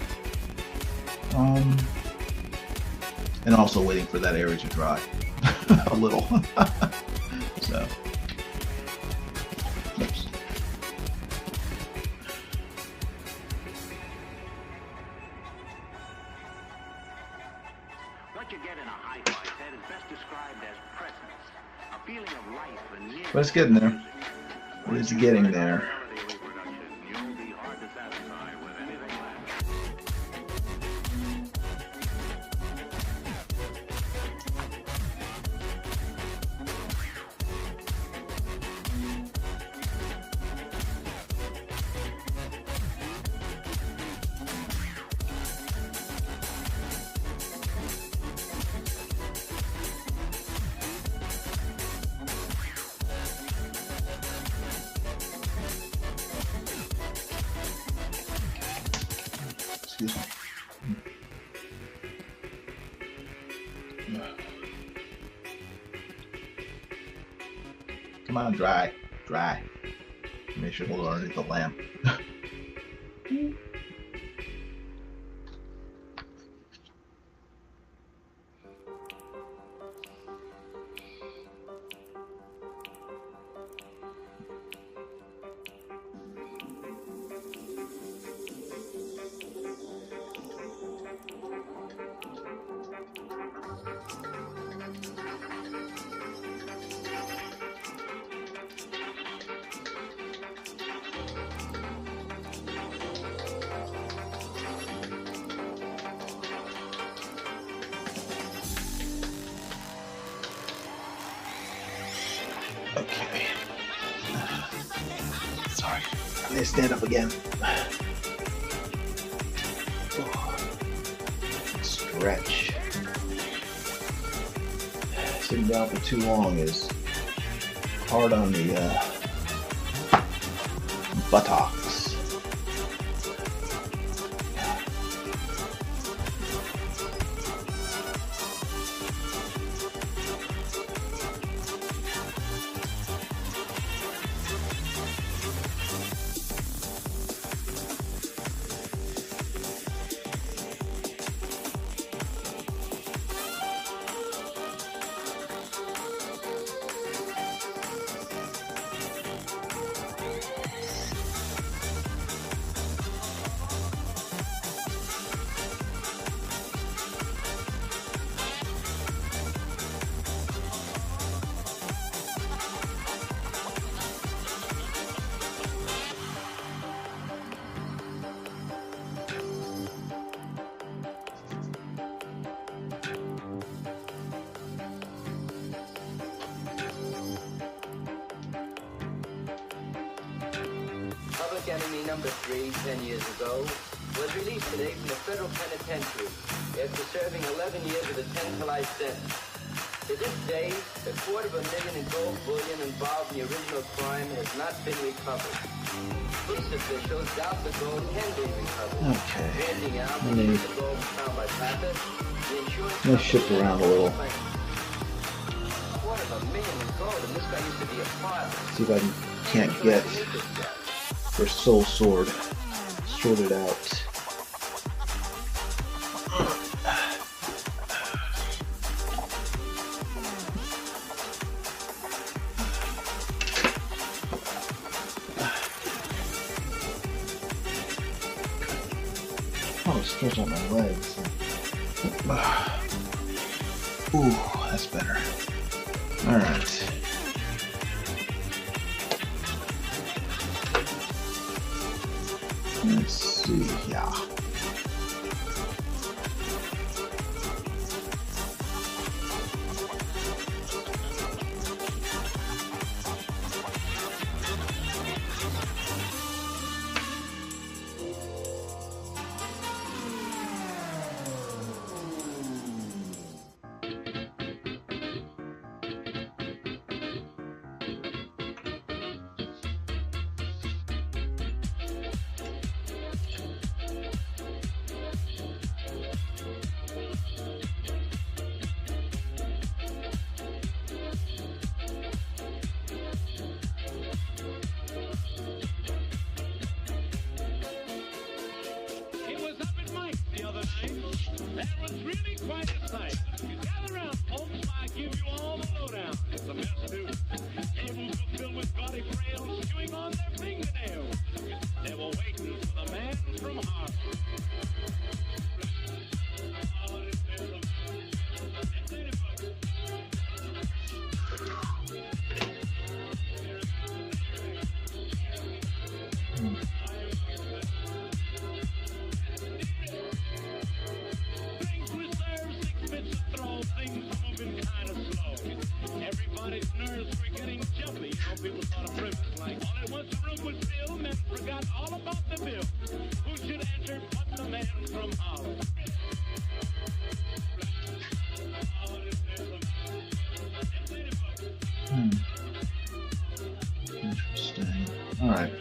And also waiting for that area to dry a little. So, oops.
What you get in a hi-fi set is best described as presence, a feeling of life and nearness.
But it's getting there. It is getting there.
You'll be hard to satisfy with anything less.
Excuse me. Come on, dry. Dry. Make sure we'll already the lamp. Okay. Sorry. I need to stand up again. Oh. Stretch. Sitting down for too long is hard on the buttocks.
Public enemy number 3, 10 years ago, was released today from the federal penitentiary after serving 11 years of a 10 to life sentence. To this day, $250,000 in gold bullion involved in the original crime has not been recovered. Police officials doubt the gold can be recovered.
Okay.
Finding out
Let me
the gold found by Pappas, the insurance
shift around a little.
$250,000 in gold, and this guy used to be a father.
See if I can't get for Soulsword sorted out. Oh, stretch out my legs. Ooh, that's better. All right. Let's see, yeah.
That was really quite a sight. You gather around, folks, I give you all the lowdown. It's a mess, too. Tables are filled with gaudy frails chewing on their fingernails. They were waiting for the man from Harvard.
Interesting. All right.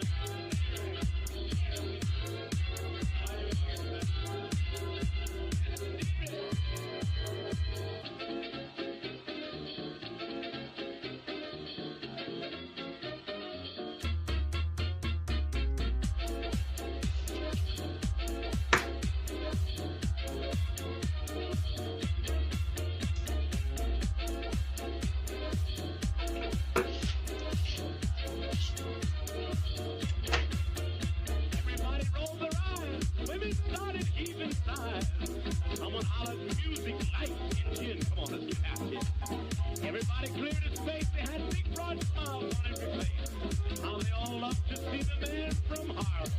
Everyone hollered music light and gin. Come on, let's get happy. Everybody cleared his space. They had big broad smiles on every face. How they all loved to see the man from Harlem.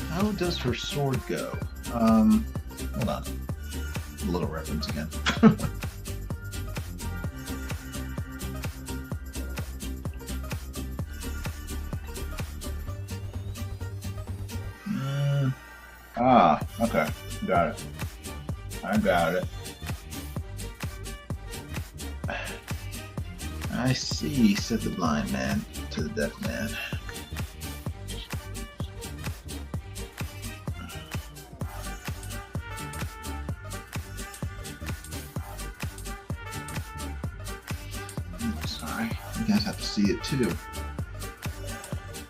How does her sword go? Hold on. A little reference again. Okay. Got it. I got it. I see, said the blind man to the deaf man. You guys have to see it too.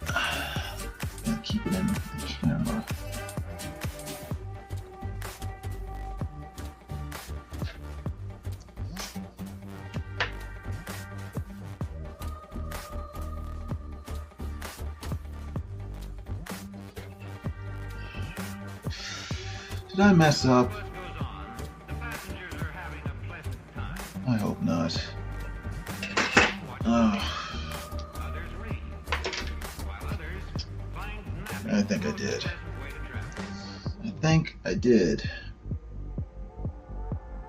Gotta keep it in the camera. Did I mess up? I hope not. I think I did. I think I did.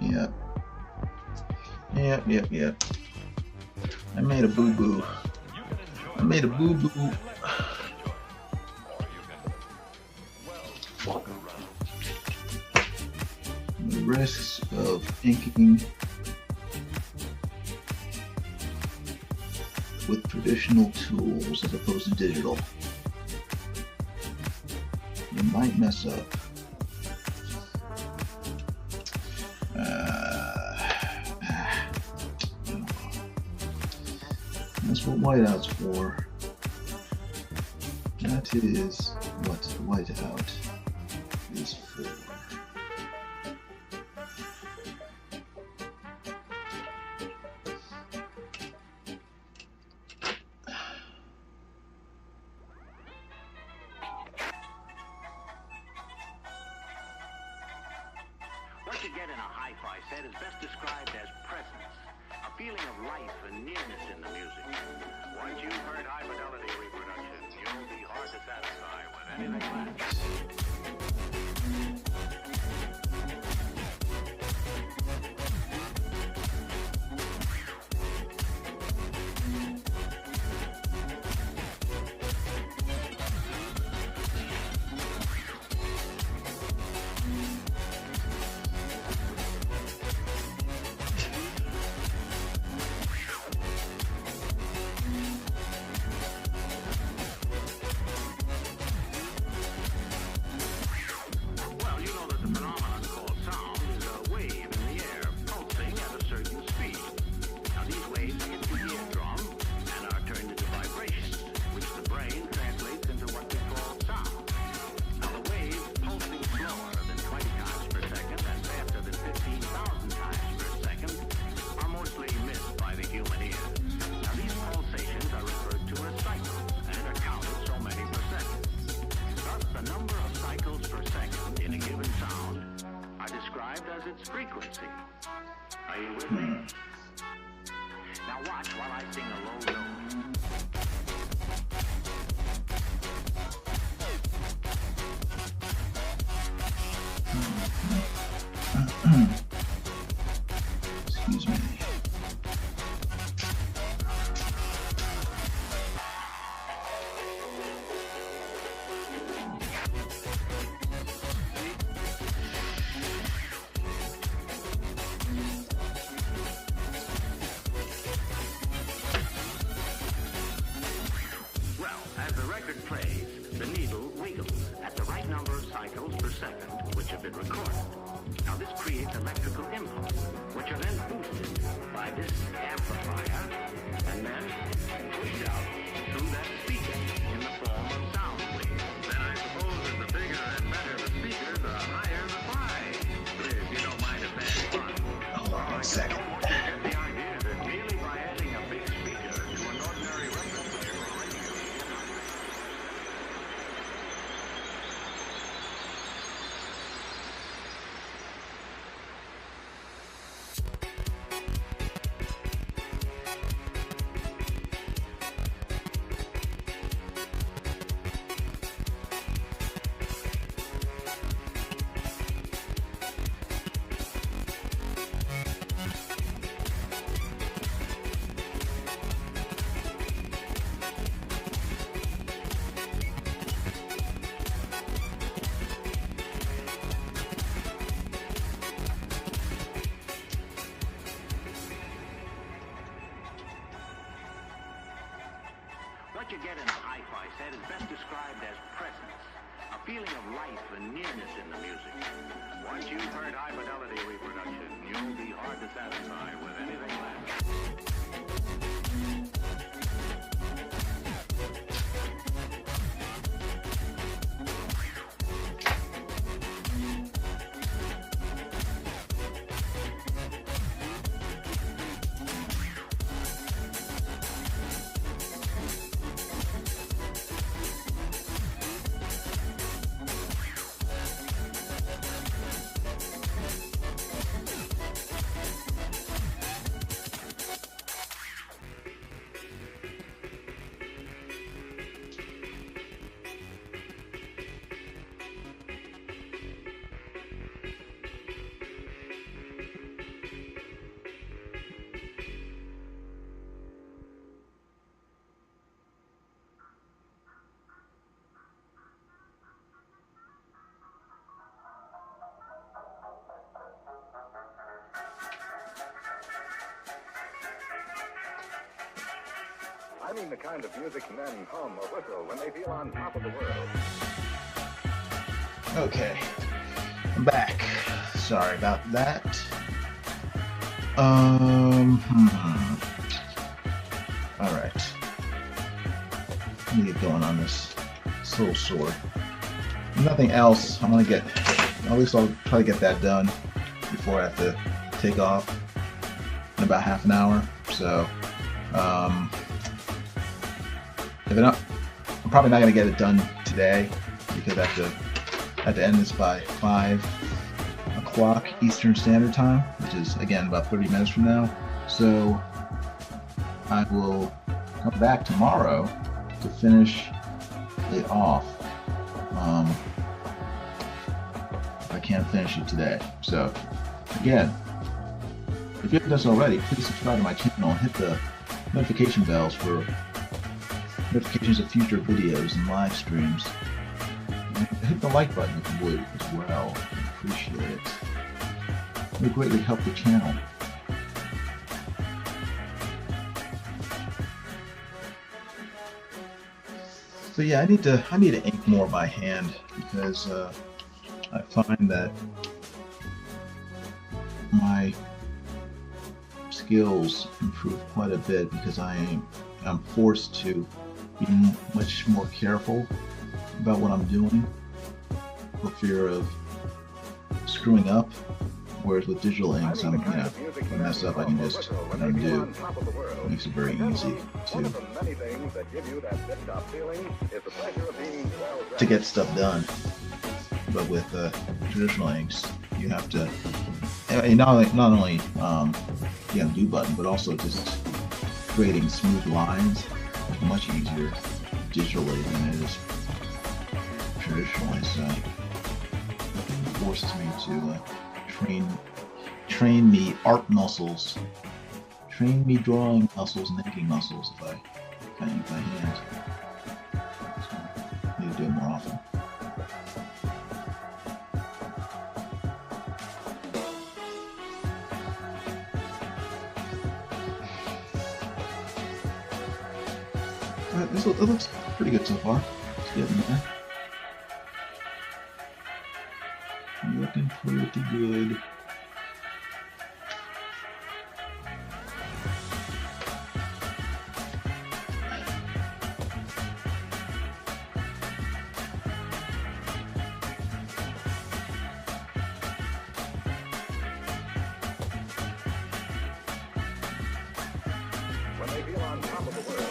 Yep. Yep. I made a boo-boo. I made a boo-boo. The risks of inking with traditional tools as opposed to digital. You might mess up. That's what whiteout's for. That is what whiteout is for.
What you get in a hi-fi set is best described as presence, a feeling of life and nearness in the music. Once you've heard high-fidelity reproduction, you'll be hard to satisfy with anything less. its frequency. Are you with me? Now watch while I sing a low note.
Excuse me.
Well, as the record plays, the needle wiggles at the right number of cycles per second, which have been recorded. Now this creates electrical impulses, which are then boosted by this amplifier, and then pushed out through that speaker in the form of sound waves. Then I suppose that the bigger and better the speaker, the higher the prize. If you don't mind if that's fun.
Hold on 1 second.
I want you to get the idea that merely by adding a big speaker to an ordinary record player or radio, what you get in a hi-fi set is best described as presence, a feeling of life and nearness in the music. Once you've heard high-fidelity reproduction, you'll be hard to satisfy with anything less.
I mean the kind of music men hum or whistle when they feel on top of the world.
Okay, I'm back. Sorry about that. All right. Let me get going on this Soulsword. Nothing else. I'm gonna get. At least I'll try to get that done before I have to take off in about half an hour. So, if I'm probably not gonna get it done today because I have to end this by 5 o'clock Eastern Standard Time, which is again about 30 minutes from now. So I will come back tomorrow to finish it off. If I can't finish it today. So again, if you haven't done so already, please subscribe to my channel and hit the notification bells for notifications of future videos and live streams. And hit the like button if you would as well. I appreciate it. It would greatly help the channel. So yeah, I need to ink more by hand because I find that my skills improve quite a bit because I'm forced to be much more careful about what I'm doing for fear of screwing up. Whereas with digital inks, if I mess up, I can just undo. It makes it very easy to get stuff done. But with traditional inks, you have to not only do button, but also just creating smooth lines is much easier digitally than it is traditionally. So it forces me to train me art muscles, train me drawing muscles and inking muscles if I ink by hand. So I need to do it more often. It looks pretty good so far. It's getting there. Looking pretty good.
When they feel on top of the world,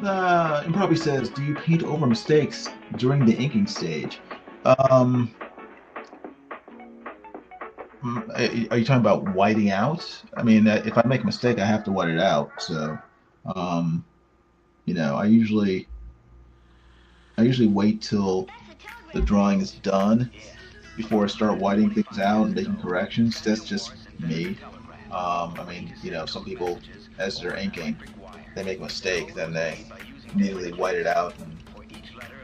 It probably says, do you paint over mistakes during the inking stage? Are you talking about whiting out? I mean, if I make a mistake, I have to white it out. So, I usually wait till the drawing is done before I start whiting things out and making corrections. That's just me. I mean, some people, as they're inking, they make a mistake, then they immediately white it out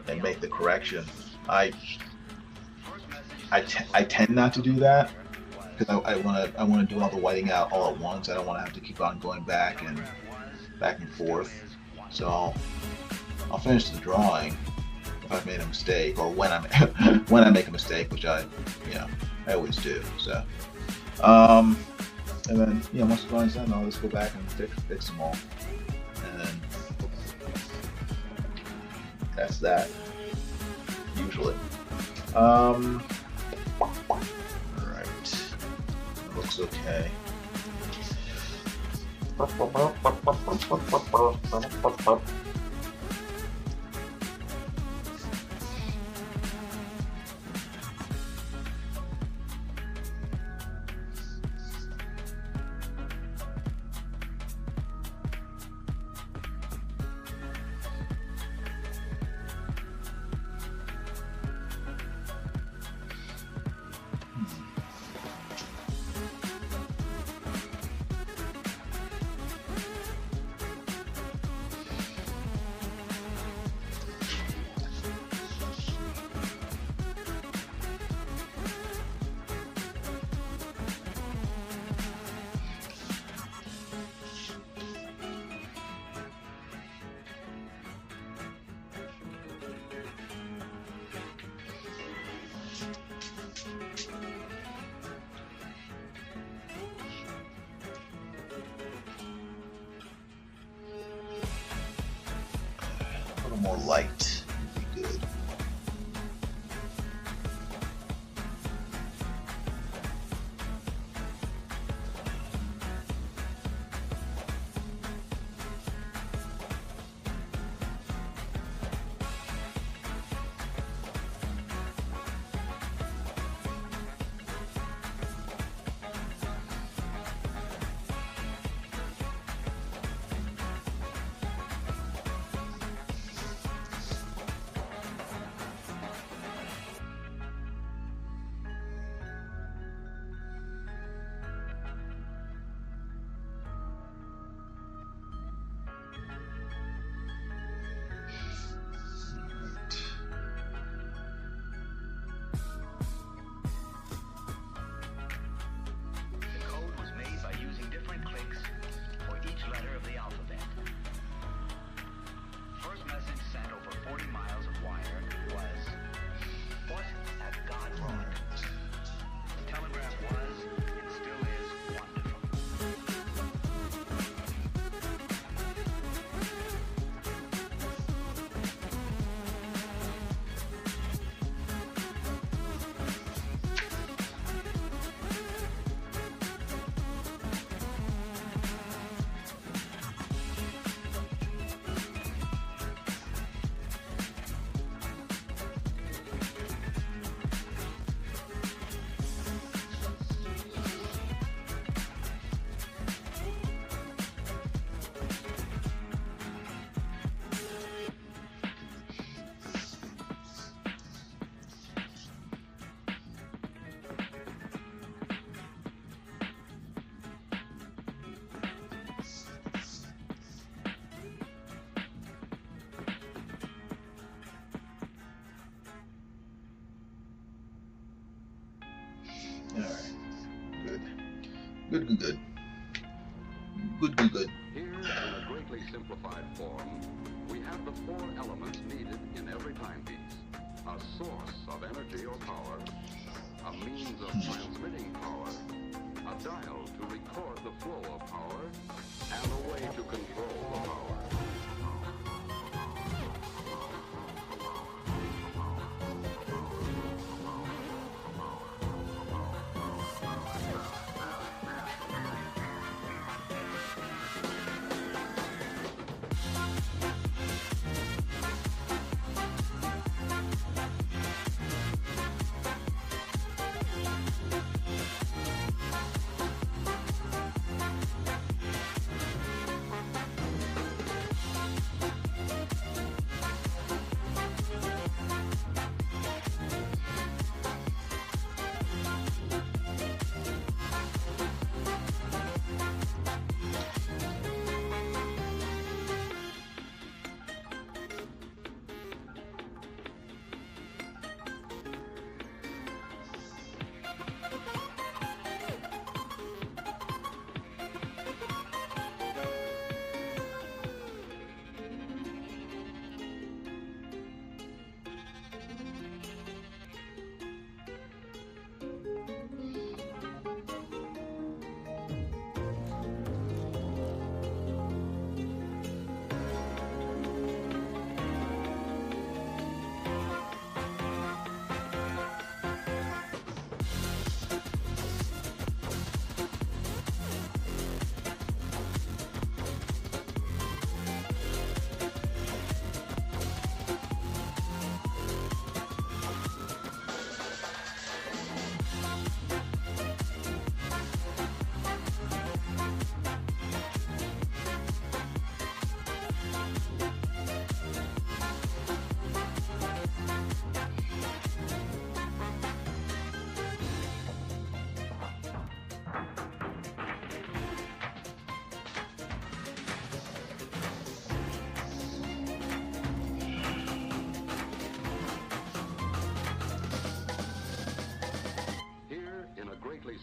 and make the correction. I tend not to do that because I want to do all the whiting out all at once. I don't want to have to keep on going back and forth. So I'll finish the drawing if I've made a mistake, or when I make a mistake, which I always do. So and then once the drawing's done, I'll just go back and fix them all, and then that's that usually. All right, it looks okay. More light would be good. Good, good, good. Good, good, good.
Here, in a greatly simplified form, we have the 4 elements needed in every timepiece. A source of energy or power, a means of transmitting power, a dial to record the flow of power, and a way to control the power.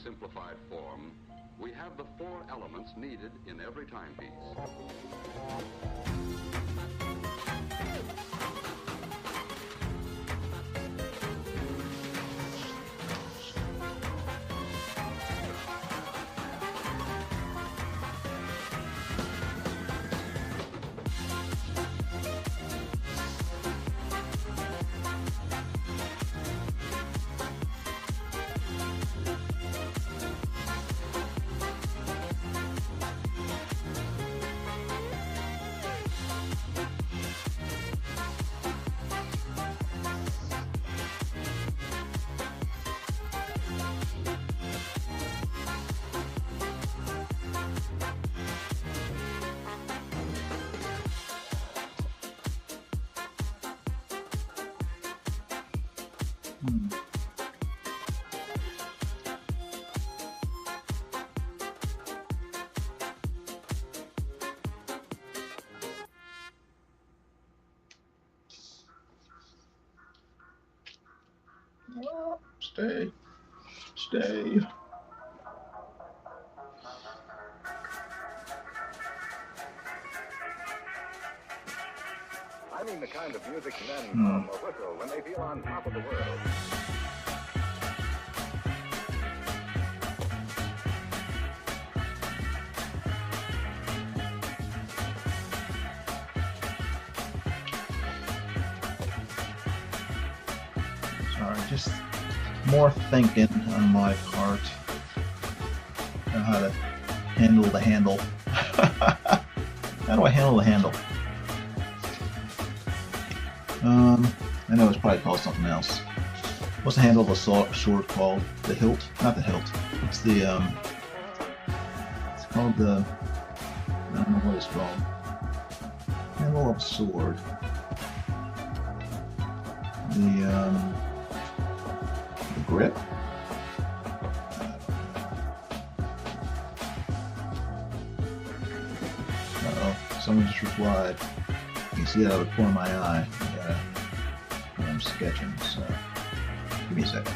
Simplified form, we have the 4 elements needed in every timepiece.
Oh, stay. Stay.
I mean the kind of music men hum or whistle when they feel on top of the world.
Sorry, just more thinking on my part. Know how to handle the handle. How do I handle the handle? I know it's probably called something else. What's the handle of a sword called? The hilt? Not the hilt. It's the, it's called the, I don't know what it's called. Handle of a sword. The grip? Uh-oh, someone just replied. You can see that out of the corner of my eye. I'm sketching, so give me a second.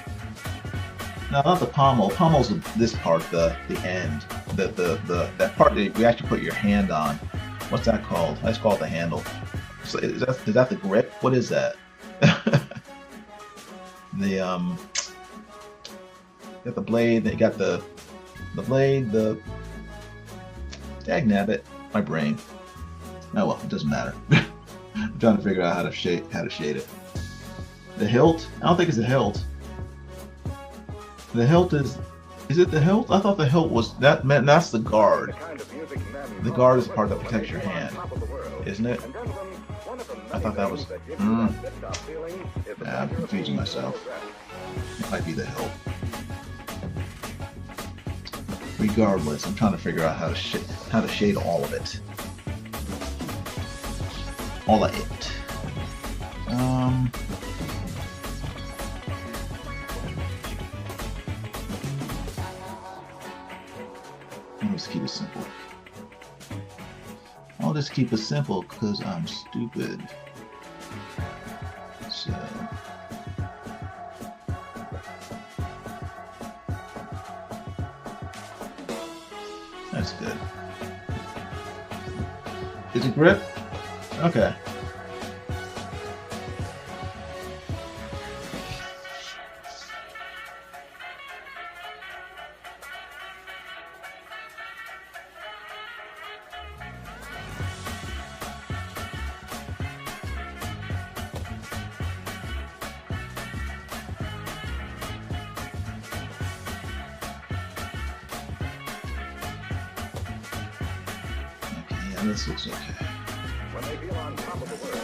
No, not the pommel. Pommel's this part, the end, that part that you actually put your hand on. What's that called? That's called the handle. So is that the grip? What is that? You got the blade. Then you got the blade. The dagnabbit, my brain. Oh well, it doesn't matter. I'm trying to figure out how to shade it. The hilt? I don't think it's the hilt. The hilt is it the hilt? I thought the hilt was that's the guard. The guard is the part that protects your hand, isn't it? I thought that was. Yeah, I'm confusing myself. It might be the hilt. Regardless, I'm trying to figure out how to shade all of it. All of it. Let's keep it simple. I'll just keep it simple because I'm stupid. So. That's good. Is it grip? Okay. This looks okay.
When they feel on top of the world.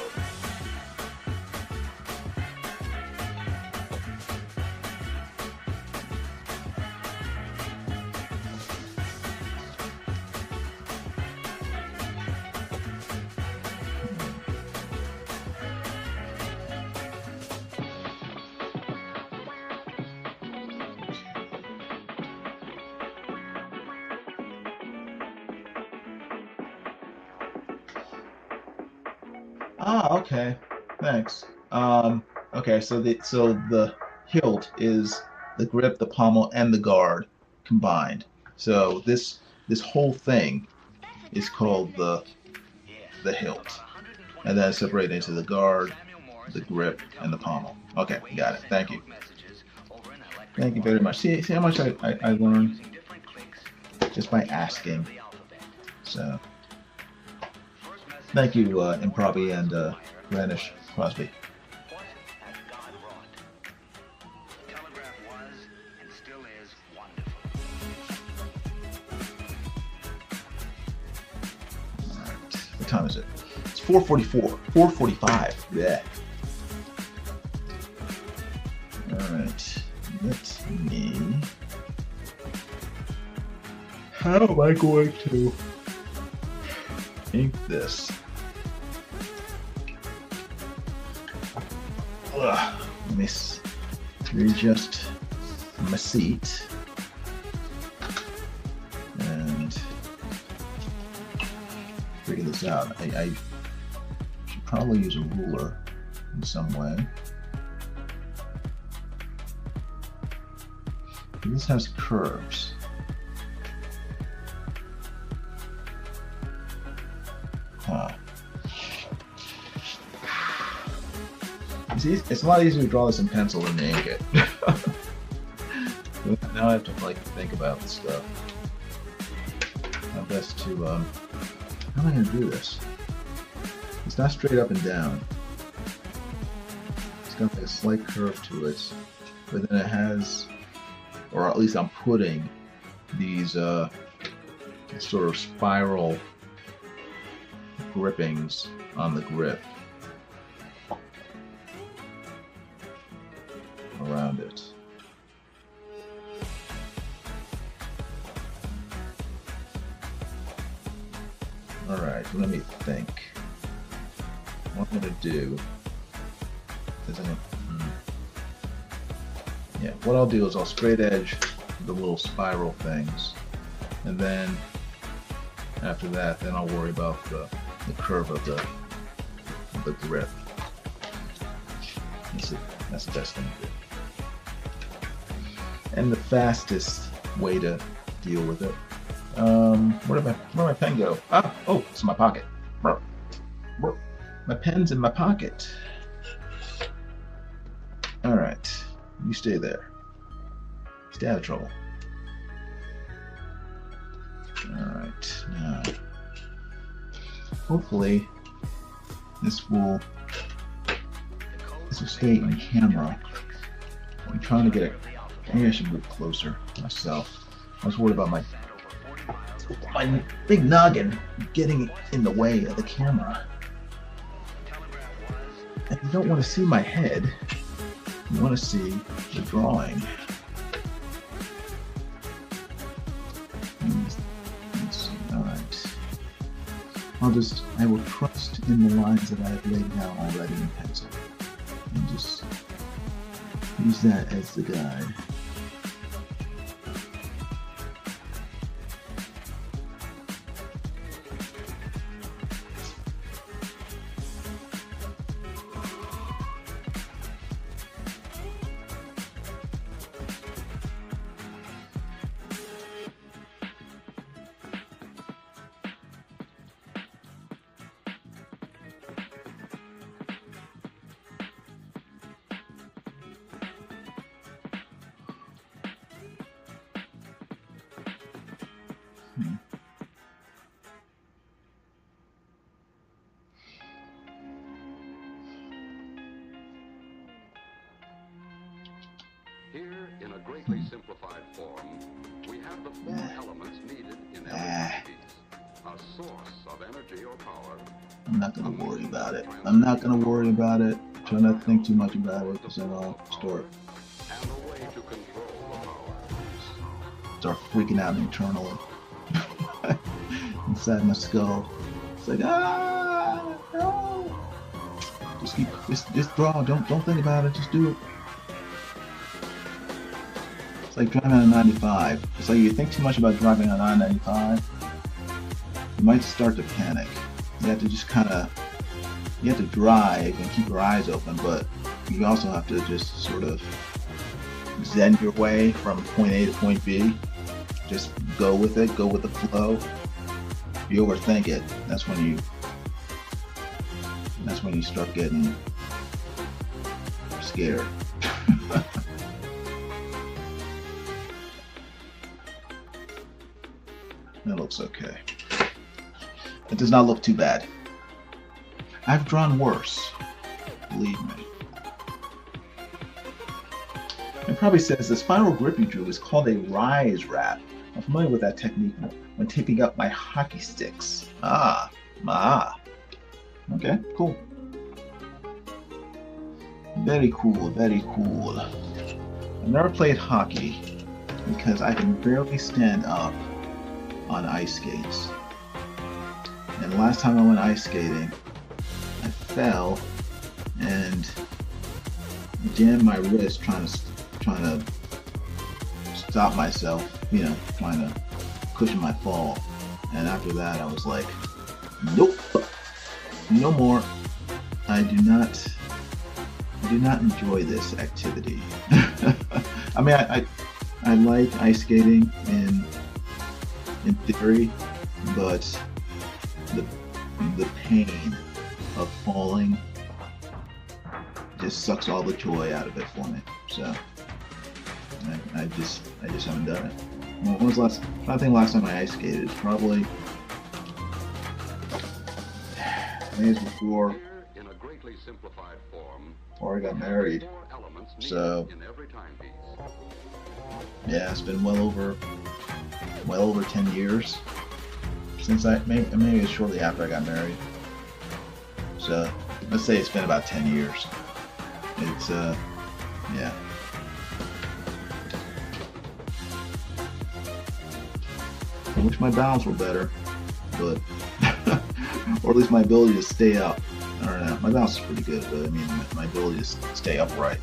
Ah, okay. Thanks. Okay, so the hilt is the grip, the pommel, and the guard combined. So this whole thing is called the hilt, and then separated into the guard, the grip, and the pommel. Okay, got it. Thank you. Thank you very much. See how much I learned just by asking. So. Thank you, Improbi and Granish Crosby. Alright, what time is it? It's 4:44. 4:45. Yeah. Alright, let me. How am I going to ink this? Let me readjust my seat and figure this out. I should probably use a ruler in some way. This has curves. Huh. It's a lot easier to draw this in pencil than to ink it. Now I have to think about the stuff. How best to how am I going to do this? It's not straight up and down. It's got a slight curve to it, but then it has, or at least I'm putting these sort of spiral grippings on the grip around it. Alright, let me think. What I'm going to do is what I'll do is I'll straight edge the little spiral things, and then after that, then I'll worry about the curve of the grip. That's the best thing to do. and the fastest way to deal with it. Where'd my pen go? Ah, oh, it's in my pocket. My pen's in my pocket. All right, you stay there. Stay out of trouble. All right, now hopefully this will stay in camera. I'm trying to get it. Maybe I should move closer myself. I was worried about my big noggin getting in the way of the camera. And you don't want to see my head. You want to see the drawing. Let's see. All right. I will trust in the lines that I have laid down already in pencil, and just use that as the guide.
Here, in a greatly simplified form, we have the four elements needed in every piece. A source of energy or power.
I'm not going to worry about it. I'm not going to worry about it. Try not to think too much about it, because then I'll start freaking out internally. Inside my skull. It's like, no! Just draw. Don't think about it. Just do it. It's like driving on 95. It's like you think too much about driving on I-95, you might start to panic. You have to just you have to drive and keep your eyes open, but you also have to just sort of zen your way from point A to point B. Just go with it, go with the flow. If you overthink it, that's when you start getting scared. That looks okay. It does not look too bad. I've drawn worse, believe me. It probably says the spiral grip you drew is called a rise wrap. I'm familiar with that technique when taping up my hockey sticks. Okay, cool. Very cool, very cool. I've never played hockey because I can barely stand up on ice skates. And the last time I went ice skating, I fell and jammed my wrist trying to stop myself, trying to cushion my fall. And after that, I was like, nope, no more. I do not enjoy this activity. I mean, I like ice skating in theory, but the pain of falling just sucks all the joy out of it for me. So I just haven't done it. Well, when was I think last time I ice skated? Probably days before I got married. So yeah, it's been well over 10 years since maybe it's shortly after I got married. So let's say it's been about 10 years. It's yeah. I wish my balance were better, but or at least my ability to stay up. I don't know. My balance is pretty good, but I mean my ability to stay upright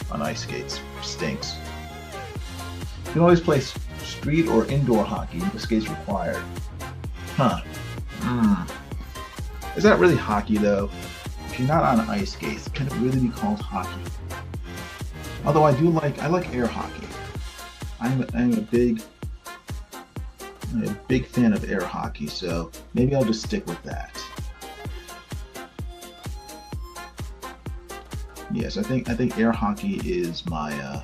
on ice skates stinks. You can always play street or indoor hockey with skates required. Huh. Is that really hockey though? If you're not on ice skates, can it really be called hockey? Although I like air hockey. I'm a big fan of air hockey, so maybe I'll just stick with that. Yes, I think air hockey is my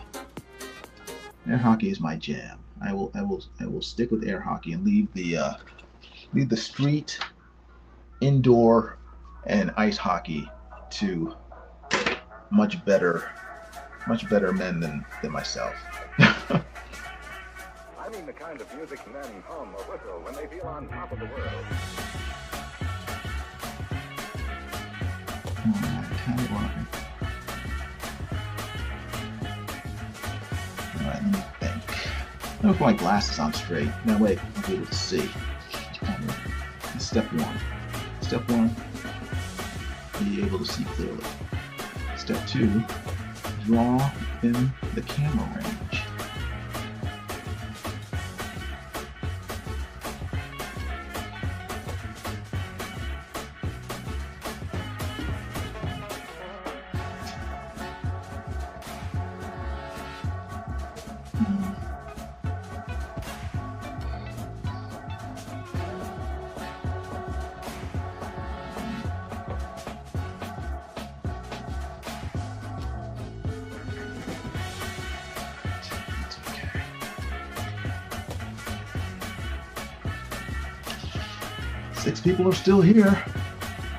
jam. I will stick with air hockey and leave the street, indoor, and ice hockey to much better men than myself.
I mean the kind of music men hum or whistle when they feel on top of the world.
Alright, let me think. Let me put my glasses on straight. Now wait, I'll be able to see. Step one. Step one, be able to see clearly. Step two, draw in the camera range. Six people are still here.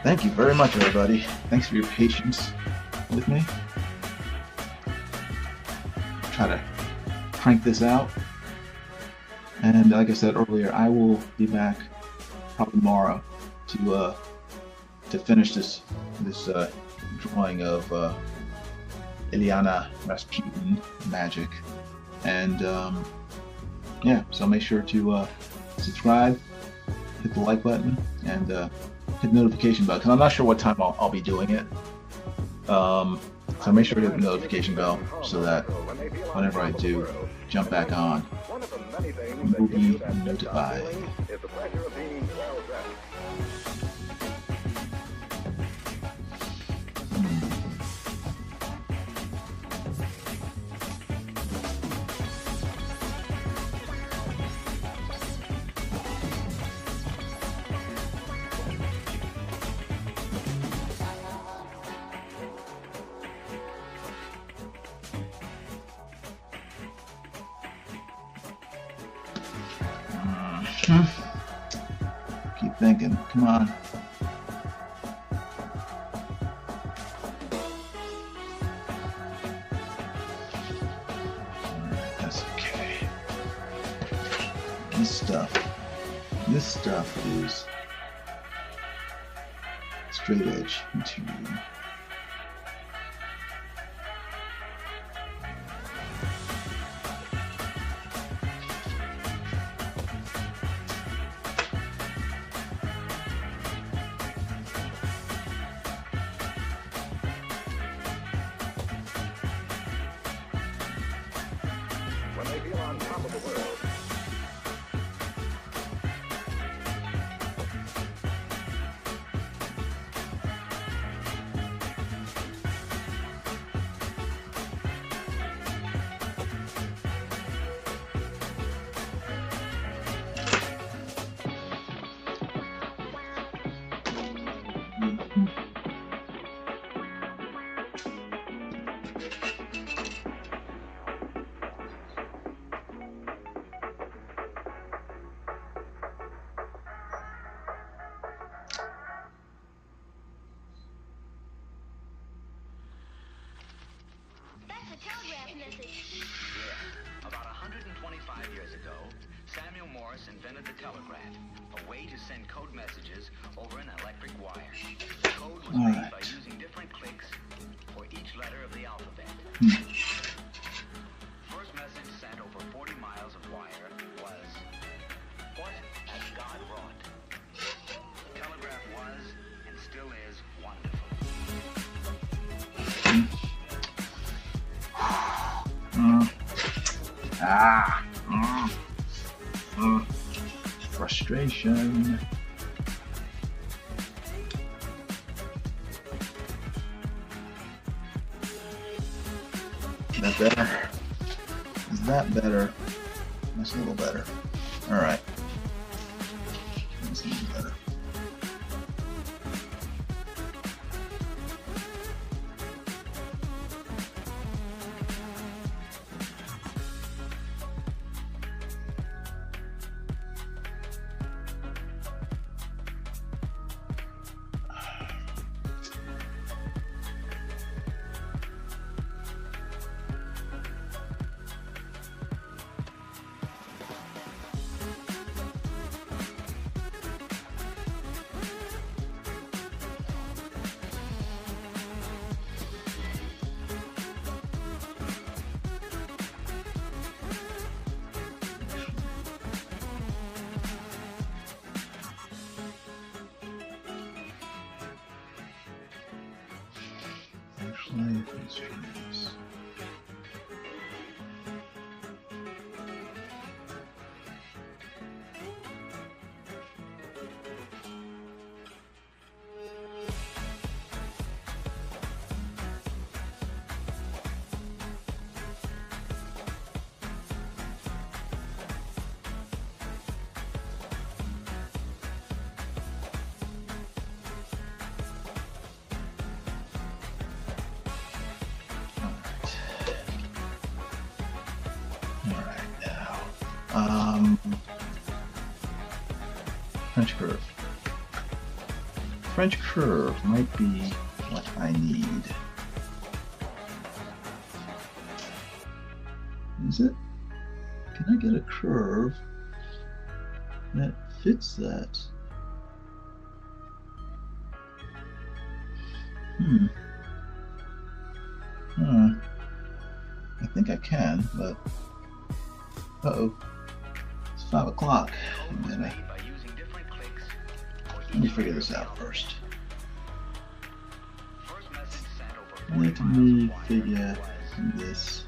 Thank you very much, everybody. Thanks for your patience with me. Try to crank this out. And like I said earlier, I will be back probably tomorrow to finish this drawing of Illyana Rasputin Magik. And yeah, so make sure to subscribe, hit the like button, and hit the notification bell, because I'm not sure what time I'll be doing it. So make sure to hit the notification bell so that whenever I do jump back on, you'll be notified. Keep thinking. Come on. Alright, that's okay. This stuff is straight edge material.
When they feel on top of the world.
Yeah. About 125 years ago, Samuel Morse invented the telegraph, a way to send code messages over an electric wire. The code was made by using different clicks for each letter of the alphabet. First message sent over 40 miles of wire was, "What has God wrought?" The telegraph was, and still is, wonderful.
Frustration. that better? Is that better? That's a little better. Alright. That's a little better. Livestreams. French curve. French curve might be what I need. Is it? Can I get a curve that fits that? I think I can, but uh-oh. It's 5 o'clock. Let me figure this out first. Let me figure this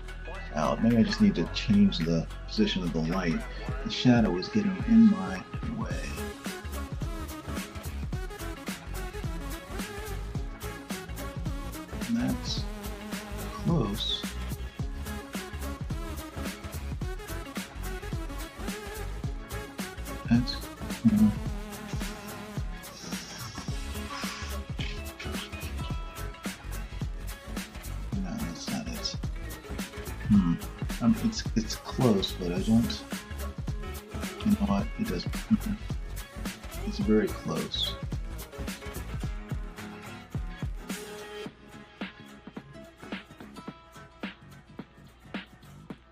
out. Maybe I just need to change the position of the light. The shadow is getting in my way. And that's close. That's it's close, but I don't. You know what? It doesn't. It's very close.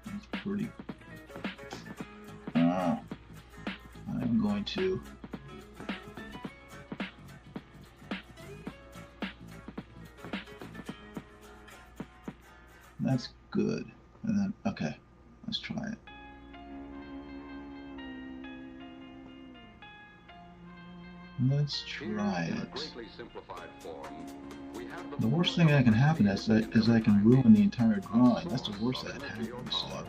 It's pretty. I'm going to. That's good. And then, okay, let's try it. Let's try it. The worst thing that can happen is I can ruin the entire drawing. That's the worst that happens. So,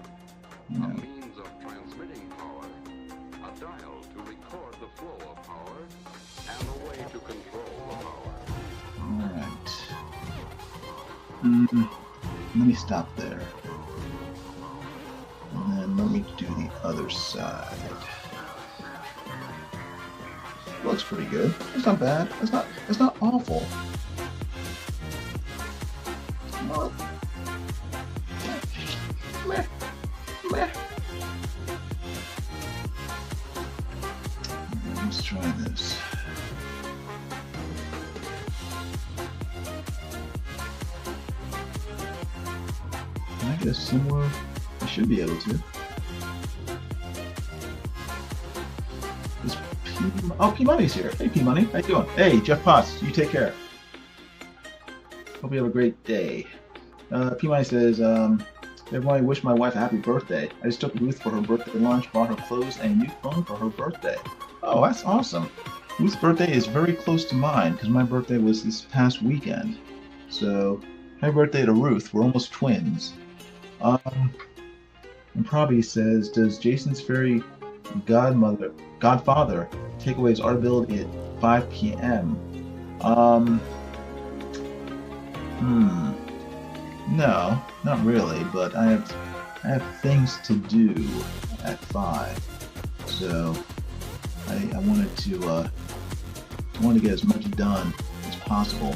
you know.
Means of transmitting power, a dial to record the flow of power, and a way to control the power.
Alright. Let me stop there. And then let me do the other side. Looks pretty good. It's not bad. It's not awful. Well, meh. Let's try this. Can I get a similar? I should be able to. Oh, P-Money's here. Hey, P-Money. How you doing? Hey, Jeff Potts. You take care. Hope you have a great day. P-Money says, everybody wish my wife a happy birthday. I just took Ruth for her birthday lunch, bought her clothes and a new phone for her birthday. Oh, that's awesome. Ruth's birthday is very close to mine because my birthday was this past weekend. So, happy birthday to Ruth. We're almost twins. And probably says, does Jason's fairy godfather take away his art ability at 5 p.m.? No, not really, but I have things to do at 5, so I wanted to get as much done as possible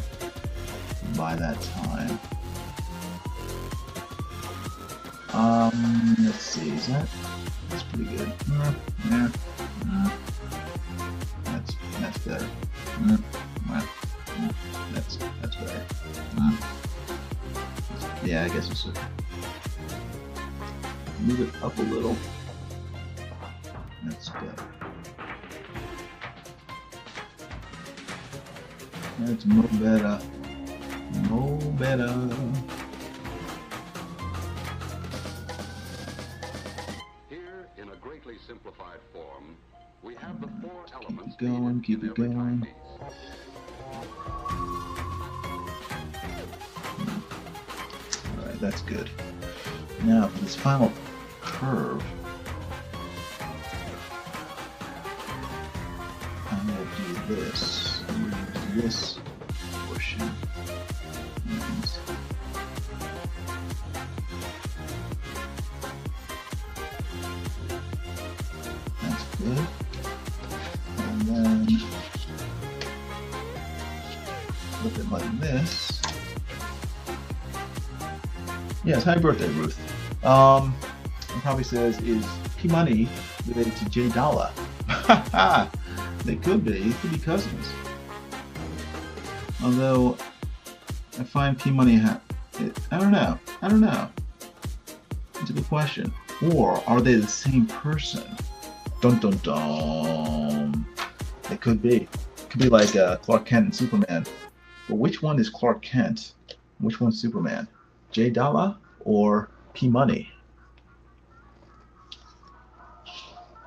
by that time. Let's see, that's pretty good. Yeah. That's better. That's better. Yeah, I guess it's okay. Move it up a little. That's better. That's more better. More better.
Here, in a greatly simplified form, we have the 4 elements
Going, keep it going. Alright, that's good. Now for this final curve, I'm going to do this. I'm going to use this portion. That's good. And then flip it like this. Yes, happy birthday, Ruth. It probably says, is P-Money related to J Dollar? They could be. It could be cousins. Although, I find P-Money I don't know. It's a good question. Or, are they the same person? Dun dun dun. It could be. It could be like Clark Kent and Superman. But which one is Clark Kent? Which one's Superman? J Dollar or P-Money?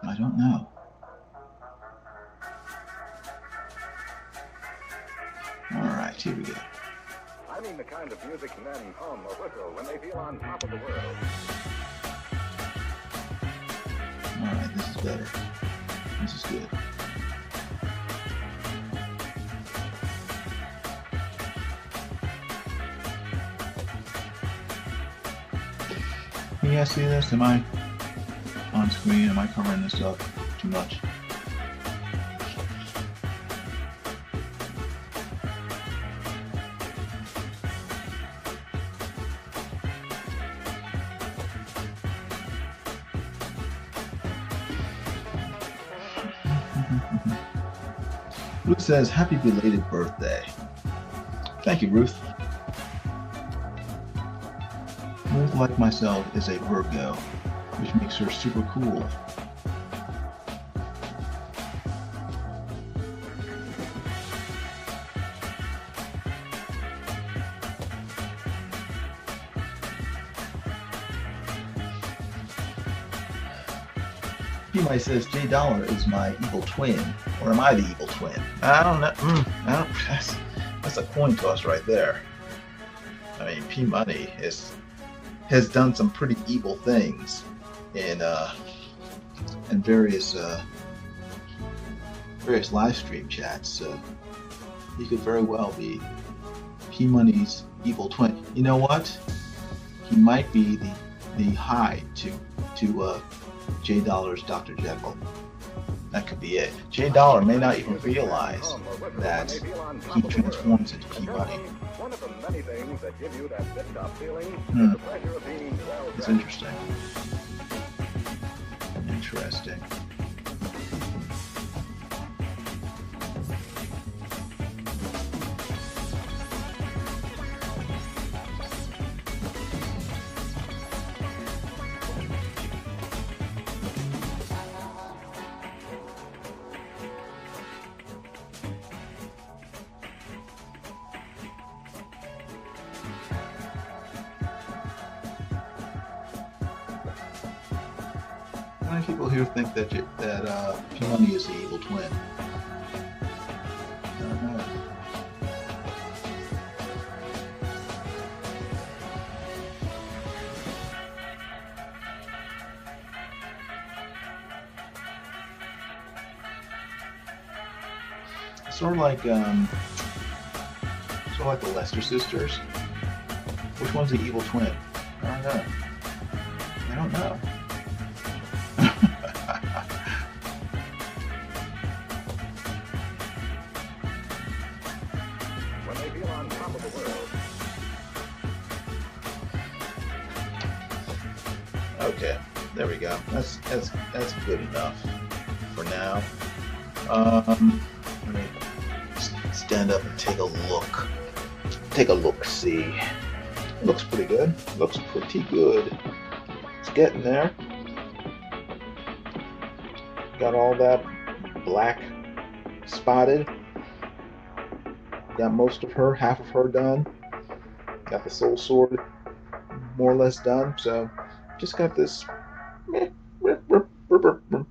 I don't know. Alright, here we go.
I mean the kind of music men hum or whistle when they feel on top of the world.
Alright, this is better. This is good. Can you guys see this? Am I on screen? Am I covering this up too much? Ruth says, happy belated birthday. Thank you, Ruth. Ruth, like myself, is a Virgo, which makes her super cool. P-Mike says, J Dollar is my evil twin. Or am I the evil twin? I don't know. That's a coin toss right there. I mean, P-Money has done some pretty evil things in various live stream chats. So he could very well be P-Money's evil twin. You know what? He might be the Hyde to J Dollar's Dr. Jekyll. That could be it. J Dollar may not even realize that he transforms into P-Money.
One of the many things that give you that zip-top feeling is the pleasure of being well
It's interesting. Interesting. Many people here think that P-Money is the evil twin. I don't know. Sort of like the Lester sisters, Which one's the evil twin? I don't know. I don't know.
When they feel on top of the world.
Okay, there we go. That's good enough for now. Let me stand up and take a look. Take a look. See, it looks pretty good. Looks pretty good. It's getting there. Got all that black spotted. Got most of her, half of her done. Got the Soulsword more or less done. So just got this. I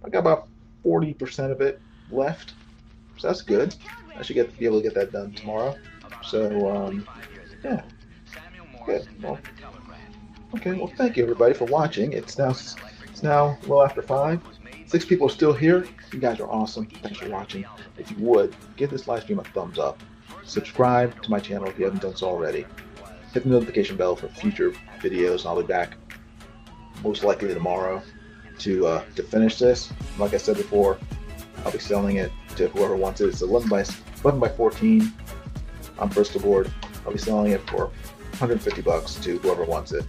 got about 40% of it left. So that's good. I should be able to get that done tomorrow. So yeah, good. Well, okay. Well, thank you everybody for watching. It's now well after 5. 6 people are still here. You guys are awesome. Thanks for watching. If you would, give this live stream a thumbs up. Subscribe to my channel if you haven't done so already. Hit the notification bell for future videos. I'll be back most likely tomorrow to finish this. Like I said before, I'll be selling it to whoever wants it. It's 11 by 14 on Bristol board. I'll be selling it for $150 to whoever wants it.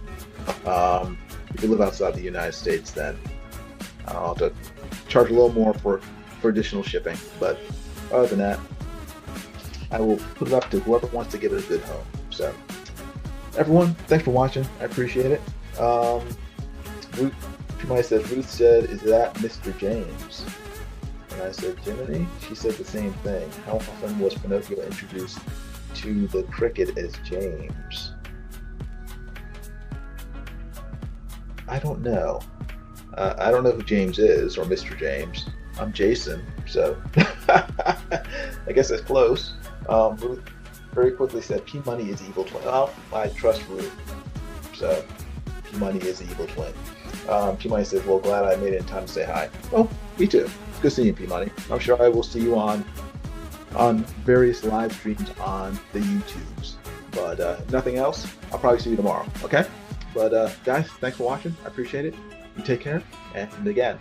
If you live outside the United States, then I'll have to charge a little more for additional shipping. But other than that, I will put it up to whoever wants to give it a good home. So, everyone, thanks for watching. I appreciate it. Ruth said, "Is that Mr. James?" And I said, "Jiminy." She said the same thing. How often was Pinocchio introduced to the cricket as James? I don't know. I don't know who James is, or Mr. James. I'm Jason, so I guess that's close. Ruth very quickly said, "P Money is evil twin." Oh, I trust Ruth. So P Money is the evil twin. P Money says, "Well, glad I made it in time to say hi." Well, me too. Good seeing you, P Money. I'm sure I will see you on various live streams on the YouTubes. But if nothing else, I'll probably see you tomorrow. Okay? But guys, thanks for watching. I appreciate it. You take care. And again,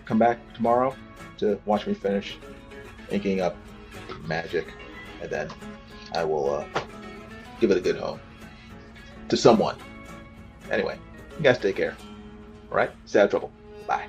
come back tomorrow to watch me finish inking up Magik, and then I will give it a good home to someone. Anyway, you guys take care. All right? Stay out of trouble. Bye.